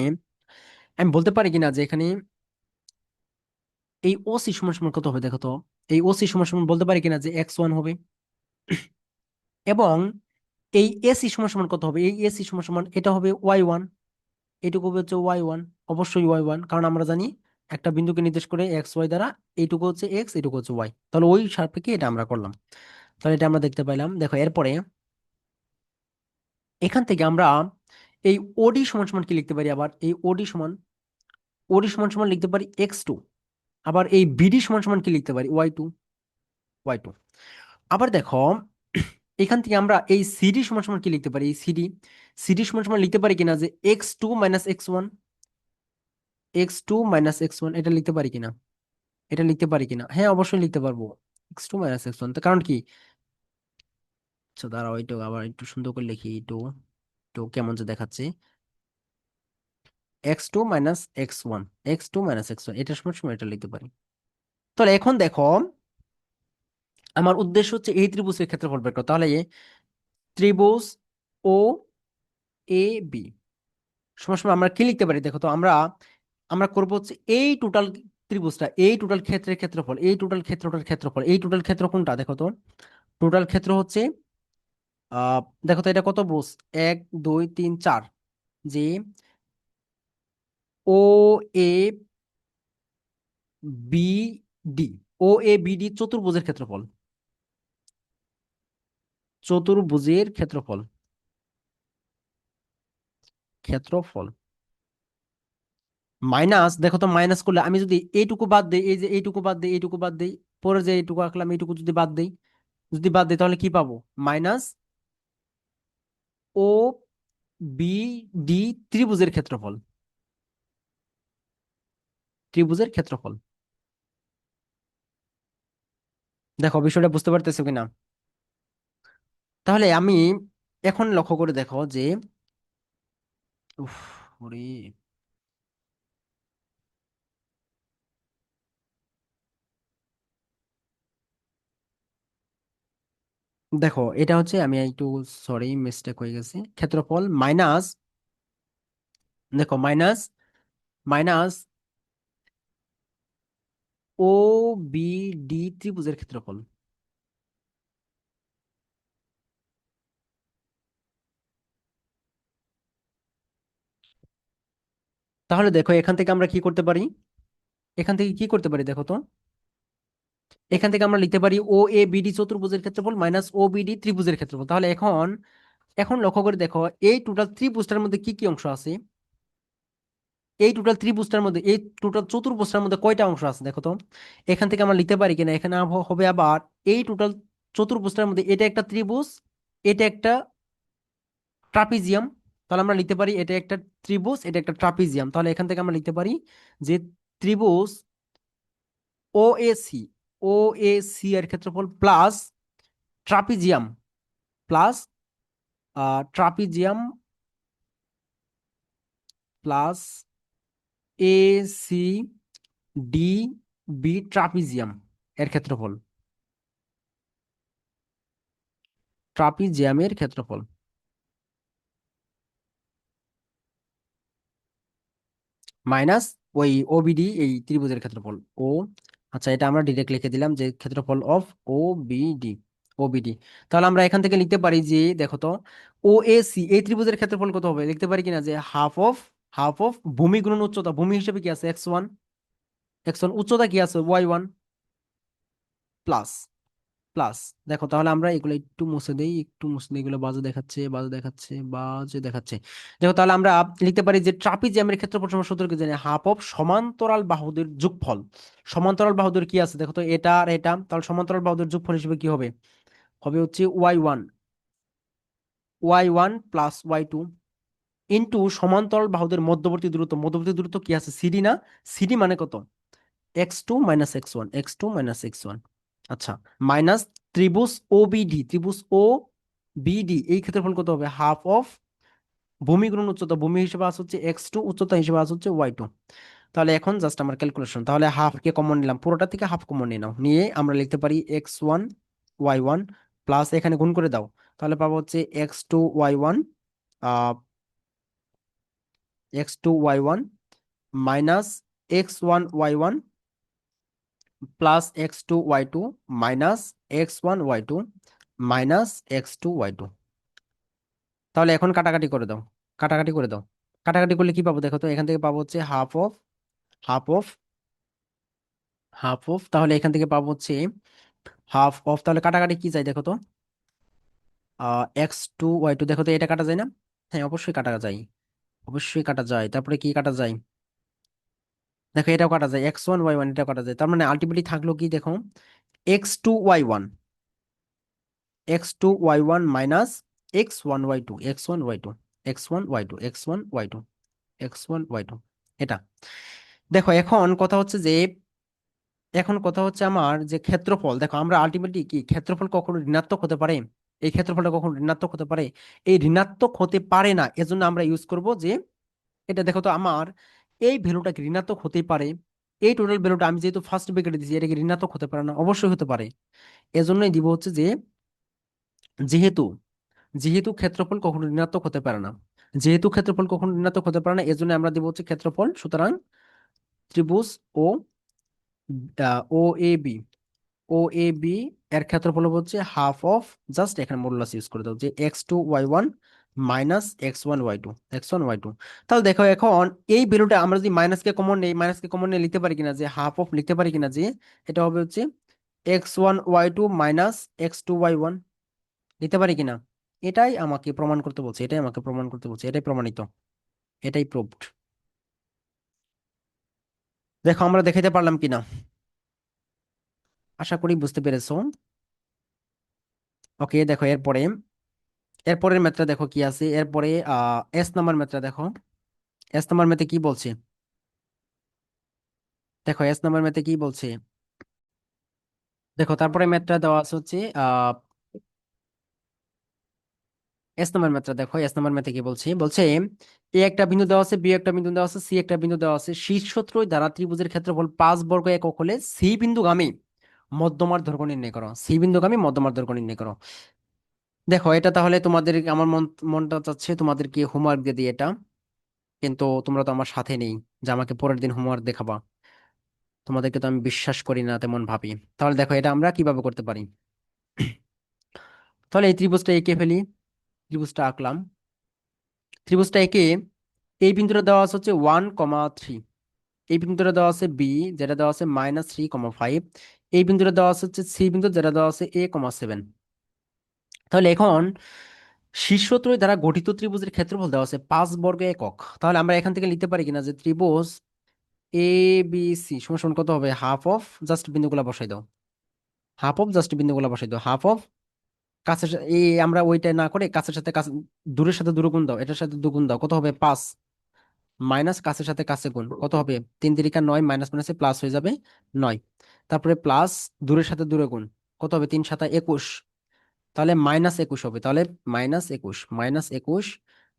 আমি বলতে পারি কিনা যে এখানে এই ওসি সমান সমান কত হবে? দেখো তো, এই ওসি সমান সমান বলতে পারি কিনা যে x1 হবে। এবং এই এসি সমান সমান কত হবে? এই এসি সমান সমান এটা হবে y1, এটুকু হবে হচ্ছে y1, অবশ্যই y1, কারণ আমরা জানি একটা বিন্দুকে নির্দেশ করে এক্স ওয়াই দ্বারা, এইটুকু হচ্ছে এক্স, এইটুকু হচ্ছে ওয়াই, তাহলে ওই সাপেক্ষে এটা আমরা করলাম। তাহলে এটা আমরা দেখতে পাইলাম। দেখো এরপরে এখান থেকে আমরা এই ওডি সমান সমান কি লিখতে পারি, আবার এই ওডি সমান সমান লিখতে পারি x2। আবার এই বিডি সমান সমান কি লিখতে পারি, ওয়াই টু। আবার দেখো এখান থেকে আমরা এই সিডি সমান সমান কি লিখতে পারি, এই সিডি সমান সমান লিখতে পারি কিনা, যে x2 - x1, x2 - x1, এটা লিখতে পারি কিনা, এটা লিখতে পারি কিনা, হ্যাঁ অবশ্যই লিখতে পারবো। x2 - x1, তো কারণ কি, আচ্ছা দাঁড়াও এইটু আবার একটু সুন্দর করে লিখি, একটু একটু কেমন যে দেখাচ্ছে, x2 - x1, x2 - x1, এটার সমান সমান এটা লিখতে পারি। তাহলে এখন দেখো আমার উদ্দেশ্য হচ্ছে এই ত্রিভুজের ক্ষেত্রফল বের করা। তাহলে ত্রিভুজ ও এ বি সমান সমান আমরা কি লিখতে পারি, দেখো তো আমরা আমরা করবো হচ্ছে এই টোটাল ত্রিভুজটা, এই টোটাল ক্ষেত্রের ক্ষেত্রফল, এই টোটাল ক্ষেত্রটার ক্ষেত্রফল, এই টোটাল ক্ষেত্র কোনটা দেখো তো, টোটাল ক্ষেত্র হচ্ছে আহ দেখো তো এটা কত বুঝ, 1 2 3 4, যে ও A B D, O A B D চতুর্ভুজের ক্ষেত্রফল, চতুর্ভুজের ক্ষেত্রফল মাইনাস, দেখো তো মাইনাস করলে আমি যদি এইটুকু বাদ দেই, এই যে এইটুকু বাদ দেই, এইটুকু বাদ দেই, পরে যে এইটুকু আঁকলাম এইটুকু যদি বাদ দেই, তাহলে কি পাবো, মাইনাস ও বি ডি ত্রিভুজের ক্ষেত্রফল, ত্রিভুজের ক্ষেত্রফল। দেখো বিষয়টা বুঝতে পারতেছো কিনা। তাহলে আমি এখন লক্ষ্য করে দেখো যে উফ, ওরে, দেখো এটা হচ্ছে আমি একটু সরি মিস্টেক হয়ে গেছে, ক্ষেত্রফল মাইনাস, দেখো মাইনাস মাইনাস ও বি ডি ত্রিভুজের ক্ষেত্রফল। তাহলে দেখো এখান থেকে আমরা কি করতে পারি, এখান থেকে কি করতে পারি দেখো তো, এখান থেকে আমরা লিখতে পারি ও এ বিডি চতুর্ভুজের ক্ষেত্রফল মাইনাস ও বিডি ত্রিভুজের ক্ষেত্রফল। তাহলে এখন এখন লক্ষ্য করে দেখো এই টোটাল ত্রিভুজটার মধ্যে কি কি অংশ আছে, এই টোটাল ত্রিভুজটার মধ্যে, এই টোটাল চতুর্ভুজটার মধ্যে কয়টা অংশ আছে দেখো তো। এখান থেকে আমরা লিখতে পারি কিনা, এখানে হবে আবার এই টোটাল চতুর্ভুজটার মধ্যে এটা একটা ত্রিভুজ, এটা একটা ট্রাপিজিয়াম। তাহলে আমরা লিখতে পারি এটা একটা ত্রিভুজ, এটা একটা ট্রাপিজিয়াম। তাহলে এখান থেকে আমরা লিখতে পারি যে ত্রিভুজ ও A C, O A C এর ক্ষেত্রফল plus trapezium, plus trapezium plus A C D B trapezium এর ক্ষেত্রফল, ট্রাপিজিয়ামের ক্ষেত্রফল মাইনাস ওই ওবিডি এই ত্রিভুজের ক্ষেত্রফল ও, আচ্ছা এটা আমরা ডিরেক্ট লিখে দিলাম যে ক্ষেত্রফল অফ ও বিডি, ওবিডি। তাহলে আমরা এখান থেকে লিখতে পারি যে দেখো তো ও এ সি এই ত্রিভুজের ক্ষেত্রফল কত হবে, লিখতে পারি কিনা যে হাফ অফ ভূমি গুণন উচ্চতা, ভূমি হিসেবে কি আছে এক্স ওয়ান, উচ্চতা কি আছে ওয়াই 1, প্লাস প্লাস। দেখো তাহলে আমরা এগুলো একটু মুছে দেই, একটু মুছে দেই, এগুলো বাজে দেখাচ্ছে। দেখো তাহলে আমরা লিখতে পারি যে ট্রাপিজিয়ামের ক্ষেত্রফল সমান সূত্র কি জানি, হাফ অফ সমান্তরাল বাহুদের যোগফল। সমান্তরাল বাহুদের কি আছে দেখো তো, এটা আর এটা, তাহলে সমান্তরাল বাহুদের যোগফল হিসেবে কি হবে, হবে হচ্ছে Y one plus Y 2 into সমান্তরাল বাহুদের মধ্যবর্তী দূরত্ব, মধ্যবর্তী দূরত্ব কি আছে সিডি না, সিডি মানে কত, x2 - x1, আচ্ছা, মাইনাস ত্রিভুজ ও বিডি, ত্রিভুজ ও বিডি এই ক্ষেত্রফল কত হবে, হাফ অফ ভূমি গুণন উচ্চতা, ভূমি হিসেবে আছে হচ্ছে x2, উচ্চতা হিসেবে আছে হচ্ছে ওয়াই 2। তাহলে এখন জাস্ট আমার ক্যালকুলেশন, তাহলে হাফ কে কমন নিলাম, পুরোটা থেকে হাফ কমন নিয়ে নাও, নিয়ে আমরা লিখতে পারি x1 y1 প্লাস এখানে গুণ করে দাও, তাহলে পাবো হচ্ছে x2 y1, x2 y1 minus x1 y1 plus x2 y2 minus x1 y2 minus x2 y2। তাহলে এখন কাটাকাটি করে দাও, কাটাকাটি করে দাও, কাটাকাটি করলে কি পাবো দেখো তো, এখান থেকে পাবো হচ্ছে হাফ অফ হাফ অফ, তাহলে এখান থেকে পাবো হচ্ছে হাফ অফ, তাহলে কাটাকাটি কি যায় দেখো তো, x2 y2, দেখো তো এটা কাটা যায় না? হ্যাঁ অবশ্যই কাটা যায়, অবশ্যই কাটা যায়। তারপরে কি কাটা যায়, দেখো এটাও কাটা যায়, x1 y1 এটাও কাটা যায়, তার মানে আলটিমেটলি থাকলো কি দেখো, x2 y1, x2 y1 minus x1 y2, x1 y2, x1 y2, x1 y2, x1 y2, এটা। দেখো এখন কথা হচ্ছে যে, এখন কথা হচ্ছে আমার যে ক্ষেত্রফল, দেখো আমরা আলটিমেটলি কি, ক্ষেত্রফল কখনো ঋণাত্মক হতে পারে? এই ক্ষেত্রফলটা কখনো ঋণাত্মক হতে পারে? এই ঋণাত্মক হতে পারে না, এজন্য আমরা ইউজ করব যে এটা। দেখো তো আমার এই ভ্যালুটা কি ঋণাত্মক হতেই পারে? এই টোটাল ভ্যালুটা আমি যেহেতু ফার্স্ট ব্র্যাকেটে দিয়েছি, এটা কি ঋণাত্মক হতে পারে না? অবশ্যই হতে পারে। এজন্যই দিব হচ্ছে যে, যেহেতু যেহেতু ক্ষেত্রফল কখনো ঋণাত্মক হতে পারে না, যেহেতু ক্ষেত্রফল কখনো ঋণাত্মক হতে পারে না, এজন্য আমরা দিব হচ্ছে ক্ষেত্রফল। সুতরাং ত্রিভুজ ও ও A B, O A B এর ক্ষেত্রফল হচ্ছে হাফ অফ, জাস্ট এখানে মডুলাস ইউজ করে দাও যে x2 y1 minus x1 y2, x1 y2। তাহলে দেখো এখন এই ভ্যালুটা আমরা যদি মাইনাসকে কমন নেই, মাইনাসকে কমন নিয়ে লিখতে পারি কিনা যে হাফ অফ, লিখতে পারি কিনা যে এটা হবে হচ্ছে x1 y2 minus x2 y1, লিখতে পারি কিনা? এটাই আমাকে প্রমাণ করতে বলছে, এটাই আমাকে প্রমাণ করতে বলছে, এটাই প্রমাণিত, এটাই প্রুভড। দেখো আমরা দেখাইতে পারলাম কিনা, আশা করি বুঝতে পেরেছো। ওকে দেখো এরপরে, এরপরের ম্যাথটা দেখো কি আছে এরপরে, এস নাম্বার ম্যাথটা দেখো। এস নাম্বার ম্যাথে কি বলছে, দেখো এস নাম্বার ম্যাথে কি বলছে। দেখো তারপরে ম্যাথটা দেওয়া আছে হচ্ছে এস নাম্বার ম্যাথটা দেখো। এস নাম্বার ম্যাথে কি বলছে, বলছে এ একটা বিন্দু দেওয়া আছে, বি একটা বিন্দু দেওয়া আছে, সি একটা বিন্দু দেওয়া আছে, শীর্ষত্রয় দ্বারা ত্রিভুজের ক্ষেত্রফল 5 বর্গ একক হলে সি বিন্দুগামী মধ্যমার দৈর্ঘ্য নির্ণয় করো, সি বিন্দুগামী মধ্যমার দৈর্ঘ্য নির্ণয় করো। দেখো এটা তাহলে তোমাদের, আমার মনটা চাচ্ছে তোমাদেরকে হোমওয়ার্ক দিয়ে দিই এটা, কিন্তু তোমরা তো আমার সাথে নেই যে আমাকে পরের দিন হোমওয়ার্ক দেখাবা। তোমাদেরকে তো আমি বিশ্বাস করি না তেমন ভাবি। তাহলে দেখো এটা আমরা কিভাবে করতে পারি। তাহলে এই ত্রিভুজটা এঁকে ফেলি, ত্রিভুজটা আঁকলাম। ত্রিভুজটা এঁকে এই বিন্দুটা দেওয়া আছে হচ্ছে 1,3, এই বিন্দুটা দেওয়া আছে বি, যেটা দেওয়া আছে -3,5, এই বিন্দুটা দেওয়া আছে হচ্ছে সি বিন্দু, যেটা দেওয়া আছে a,7। তাহলে এখন শীর্ষত্রয় দ্বারা গঠিত ত্রিভুজের ক্ষেত্রফল দেওয়া আছে 5 বর্গ একক। তাহলে আমরা এখান থেকে লিখতে পারি কিনা যে ত্রিভুজ এ বি সি সমান সমান কত হবে, হাফ অফ, জাস্ট বিন্দুগুলা বসাই দাও, হাফ অফ, জাস্ট বিন্দুগুলা বসাই দাও, হাফ অফ কাছের এই আমরা ওইটা না করে কাছের সাথে কাছে, দূরের সাথে দূরে গুণ দাও, এটার সাথে দুগুণ দাও, কত হবে 5, মাইনাস কাছের সাথে কাছে গুণ, কত হবে 3 × 9, মাইনাস মাইনাসে প্লাস হয়ে যাবে 9। তারপরে প্লাস, দূরের সাথে দূরে গুণ, কত হবে 3 × 7 = 21, তাহলে -21 হবে, তাহলে -21, -21।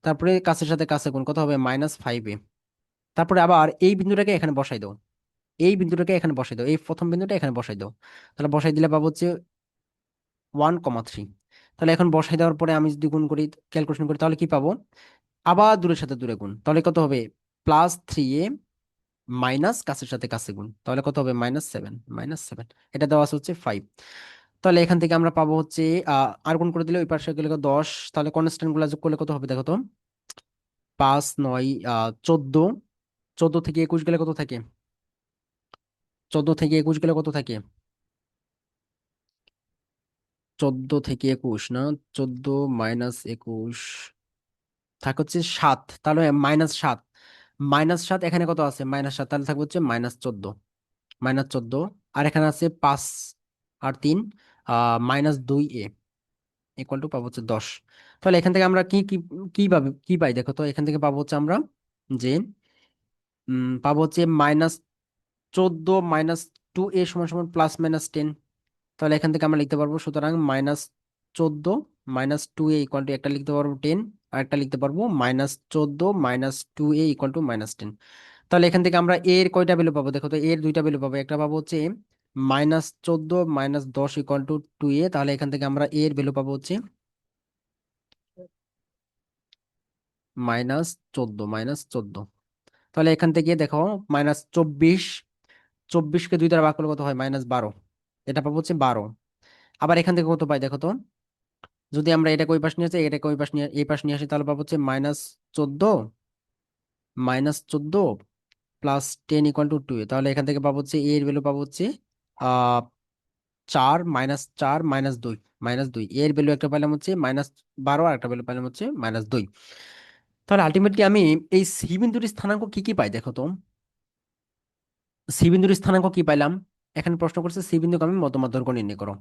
তারপরে কাছের সাথে কাছে গুণ, কত হবে -5। তারপরে আবার এই বিন্দুটাকে এখানে বসাই দাও, এই বিন্দুটাকে এখানে বসাই দাও, এই প্রথম বিন্দুটা এখানে বসাই দাও। তাহলে বসাই দিলে পাবো হচ্ছে 1,3। তাহলে এখন বসাই দেওয়ার পরে আমি যদি গুণ করি, ক্যালকুলেশন করি, তাহলে কি পাবো, আবার দূরের সাথে দূরে গুণ, তাহলে কত হবে +3a মাইনাস কাছের সাথে কাছে গুণ, তাহলে কত হবে -7, -7। এটা দেওয়া আছে হচ্ছে 5। তাহলে এখান থেকে আমরা পাবো হচ্ছে আর গুণ করে দিলে ওই পাশে গেলে 10, তাহলে কনস্ট্যান্ট গুলা যোগ করলে কত হবে দেখো তো, 5, 9, 14, 14 থেকে 21 গেলে কত থাকে, 14 থেকে 21 গেলে কত থাকে, 14 থেকে 21 না, 14 - 21 থাকে হচ্ছে 7, তাহলে -7, -7 এখানে কত আছে -7, তাহলে থাকবে হচ্ছে -14, -14। আর এখানে আছে 5 আর 3, -2a ইকুয়াল টু পাবো হচ্ছে 10। তাহলে এখান থেকে আমরা কি কি কি পাবো, কি পাই দেখো তো, এখান থেকে পাবো হচ্ছে আমরা যে পাবো হচ্ছে -14 - 2a সমান সমান +-10। তাহলে এখান থেকে আমরা লিখতে পারবো, সুতরাং -14 - 2a ইকুয়াল টু, একটা লিখতে পারবো 10, আর একটা লিখতে পারবো -14 - 2a ইকুয়াল টু -10। তাহলে এখান থেকে আমরা এর কয়টা ভ্যালু পাবো দেখো তো, এর দুইটা ভ্যালু পাবো, একটা পাবো হচ্ছে -14 - 10 ইকুয়াল টু 2a। তাহলে এখান থেকে আমরা এর ভ্যালু পাবো হচ্ছে -14, তাহলে এখান থেকে দেখো -24, 24কে 2 দ্বারা ভাগ করলে কত হয় -12, এটা পাবো হচ্ছে 12। আবার এখান থেকে কত পাই দেখো তো, যদি আমরা এটাকে ওই পাশ নিয়ে আসি, এটাকে ওই পাশ নিয়ে এই পাশ নিয়ে আসি, তাহলে পাবো হচ্ছে -14, -14 +10 = 2, তাহলে এখান থেকে পাবো হচ্ছে এ এর ভ্যালু পাবো হচ্ছে আহ 4 - 4 - 2, -2 এর ভ্যালু একটা পেলাম হচ্ছে -12, আর একটা ভ্যালু পেলাম হচ্ছে -2। তাহলে আলটিমেটলি আমি এই সি বিন্দুর স্থানাঙ্ক কি কি পাই দেখো তো। সি বিন্দুর স্থানাঙ্ক কি পাইলাম? এখানে প্রশ্ন করছে সি বিন্দুকে আমি মধ্যমা দৈর্ঘ্য নির্ণয় করো।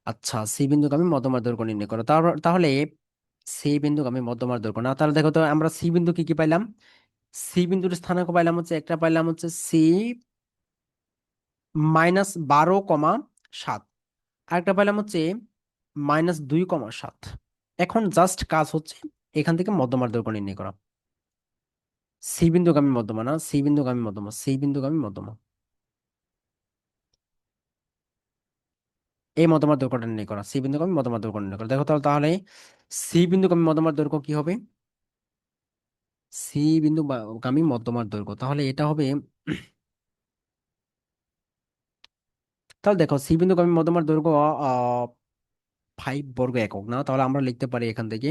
আচ্ছা, সি বিন্দুকে আমি মধ্যমার দৈর্ঘ্য নির্ণয় করো, তাহলে সি বিন্দুকে আমি মধ্যমার দৈর্ঘ্য না, তাহলে দেখো তো আমরা সি বিন্দু কি কি পাইলাম। সি বিন্দুর স্থানাঙ্ক পাইলাম হচ্ছে, একটা পাইলাম হচ্ছে সি -12,7, আরেকটা পাইলাম হচ্ছে -2,7। এখন জাস্ট কাজ হচ্ছে এখান থেকে মধ্যমার দৈর্ঘ্য নির্ণয় করা। সি বিন্দুগামী মধ্যমা না, সি বিন্দুগামী মধ্যমা, সি বিন্দুগামী মধ্যমা, এই মধ্যমার দৈর্ঘ্যটা নির্ণয় করা, সি বিন্দুগামী মধ্যমার দৈর্ঘ্য নির্ণয় করা। দেখো তাহলে সি বিন্দুগামী মধ্যমার দৈর্ঘ্য কি হবে? সি বিন্দু গামী মধ্যমার দৈর্ঘ্য, তাহলে এটা হবে, তাহলে দেখো সি বিন্দু গামী মধ্যমার দৈর্ঘ্য 5 বর্গ একক না, তাহলে আমরা লিখতে পারি এখান থেকে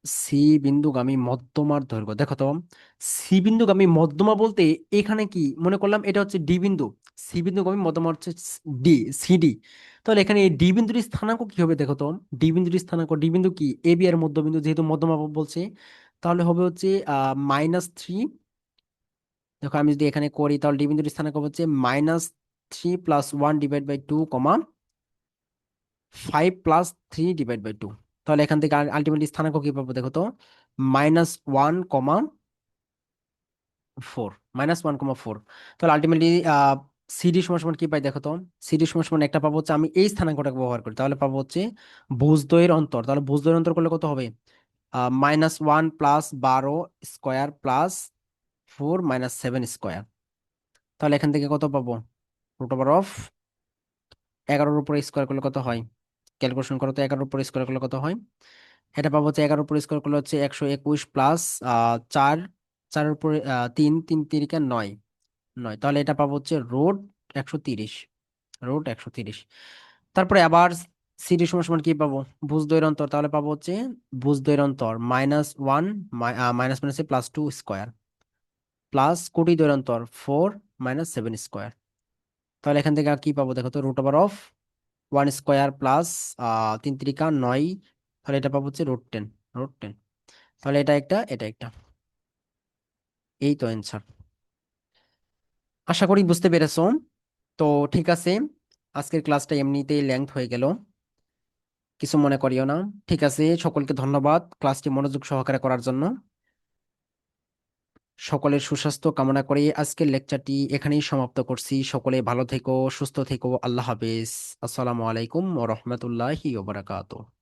সি বিন্দুগামী মধ্যমার দৈর্ঘ্য। দেখো তো সি বিন্দুগামী মধ্যমা বলতে এখানে কি মনে করলাম, এটা হচ্ছে ডি বিন্দু। সি বিন্দুগামী মধ্যমা হচ্ছে ডি, সিডি। তাহলে এখানে এই ডি বিন্দুর স্থানাঙ্ক কি হবে দেখো তো। ডি বিন্দুর স্থানাঙ্ক, ডি বিন্দু কি এ বি এর মধ্যবিন্দু, যেহেতু মধ্যমা বলছে, তাহলে হবে হচ্ছে -3। দেখো আমি যদি এখানে করি, তাহলে ডি বিন্দুর স্থানাঙ্ক হচ্ছে -3 + 1/2, 5 + 3/2। তাহলে এখান থেকে আলটিমেটলি স্থানাঙ্ক কি পাবো দেখো তো, -1,4, -1,4। তাহলে আলটিমেটলি সিডি সমান সমান কি পাই দেখো তো। সিডি সমান সমান একটা পাবো হচ্ছে, আমি এই স্থানাঙ্কটাকে ব্যবহার করি, তাহলে পাবো হচ্ছে ভুজদ্বয়ের অন্তর। তাহলে ভুজদ্বয়ের অন্তর করলে কত হবে? -1 + 12² +4 - 7²। তাহলে এখান থেকে কত পাবো? √11 উপর স্কোয়ার করলে কত হয়? ক্যালকুলেশন করো তো, 11 উপর স্কোয়ার করলে কত হয়? এটা পাবো হচ্ছে 11 উপর স্কোয়ার করলে হচ্ছে 121 প্লাস 4, 4 উপরে 3, 3 তিরিকা 9, 9। তাহলে এটা পাবো হচ্ছে √130, √130। তারপরে আবার সিডি সমান সমান কি পাবো? ভুজ দ্বয়ের অন্তর, তাহলে পাবো হচ্ছে ভুজ দ্বয়ের অন্তর -1, মাইনাস মাইনাসে +2² প্লাস কোটি দ্বয়ের অন্তর 4 - 7²। তাহলে এখান থেকে আর কি পাবো দেখো তো, √1² প্লাস 3 তিরিকা 9। তাহলে এটা পাবো হচ্ছে √10, √10। তাহলে এটা একটা, এটা একটা, এই তো অ্যান্সার। আশা করি বুঝতে পেরেছো। তো ঠিক আছে, আজকের ক্লাসটা এমনিতেই লেংথ হয়ে গেল, কিছু মনে করিও না। ঠিক আছে, সকলকে ধন্যবাদ ক্লাসটি মনোযোগ সহকারে করার জন্য। সকলের সুস্বাস্থ্য কামনা করে আজকের লেকচারটি এখানেই সমাপ্ত করছি। সকলে ভালো থেকো, সুস্থ থেকো, আল্লাহ হাফেজ। আসসালামু আলাইকুম ওয়া রাহমাতুল্লাহি ওয়া বারাকাতুহু।